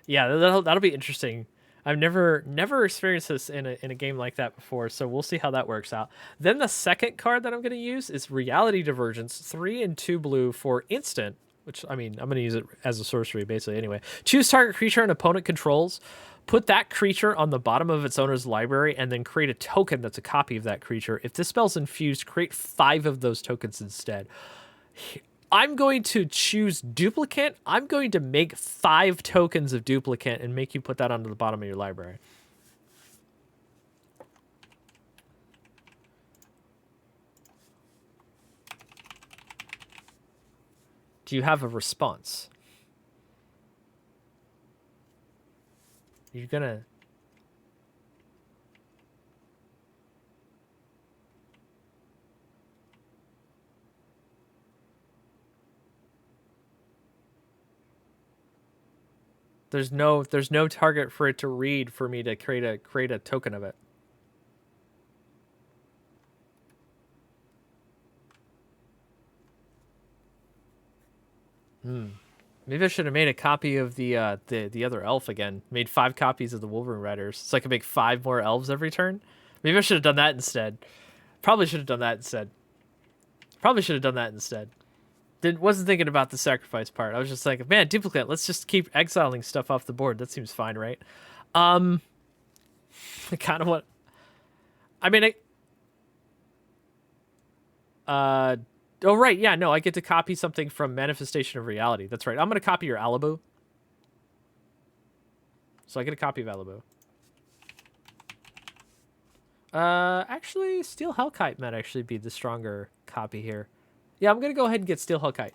yeah, that'll be interesting. I've never experienced this in a game like that before, so we'll see how that works out. Then the second card that I'm going to use is Reality Divergence, 3 and 2 blue for instant, which I mean, I'm going to use it as a sorcery basically anyway. Choose target creature an opponent controls. Put that creature on the bottom of its owner's library and then create a token that's a copy of that creature. If this spell's infused, create 5 of those tokens instead. I'm going to choose duplicate. I'm going to make 5 tokens of duplicate and make you put that onto the bottom of your library. Do you have a response? You're gonna... There's no target for it to read for me to create a token of it. Maybe I should have made a copy of the other elf again. Made 5 copies of the Wolverine Riders, so I could make 5 more elves every turn. Maybe I should have done that instead. Probably should have done that instead. Wasn't thinking about the sacrifice part. I was just like, man, duplicate. Let's just keep exiling stuff off the board. That seems fine, right? I kind of want. I mean, oh right, yeah, no, I get to copy something from Manifestation of Reality. That's right. I'm gonna copy your Alibu. So I get a copy of Alibu. Actually, Steel Hellkite might actually be the stronger copy here. Yeah, I'm gonna go ahead and get Steel Hellkite.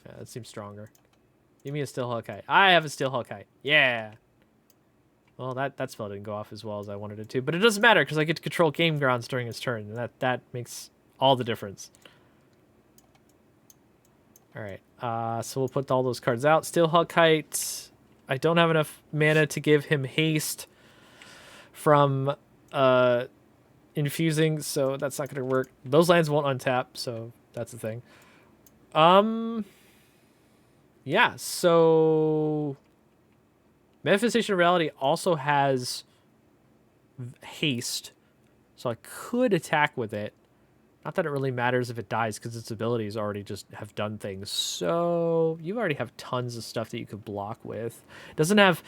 Yeah, that seems stronger. Give me a Steel Hellkite. I have a Steel Hellkite. Yeah. Well, that spell didn't go off as well as I wanted it to, but it doesn't matter because I get to control GameGrounds during his turn, and that makes all the difference. All right. So we'll put all those cards out. Steel Hellkite. I don't have enough mana to give him haste from infusing, so that's not going to work. Those lands won't untap, so that's the thing. Yeah, so Manifestation of Reality also has haste, so I could attack with it. Not that it really matters if it dies, because its abilities already just have done things. So you already have tons of stuff that you could block with. It doesn't have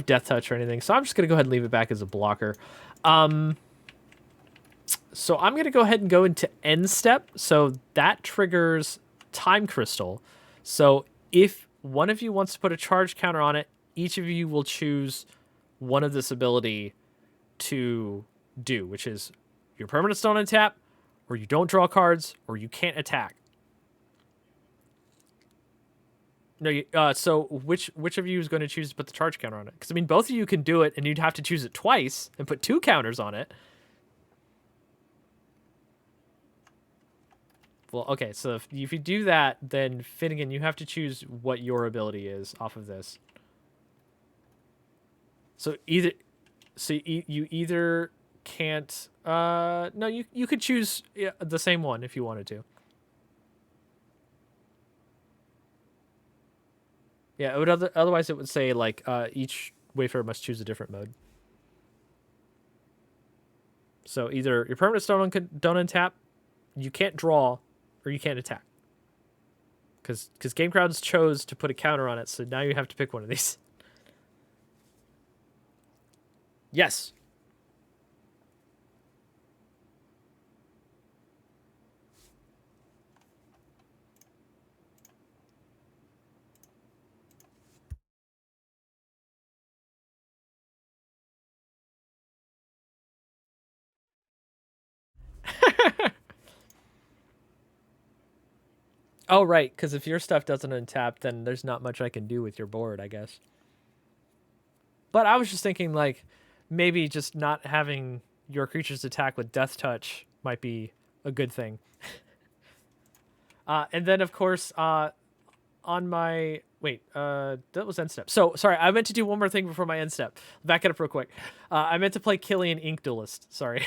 Death Touch or anything, so I'm just gonna go ahead and leave it back as a blocker. So I'm gonna go ahead and go into end step. So that triggers Time Crystal. So if one of you wants to put a charge counter on it, each of you will choose one of this ability to do, which is your permanents don't untap, or you don't draw cards, or you can't attack. No, so which of you is going to choose to put the charge counter on it? Because I mean, both of you can do it, and you'd have to choose it twice and put 2 counters on it. Well, okay, so if you do that, then Finnegan, you have to choose what your ability is off of this. So you either can't. No, you could choose the same one if you wanted to. Yeah, it would otherwise it would say like each Wayfarer must choose a different mode. So either your permanents don't untap, you can't draw, or you can't attack. Because GameGrounds chose to put a counter on it, so now you have to pick one of these. Yes. Oh, right, because if your stuff doesn't untap, then there's not much I can do with your board, I guess. But I was just thinking, like, maybe just not having your creatures attack with Death Touch might be a good thing. And then, of course, on my wait, that was end step. So sorry, I meant to do one more thing before my end step. Back it up real quick. I meant to play Killian Ink Duelist. Sorry.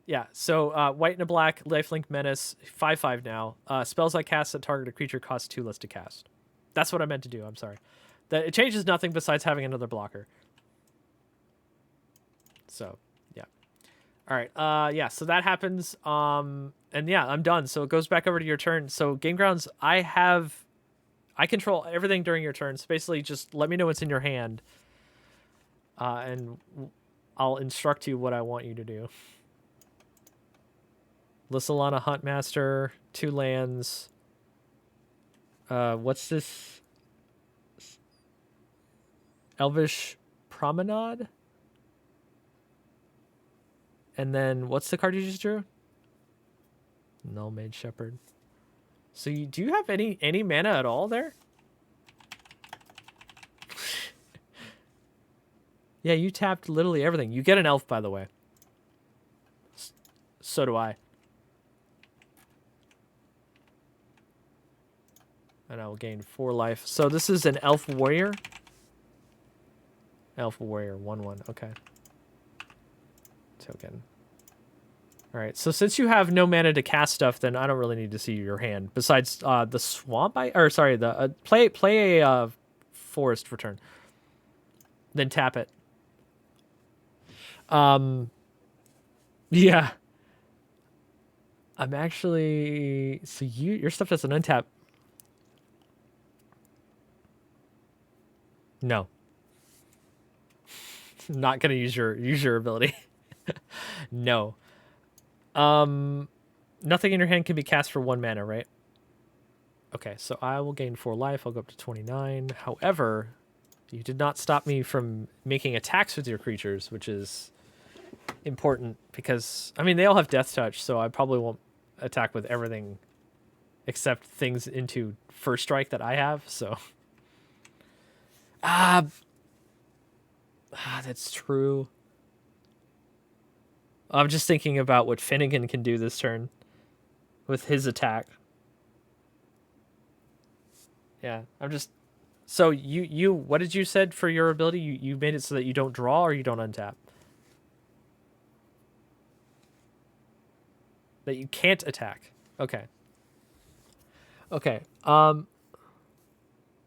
Yeah. So white and a black, lifelink menace, 5/5 now. Spells I cast at target a creature cost 2 less to cast. That's what I meant to do. I'm sorry. That it changes nothing besides having another blocker. So yeah. All right. Yeah. So that happens. And yeah, I'm done. So it goes back over to your turn. So GameGrounds, I control everything during your turn. So basically, just let me know what's in your hand, and I'll instruct you what I want you to do. Lissalana Huntmaster, 2 lands. What's this? Elvish Promenade? And then what's the card you just drew? Null Mage Shepherd. So do you have any mana at all there? Yeah, you tapped literally everything. You get an elf, by the way. So do I. And I will gain 4 life. So this is an elf warrior. Elf warrior, 1/1. Okay. Token. All right. So since you have no mana to cast stuff, then I don't really need to see your hand. Besides the swamp, the play a forest for turn. Then tap it. Yeah. I'm actually so your stuff doesn't untap. No. Not gonna use your ability. No. Nothing in your hand can be cast for 1 mana, right? Okay, so I will gain 4 life. I'll go up to 29. However, you did not stop me from making attacks with your creatures, which is important because I mean they all have Death Touch, so I probably won't attack with everything except things into First Strike that I have. So, that's true. I'm just thinking about what Finnegan can do this turn with his attack. Yeah, I'm just. So you what did you said for your ability? You made it so that you don't draw or you don't untap. That you can't attack. Okay. Okay.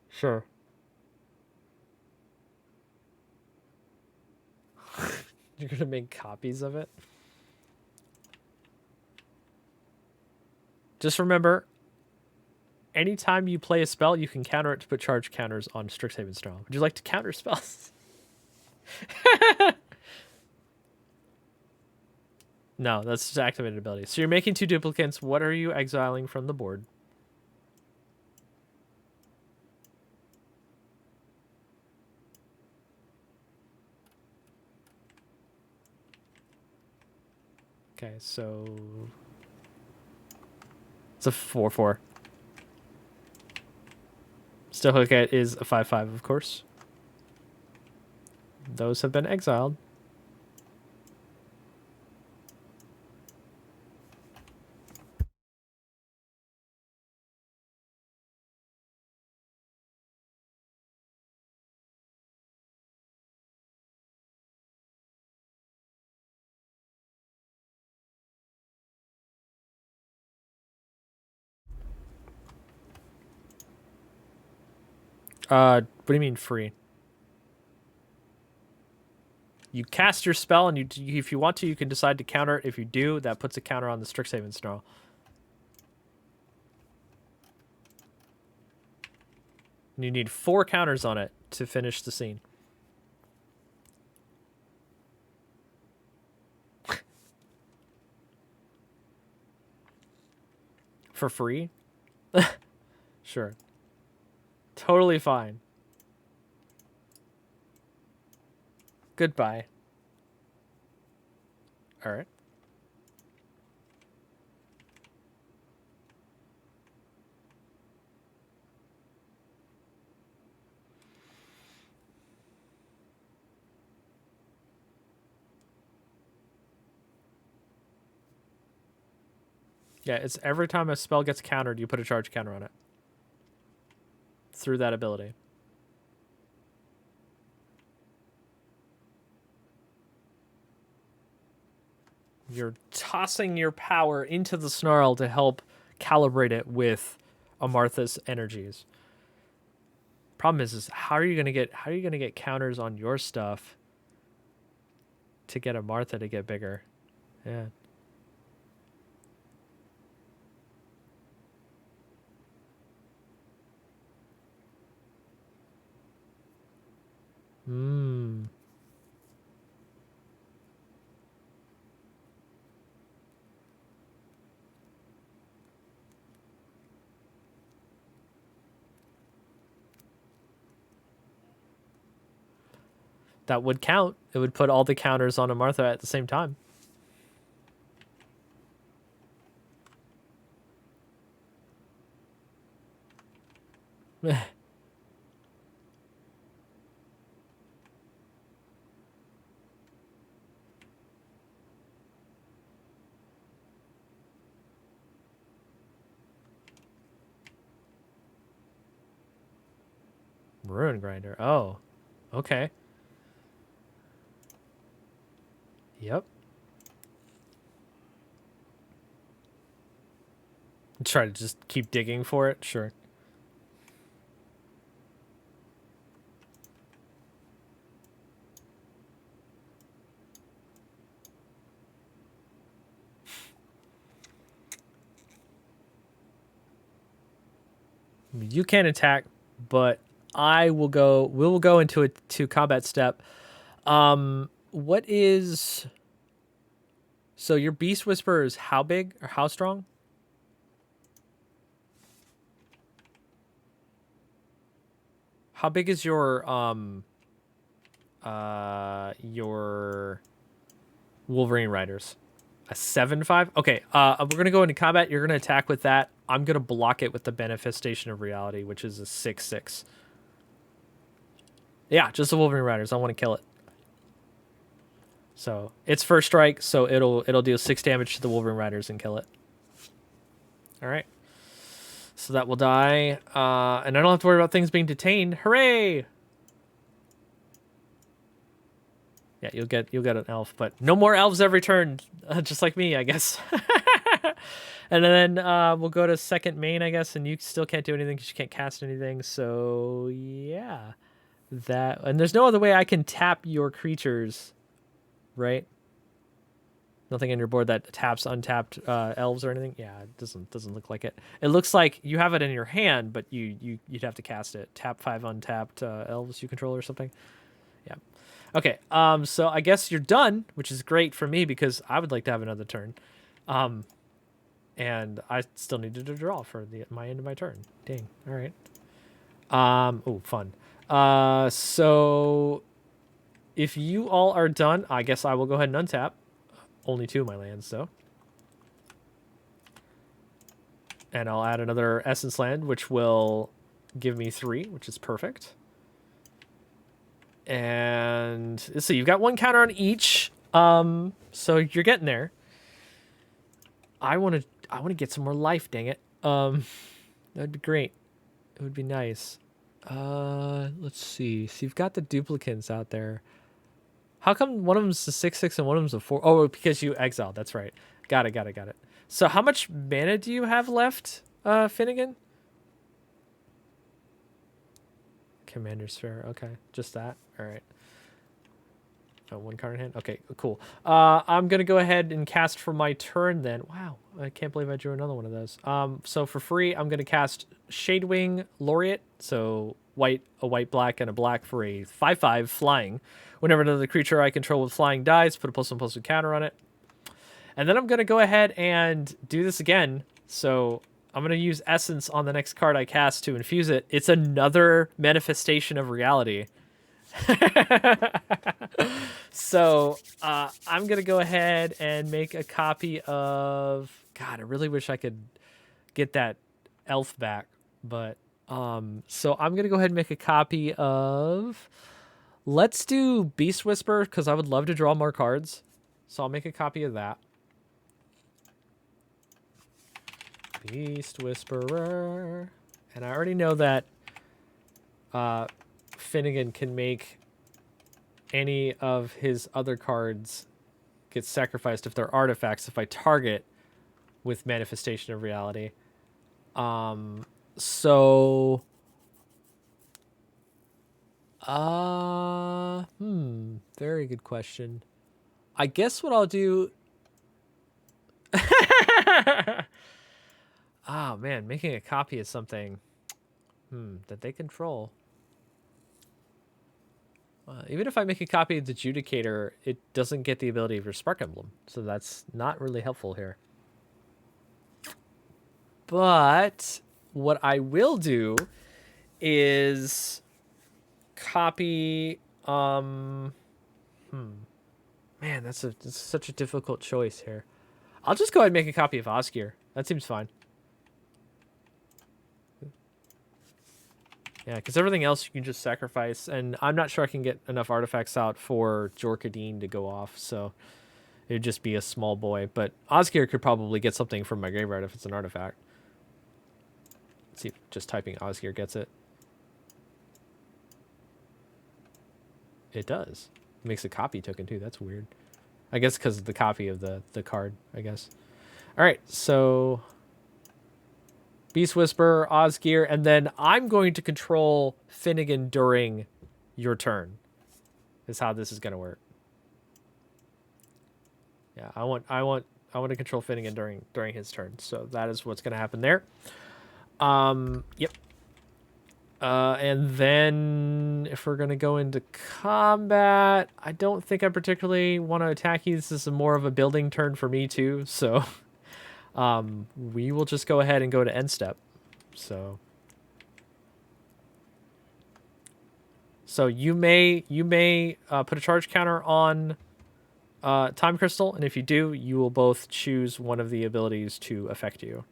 Sure. You're gonna make copies of it. Just remember, anytime you play a spell, you can counter it to put charge counters on Strixhaven Strong. Would you like to counter spells? No, that's just activated ability. So you're making 2 duplicates. What are you exiling from the board? Okay, so it's a 4/4. Still Hooket is a 5/5, of course. Those have been exiled. What do you mean free? You cast your spell, and if you want to, you can decide to counter it. If you do, that puts a counter on the Strixhaven Snarl. And you need 4 counters on it to finish the scene. For free? Sure. Totally fine. Goodbye. All right. Yeah, it's every time a spell gets countered, you put a charge counter on it. Through that ability. You're tossing your power into the snarl to help calibrate it with Amartha's energies. Problem is how are you gonna get counters on your stuff to get Amartha to get bigger? Yeah. Hmm. That would count. It would put all the counters on Amartha at the same time. Ruin grinder. Oh. Okay. Yep. Try to just keep digging for it. Sure. You can attack, but I will go. We will go into a combat step. What is? So your Beast Whisperer is how big or how strong? How big is your Wolverine Riders? A 7-5? Okay, we're gonna go into combat. You're gonna attack with that. I'm gonna block it with the Manifestation of Reality, which is a 6-6. Yeah, just the Wolverine Riders. I want to kill it. So it's first strike, so it'll deal 6 damage to the Wolverine Riders and kill it. All right. So that will die, and I don't have to worry about things being detained. Hooray! Yeah, you'll get an elf, but no more elves every turn, just like me, I guess. And then we'll go to second main, I guess, and you still can't do anything because you can't cast anything. So yeah, that, and there's no other way I can tap your creatures, right? Nothing on your board that taps untapped elves or anything. Yeah, it doesn't look like it. It looks like you have it in your hand, but you'd have to cast it. Tap 5 untapped elves you control or something. Yeah. Okay. So I guess you're done, which is great for me because I would like to have another turn. And I still needed to draw for my end of my turn. Dang. All right. Oh, fun. So if you all are done, I guess I will go ahead and untap. Only 2 of my lands, though. And I'll add another Essence Land, which will give me 3, which is perfect. And let's see, you've got 1 counter on each. So you're getting there. I want to get some more life, dang it. That'd be great. It would be nice. Let's see. So you've got the duplicates out there. How come one of them's a 6/6 and one of them's a 4? Oh, because you exiled. That's right. Got it. So how much mana do you have left, Finnegan? Commander Sphere. Okay, just that. All right. Oh, 1 card in hand. Okay, cool. I'm gonna go ahead and cast for my turn then. Wow, I can't believe I drew another one of those. So for free, I'm gonna cast Shadewing Laureate. So a white black and a black for a 5/5 flying. Whenever another creature I control with flying dies, put a +1/+1 counter on it. And then I'm gonna go ahead and do this again. So I'm gonna use Essence on the next card I cast to infuse it. It's another Manifestation of Reality. So I'm gonna go ahead and make a copy of, God, I really wish I could get that elf back, but so I'm gonna go ahead and make a copy of, let's do Beast Whisper because I would love to draw more cards, so I'll make a copy of that. Beast Whisperer. And I already know that Finnegan can make any of his other cards get sacrificed if they're artifacts if I target with Manifestation of Reality. So... very good question. I guess what I'll do... Oh, man, making a copy of something that they control. Even if I make a copy of the Judicator, it doesn't get the ability of your Spark Emblem. So that's not really helpful here. But what I will do is copy... Man, that's such a difficult choice here. I'll just go ahead and make a copy of Osgear. That seems fine. Yeah, because everything else you can just sacrifice, and I'm not sure I can get enough artifacts out for Jorkadine to go off, so it would just be a small boy. But Osgear could probably get something from my graveyard if it's an artifact. Let's see if just typing Osgear gets it. It does. It makes a copy token too. That's weird. I guess because of the copy of the card, I guess. All right, so Beast Whisperer, Osgear, and then I'm going to control Finnegan during your turn. Is how this is going to work. Yeah, I want to control Finnegan during his turn. So that is what's going to happen there. Yep. And then if we're going to go into combat, I don't think I particularly want to attack you. This is more of a building turn for me too. So we will just go ahead and go to end step. So you may put a charge counter on Time Crystal, and if you do, you will both choose one of the abilities to affect you.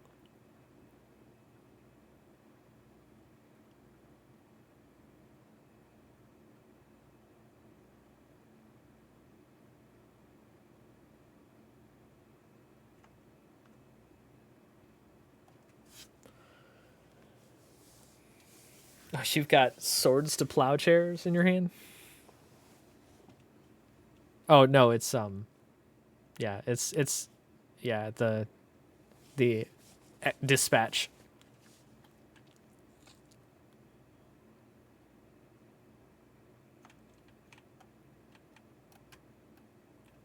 Oh, you've got Swords to Plowshares in your hand? Oh, no, it's yeah, it's yeah, the dispatch.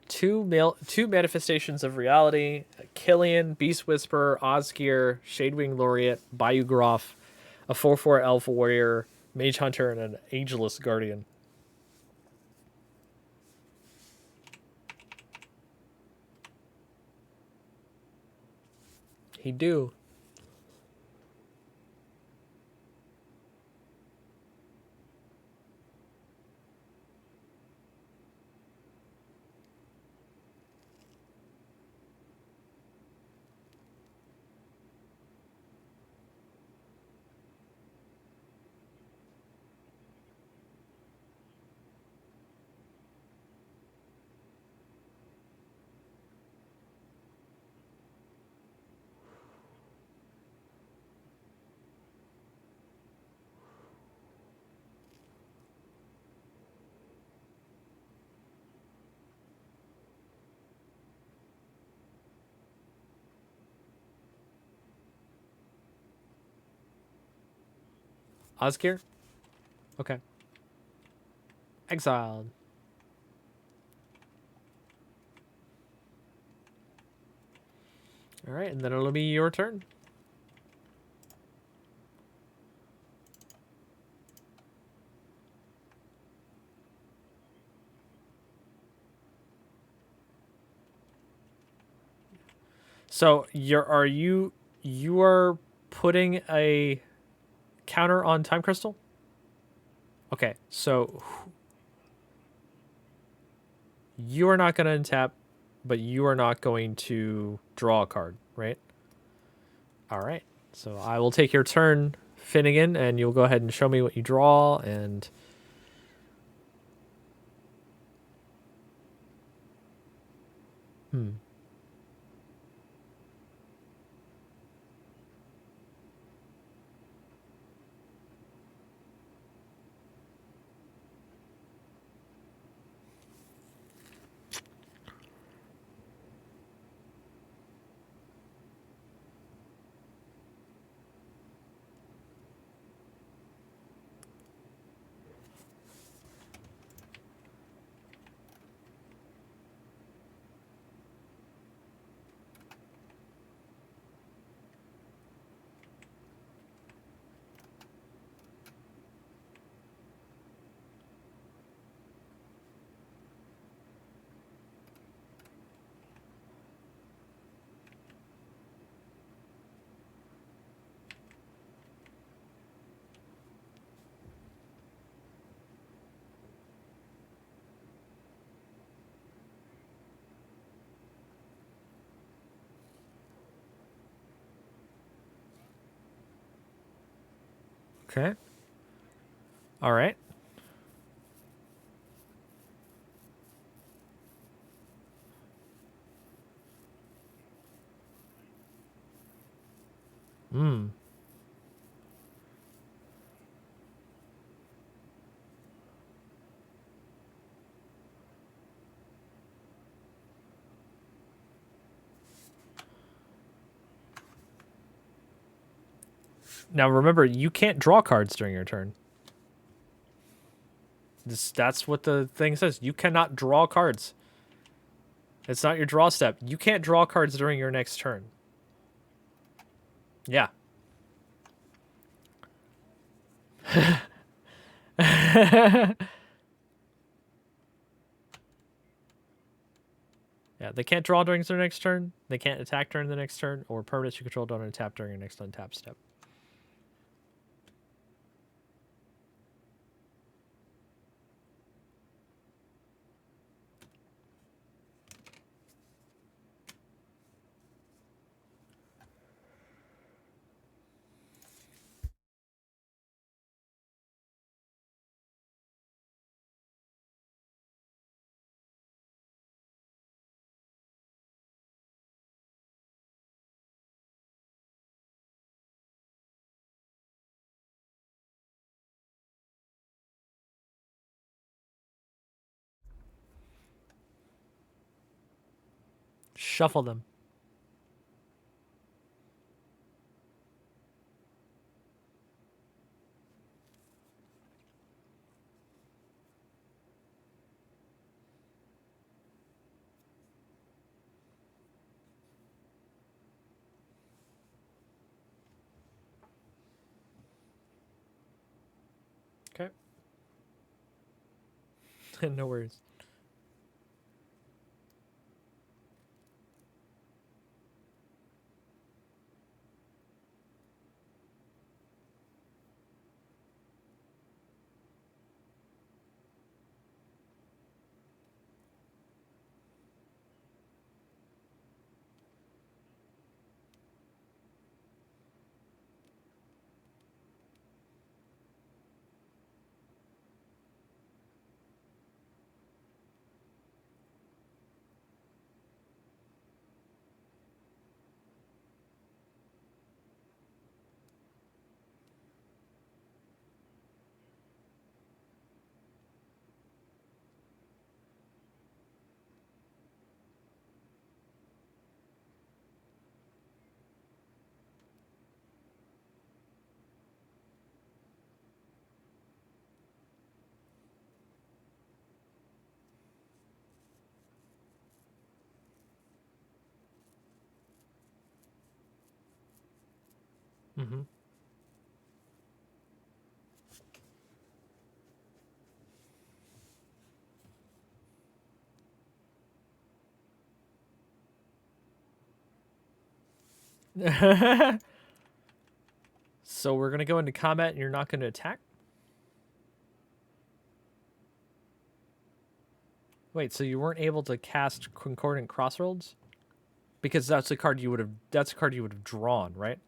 Two manifestations of reality: Killian, Beast Whisperer, Osgear, Shadewing Laureate, Bayou Groff, a 4/4 Elf Warrior, Mage Hunter, and an Ageless Guardian. He do. Osgear? Okay. Exiled. All right, and then it'll be your turn. So you are putting a counter on Time Crystal? Okay, so you are not going to untap, but you are not going to draw a card, right? All right. So I will take your turn, Finnegan, and you'll go ahead and show me what you draw, and Okay. All right. Hmm. Now remember, you can't draw cards during your turn. That's what the thing says. You cannot draw cards. It's not your draw step. You can't draw cards during your next turn. Yeah. Yeah, they can't draw during their next turn. They can't attack during the next turn, or permanents you control don't untap during your next untap step. Shuffle them. Okay. No worries. Mm-hmm. So we're gonna go into combat, and you're not gonna attack. Wait, so you weren't able to cast Concordant Crossroads? Because that's a card you would have. That's a card you would have drawn, right?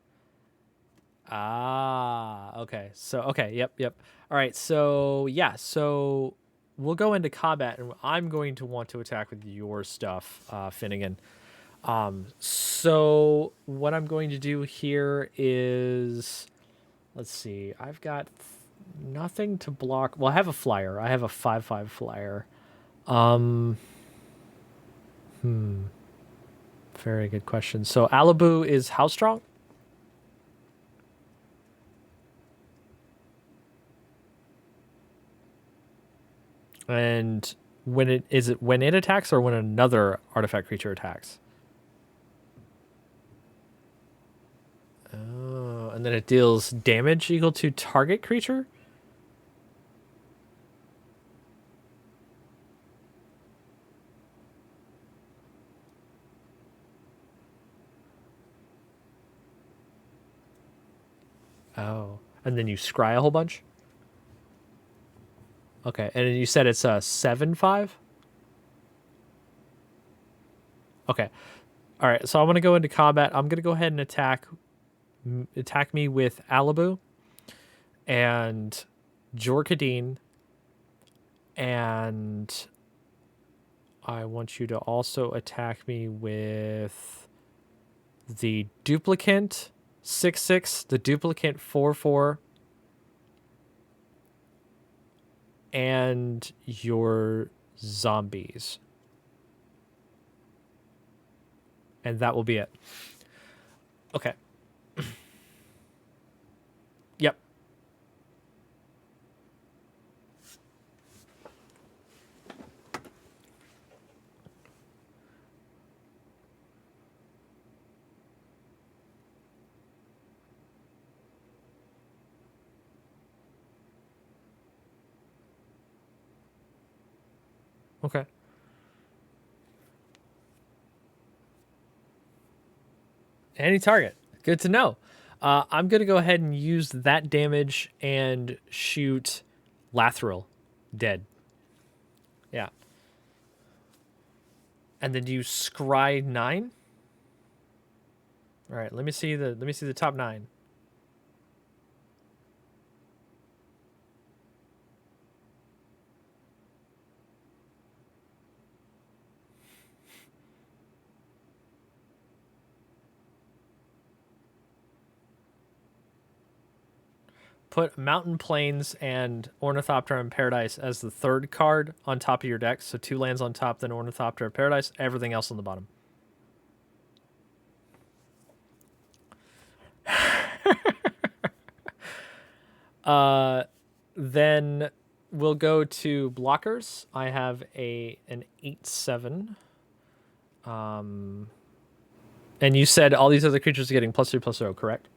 Ah, okay. So okay, yep. All right, so yeah, so we'll go into combat, and I'm going to want to attack with your stuff, Finnegan. So what I'm going to do here is, let's see, I've got nothing to block. Well, I have a flyer. I have a 5/5 flyer. Um, hmm. Very good question. So Alibu is how strong? And when it attacks or when another artifact creature attacks? Oh, and then it deals damage equal to target creature? Oh. And then you scry a whole bunch? Okay. And then you said it's a 7/5? Okay. All right. So I'm going to go into combat. I'm going to go ahead and attack me with Alibu. and Jorkadine, and I want you to also attack me with the duplicant 6/6, the duplicant 4/4, and your zombies. And that will be it. Okay. Yep. Okay. Any target. Good to know. I'm going to go ahead and use that damage and shoot Lathril dead. Yeah. And then you scry 9. All right, let me see the top 9. Put Mountain Plains and Ornithopter and Paradise as the third card on top of your deck. So 2 lands on top, then Ornithopter and Paradise, everything else on the bottom. Then we'll go to blockers. I have an 8/7. And you said all these other creatures are getting +3/+0, correct?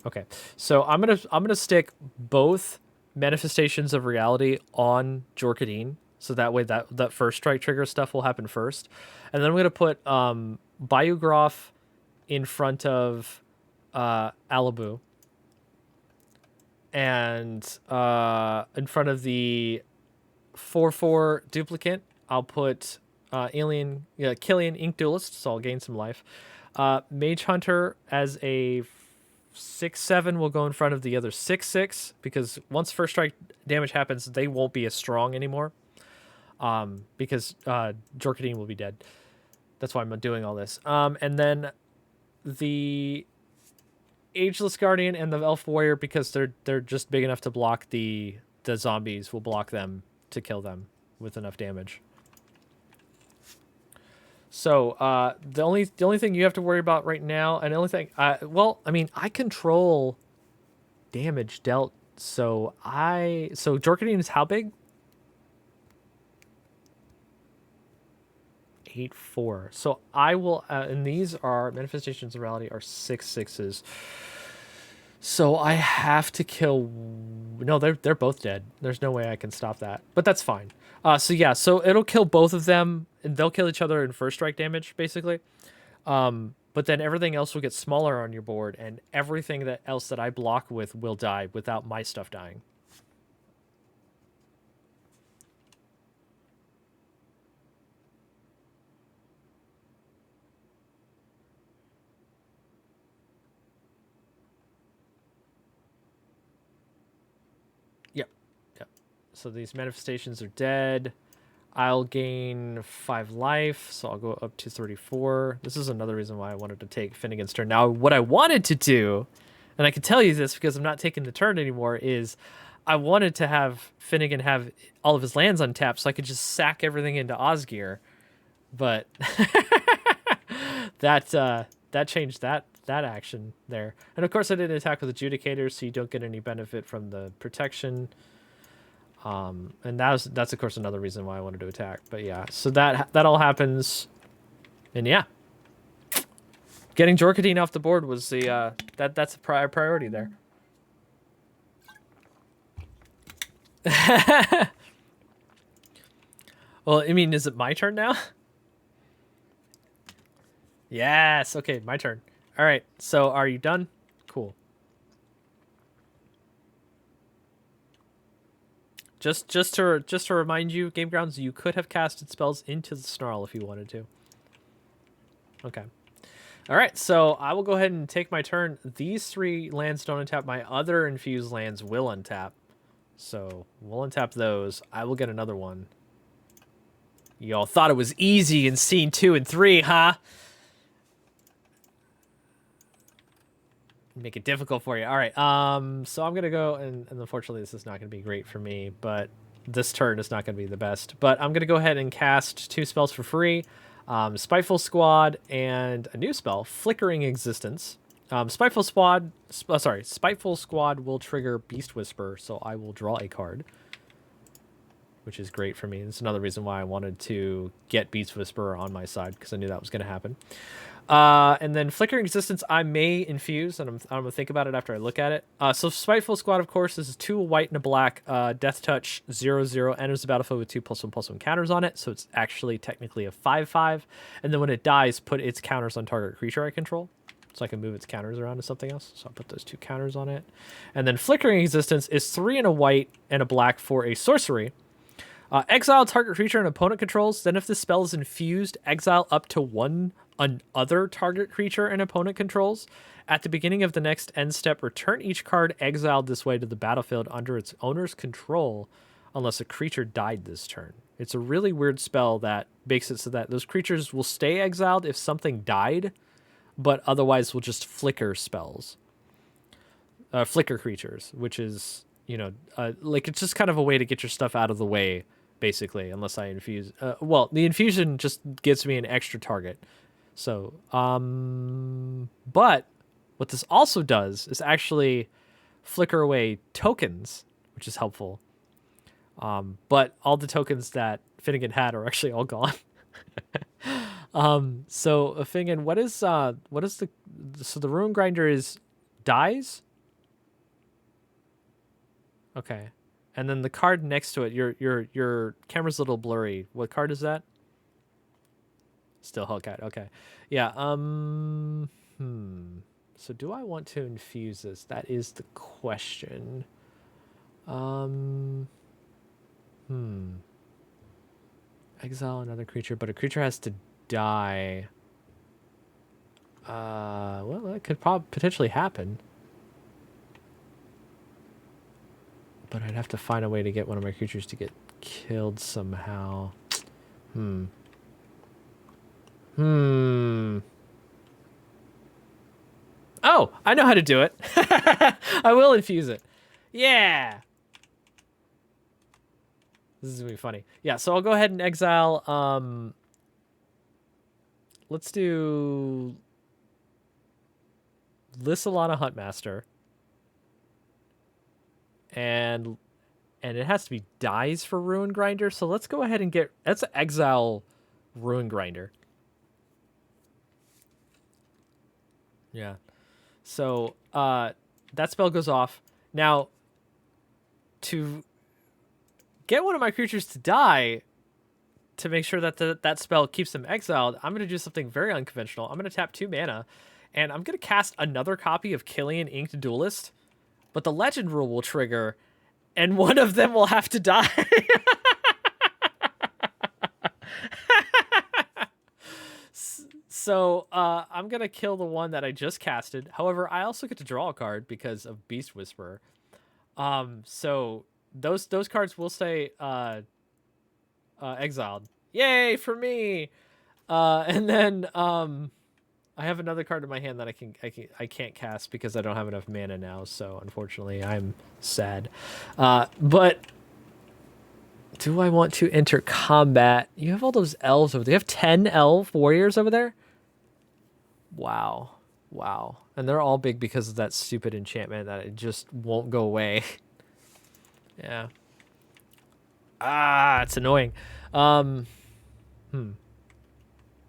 Okay, so I'm gonna stick both manifestations of reality on Jorkadine, so that way that first strike trigger stuff will happen first, and then I'm gonna put Biograph in front of Alibu, and in front of the 4/4 duplicate, I'll put Killian Ink Duelist, so I'll gain some life. Mage Hunter as a 6/7 will go in front of the other 6/6 because once first strike damage happens, they won't be as strong anymore. Because Jorkadine will be dead. That's why I'm doing all this. And then the Ageless Guardian and the Elf Warrior, because they're just big enough to block the zombies, will block them to kill them with enough damage. So the only thing you have to worry about right now, and the only thing, I control damage dealt. So Jorkadine is how big? 8/4. So I will, and these are manifestations of reality are 6/6s. So I have to kill. No, they're both dead. There's no way I can stop that, but that's fine. So it'll kill both of them, and they'll kill each other in first strike damage, basically. But then everything else will get smaller on your board, and everything else that I block with will die without my stuff dying. Yep. Yep. So these manifestations are dead. I'll gain 5 life, so I'll go up to 34. This is another reason why I wanted to take Finnegan's turn. Now, what I wanted to do, and I can tell you this because I'm not taking the turn anymore, is I wanted to have Finnegan have all of his lands untapped so I could just sack everything into Osgear. But that changed that action there. And of course I didn't attack with Adjudicators, so you don't get any benefit from the protection. And that's of course another reason why I wanted to attack. But yeah, so that all happens, and yeah, getting Jorkadine off the board was the that's a priority there. Well, I mean, is it my turn now? Yes. Okay, my turn. All right. So, are you done? Cool. Just to remind you, GameGrounds, you could have casted spells into the Snarl if you wanted to. Okay. All right, so I will go ahead and take my turn. These 3 lands don't untap. My other infused lands will untap. So we'll untap those. I will get another one. Y'all thought it was easy in scene 2 and 3, huh? Make it difficult for you. All right. So I'm gonna go, and unfortunately this is not gonna be great for me, but this turn is not gonna be the best. But I'm gonna go ahead and cast 2 spells for free. Spiteful Squad and a new spell, Flickering Existence. Spiteful Squad will trigger Beast Whisper, so I will draw a card, which is great for me. It's another reason why I wanted to get Beast Whisperer on my side, because I knew that was going to happen. And then Flickering Existence, I may infuse, and I'm going to think about it after I look at it. So Spiteful Squad, of course, is 2 white and a black, Death Touch, 0/0, enters the battlefield with 2+1/+1 counters on it, so it's actually technically a 5/5. And then when it dies, put its counters on target creature I control. So I can move its counters around to something else. So I'll put those 2 counters on it. And then Flickering Existence is 3 and a white and a black for a sorcery. Exile target creature an opponent controls. Then if the spell is infused, exile up to 1 other target creature an opponent controls. At the beginning of the next end step, return each card exiled this way to the battlefield under its owner's control unless a creature died this turn. It's a really weird spell that makes it so that those creatures will stay exiled if something died, but otherwise will just flicker spells. Flicker creatures, which is, like, it's just kind of a way to get your stuff out of the way, basically, unless I infuse. Well, the infusion just gives me an extra target. So, but what this also does is actually flicker away tokens, which is helpful. But all the tokens that Finnegan had are actually all gone. So Finnegan, what is the so the Ruin Grinder is dies? Okay. And then the card next to it, your camera's a little blurry. What card is that? Still Hellcat. Okay. Yeah. So do I want to infuse this? That is the question. Exile another creature, but a creature has to die. Well, that could potentially happen. But I'd have to find a way to get one of my creatures to get killed somehow. Oh, I know how to do it. I will infuse it. Yeah. This is going to be funny. Yeah, so I'll go ahead and exile. Let's do Lissalana Huntmaster. And it has to be dies for Ruin Grinder. So let's go ahead and let's exile Ruin Grinder. Yeah. So that spell goes off. Now, to get one of my creatures to die, to make sure that that spell keeps them exiled, I'm going to do something very unconventional. I'm going to tap 2 mana, and I'm going to cast another copy of Killian Inked Duelist, but the legend rule will trigger, and one of them will have to die. So I'm going to kill the one that I just casted. However, I also get to draw a card because of Beast Whisperer. So those cards will stay exiled. Yay for me! And then I have another card in my hand that I can't cast because I don't have enough mana now. So unfortunately, I'm sad. But do I want to enter combat? You have all those elves over there. You have 10 elf warriors over there? Wow. Wow. And they're all big because of that stupid enchantment that it just won't go away. Yeah. Ah, it's annoying. Well,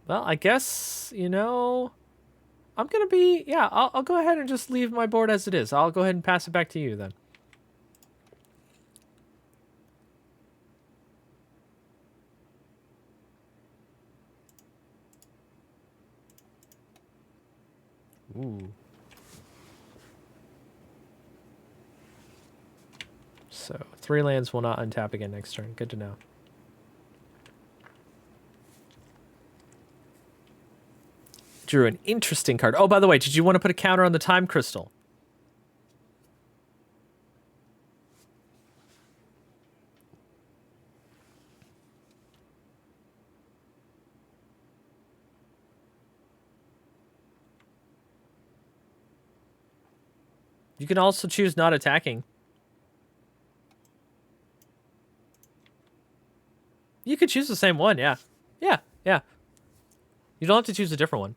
I guess, I'm going to be... Yeah, I'll go ahead and just leave my board as it is. I'll go ahead and pass it back to you then. Ooh. So 3 lands will not untap again next turn. Good to know. drew an interesting card. Oh, by the way, did you want to put a counter on the time crystal? You can also choose not attacking. You could choose the same one, yeah. Yeah, yeah. You don't have to choose a different one.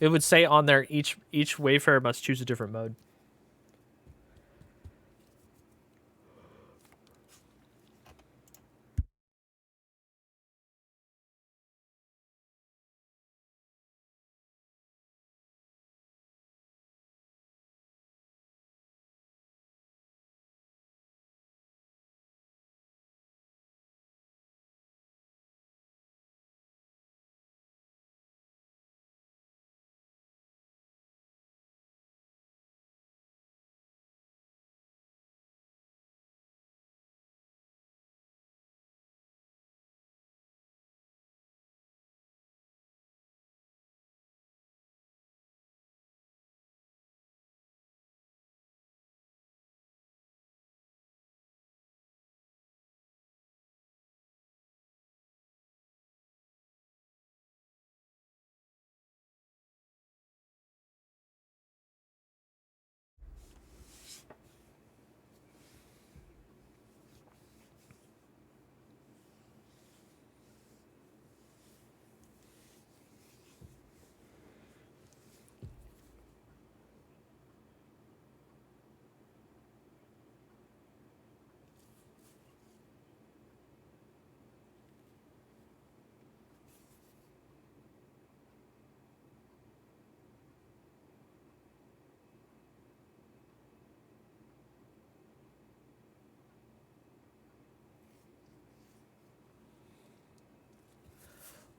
It would say on there each Wayfarer must choose a different mode.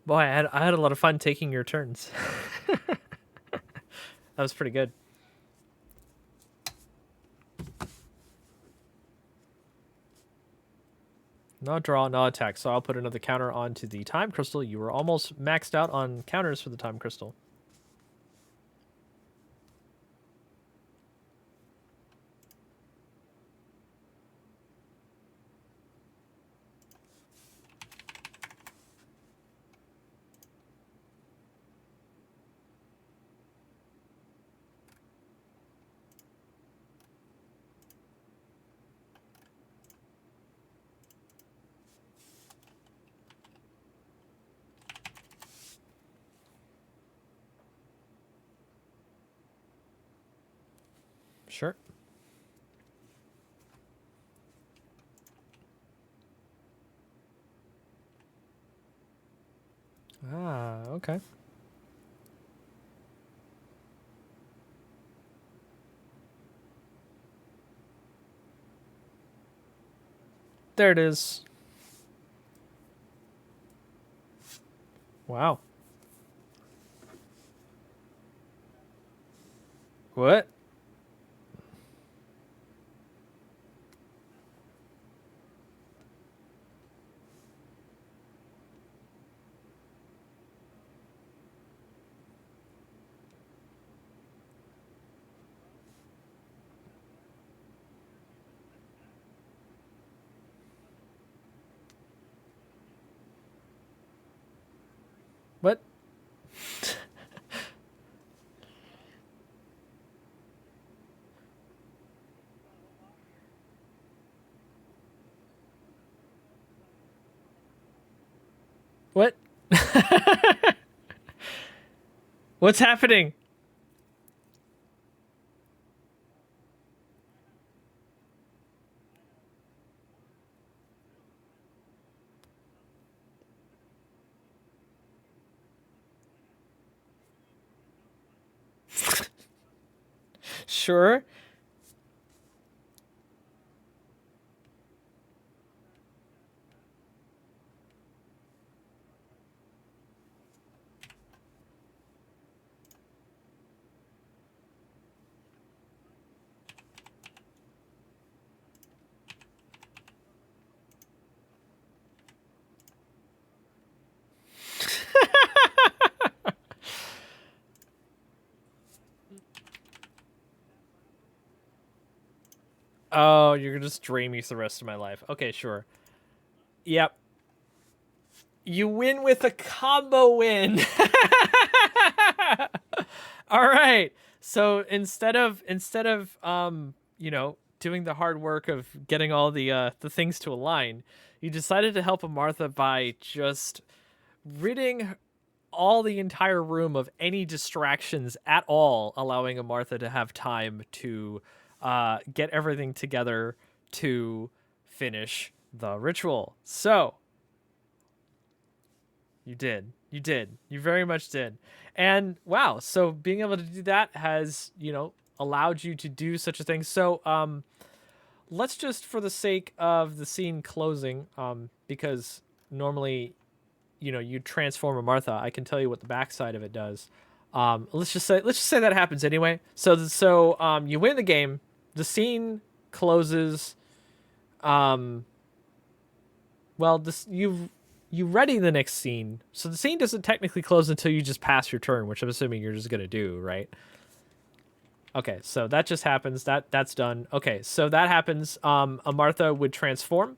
Boy, I had a lot of fun taking your turns. That was pretty good. No draw, no attack. So I'll put another counter onto the time crystal. You were almost maxed out on counters for the time crystal. Sure. Ah, okay. There it is. Wow. What? What? What? What's happening? Sure. Oh, you're gonna just drain me for the rest of my life. Okay, sure. Yep. You win with a combo win. All right. So instead of doing the hard work of getting all the things to align, you decided to help Amartha by just ridding all the entire room of any distractions at all, allowing Amartha to have time to get everything together to finish the ritual. So you did. You did. You very much did. And wow, so being able to do that has, allowed you to do such a thing. So, let's just, for the sake of the scene closing, because normally, you transform Amartha, I can tell you what the backside of it does. Let's just say that happens anyway. So you win the game. The scene closes. Um, well, you ready the next scene. So the scene doesn't technically close until you just pass your turn, which I'm assuming you're just gonna do, right? Okay, so that just happens. That's done. Okay, so that happens. Amartha would transform.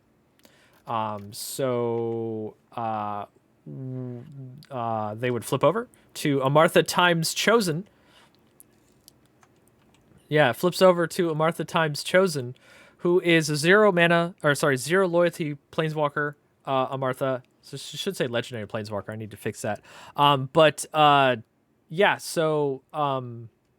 They would flip over to Amartha times chosen. Yeah, it flips over to Amartha times chosen, who is a zero loyalty planeswalker. Amartha. So she should say legendary planeswalker. I need to fix that. Yeah. So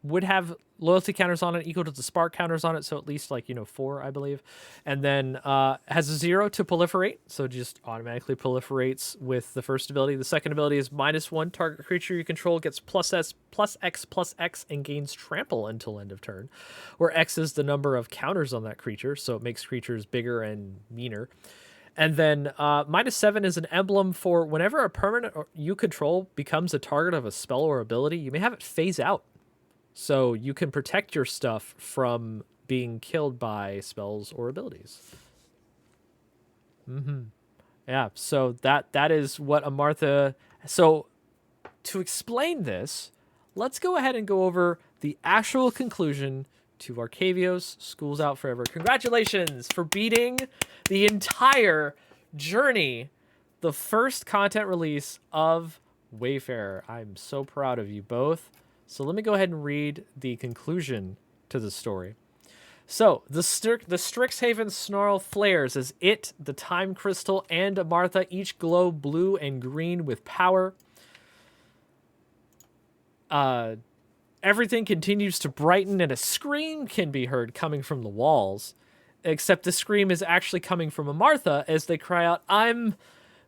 would have loyalty counters on it equal to the spark counters on it, so at least 4, I believe. And then has a 0 to proliferate, so just automatically proliferates with the first ability. The second ability is -1, target creature you control gets +X and gains trample until end of turn, where X is the number of counters on that creature, so it makes creatures bigger and meaner. And then -7 is an emblem for whenever a permanent you control becomes a target of a spell or ability, you may have it phase out. So you can protect your stuff from being killed by spells or abilities. Yeah, so that is what Amartha... So to explain this, let's go ahead and go over the actual conclusion to Arcavios School's Out Forever. Congratulations for beating the entire journey, the first content release of Wayfarer. I'm so proud of you both. So let me go ahead and read the conclusion to the story. So, the Strixhaven snarl flares as it, the Time Crystal, and Amartha each glow blue and green with power. Everything continues to brighten, and a scream can be heard coming from the walls. Except the scream is actually coming from Amartha as they cry out, "I'm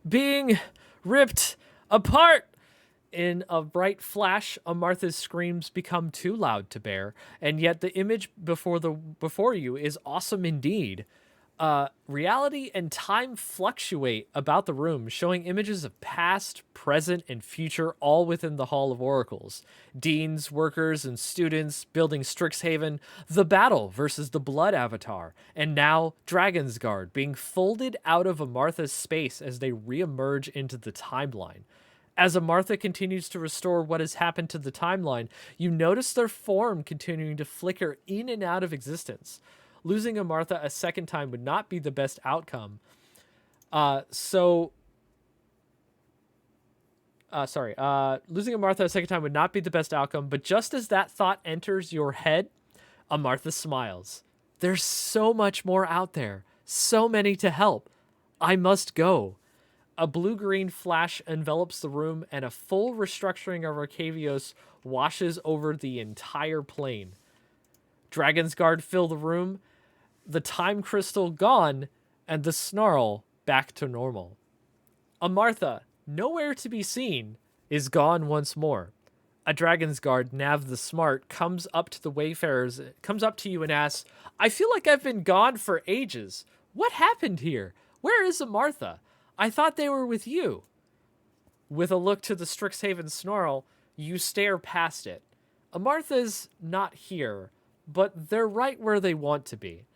being ripped apart!" In a bright flash, Amartha's screams become too loud to bear, and yet the image before you is awesome indeed. Reality and time fluctuate about the room, showing images of past, present, and future all within the Hall of Oracles. Deans, workers, and students building Strixhaven, the battle versus the Blood Avatar, and now Dragon's Guard being folded out of Amartha's space as they reemerge into the timeline. As Amartha continues to restore what has happened to the timeline, you notice their form continuing to flicker in and out of existence. Losing Amartha a second time would not be the best outcome. Losing Amartha a second time would not be the best outcome, but just as that thought enters your head, Amartha smiles. There's so much more out there. So many to help. I must go. A blue-green flash envelops the room, and a full restructuring of Arcavios washes over the entire plane. Dragon's Guard fill the room, the Time Crystal gone, and the snarl back to normal. Amartha, nowhere to be seen, is gone once more. A Dragon's Guard, Nav the Smart, comes up to the Wayfarers, comes up to you and asks, "I feel like I've been gone for ages. What happened here? Where is Amartha? I thought they were with you." With a look to the Strixhaven snarl, you stare past it. Amartha's not here, but they're right where they want to be.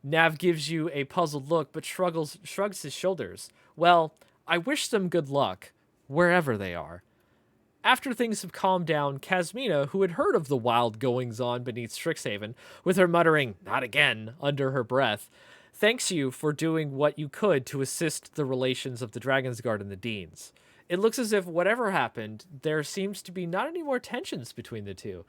Nav gives you a puzzled look, but shrugs his shoulders. Well, I wish them good luck, wherever they are. After things have calmed down, Casmina, who had heard of the wild goings on beneath Strixhaven, with her muttering, "Not again," under her breath, thanks you for doing what you could to assist the relations of the Dragon's Guard and the Deans. It looks as if whatever happened, there seems to be not any more tensions between the two.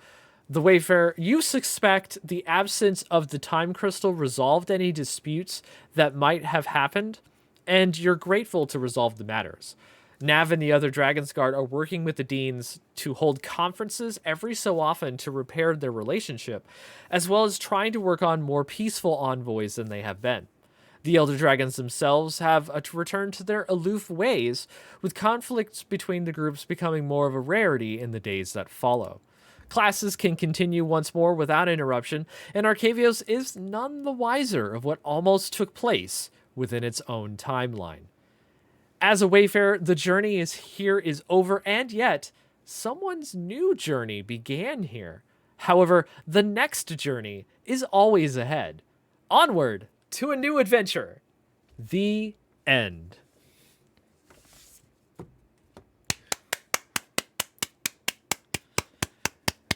The Wayfarer, you suspect the absence of the time crystal resolved any disputes that might have happened, and you're grateful to resolve the matters. Nav and the other Dragon's Guard are working with the Deans to hold conferences every so often to repair their relationship, as well as trying to work on more peaceful envoys than they have been. The Elder Dragons themselves have returned to their aloof ways, with conflicts between the groups becoming more of a rarity in the days that follow. Classes can continue once more without interruption, and Arcavios is none the wiser of what almost took place within its own timeline. As a Wayfarer, the journey is over, and yet someone's new journey began here. However, the next journey is always ahead. Onward to a new adventure. The end.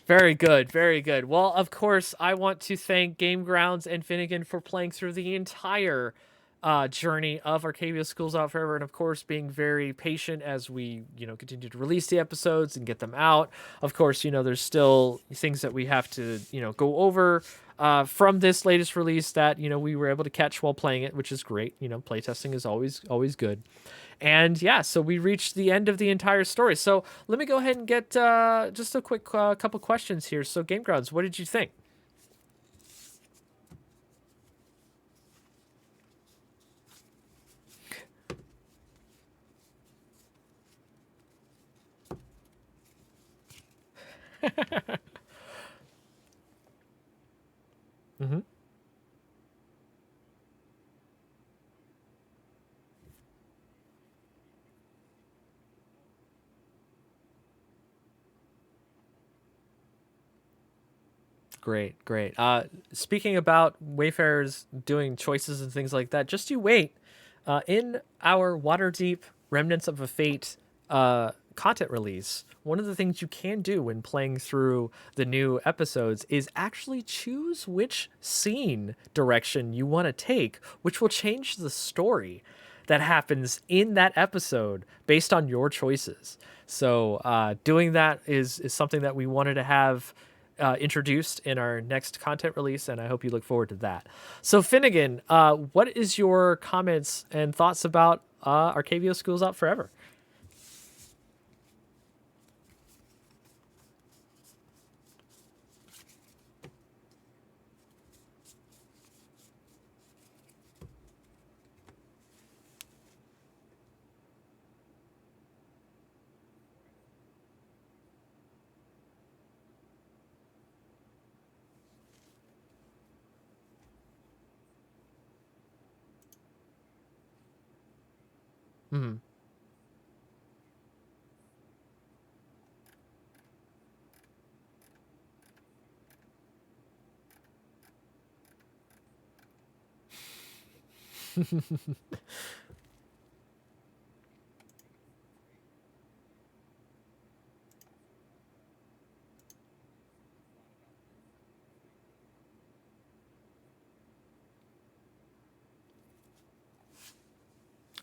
Very good, very good. Well, of course, I want to thank GameGrounds and Finnegan for playing through the entire journey of Arcavios Schools Out Forever, and of course, being very patient as we, continue to release the episodes and get them out. Of course, there's still things that we have to, go over from this latest release that we were able to catch while playing it, which is great. Playtesting is always good. And yeah, so we reached the end of the entire story. So let me go ahead and get just a quick couple questions here. So Game Grounds, what did you think? Mm-hmm. Great, great. Speaking about Wayfarers doing choices and things like that, just you wait. In our Waterdeep Remnants of a Fate content release, one of the things you can do when playing through the new episodes is actually choose which scene direction you want to take, which will change the story that happens in that episode based on your choices. So doing that is something that we wanted to have introduced in our next content release, and I hope you look forward to that. So Finnegan, what is your comments and thoughts about Arcavios Schools Out Forever? Hmm.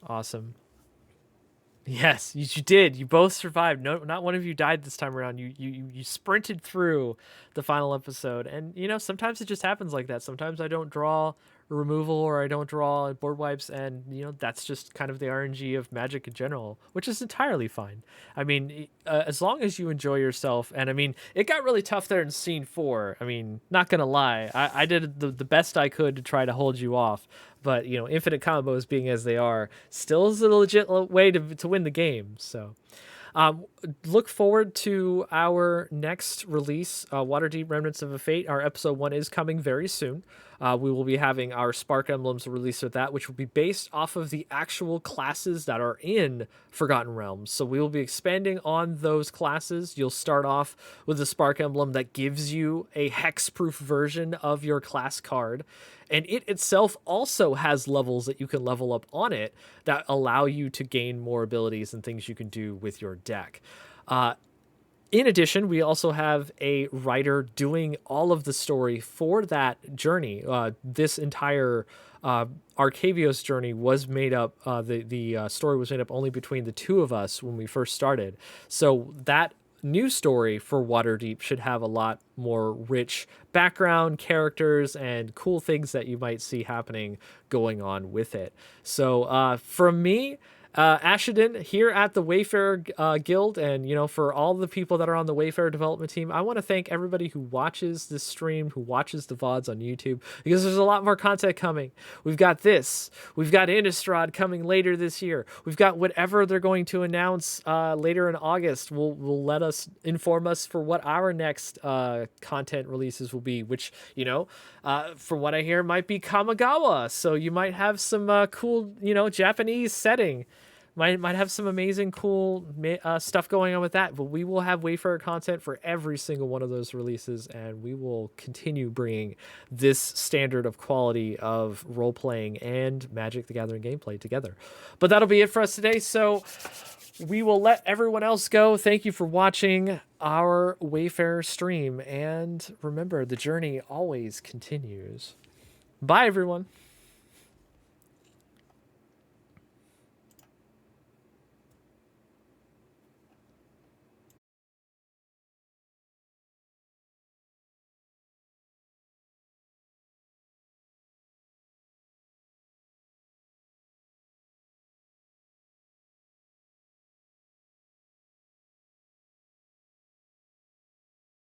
Awesome. Yes, you did. You both survived. No, not one of you died this time around. You sprinted through the final episode, and sometimes it just happens like that. Sometimes I don't draw removal or I don't draw board wipes, and that's just kind of the RNG of Magic in general, which is entirely fine. I mean, as long as you enjoy yourself, and I mean, it got really tough there in scene 4. I mean, not gonna lie, I did the best I could to try to hold you off. But infinite combos being as they are, still is a legit way to win the game. So, um, look forward to our next release, Waterdeep Remnants of a Fate. Our episode 1 is coming very soon. We will be having our Spark Emblems release with that, which will be based off of the actual classes that are in Forgotten Realms. So we will be expanding on those classes. You'll start off with a Spark Emblem that gives you a hex-proof version of your class card. And it itself also has levels that you can level up on it that allow you to gain more abilities and things you can do with your deck. Uh, In addition, we also have a writer doing all of the story for that journey. This entire Arcavios journey was made up. The story was made up only between the two of us when we first started. So that new story for Waterdeep should have a lot more rich background, characters, and cool things that you might see happening going on with it. So from me, Ashenden here at the Wayfarer Guild, and for all the people that are on the Wayfarer development team, I want to thank everybody who watches this stream, who watches the VODs on YouTube, because there's a lot more content coming. We've got this, we've got Innistrad coming later this year, we've got whatever they're going to announce later in August. Will let us inform us for what our next content releases will be, which from what I hear might be Kamigawa. So you might have some cool Japanese setting. Might have some amazing, cool stuff going on with that. But we will have Wayfarer content for every single one of those releases, and we will continue bringing this standard of quality of role-playing and Magic the Gathering gameplay together. But that'll be it for us today, so we will let everyone else go. Thank you for watching our Wayfarer stream, and remember, the journey always continues. Bye, everyone.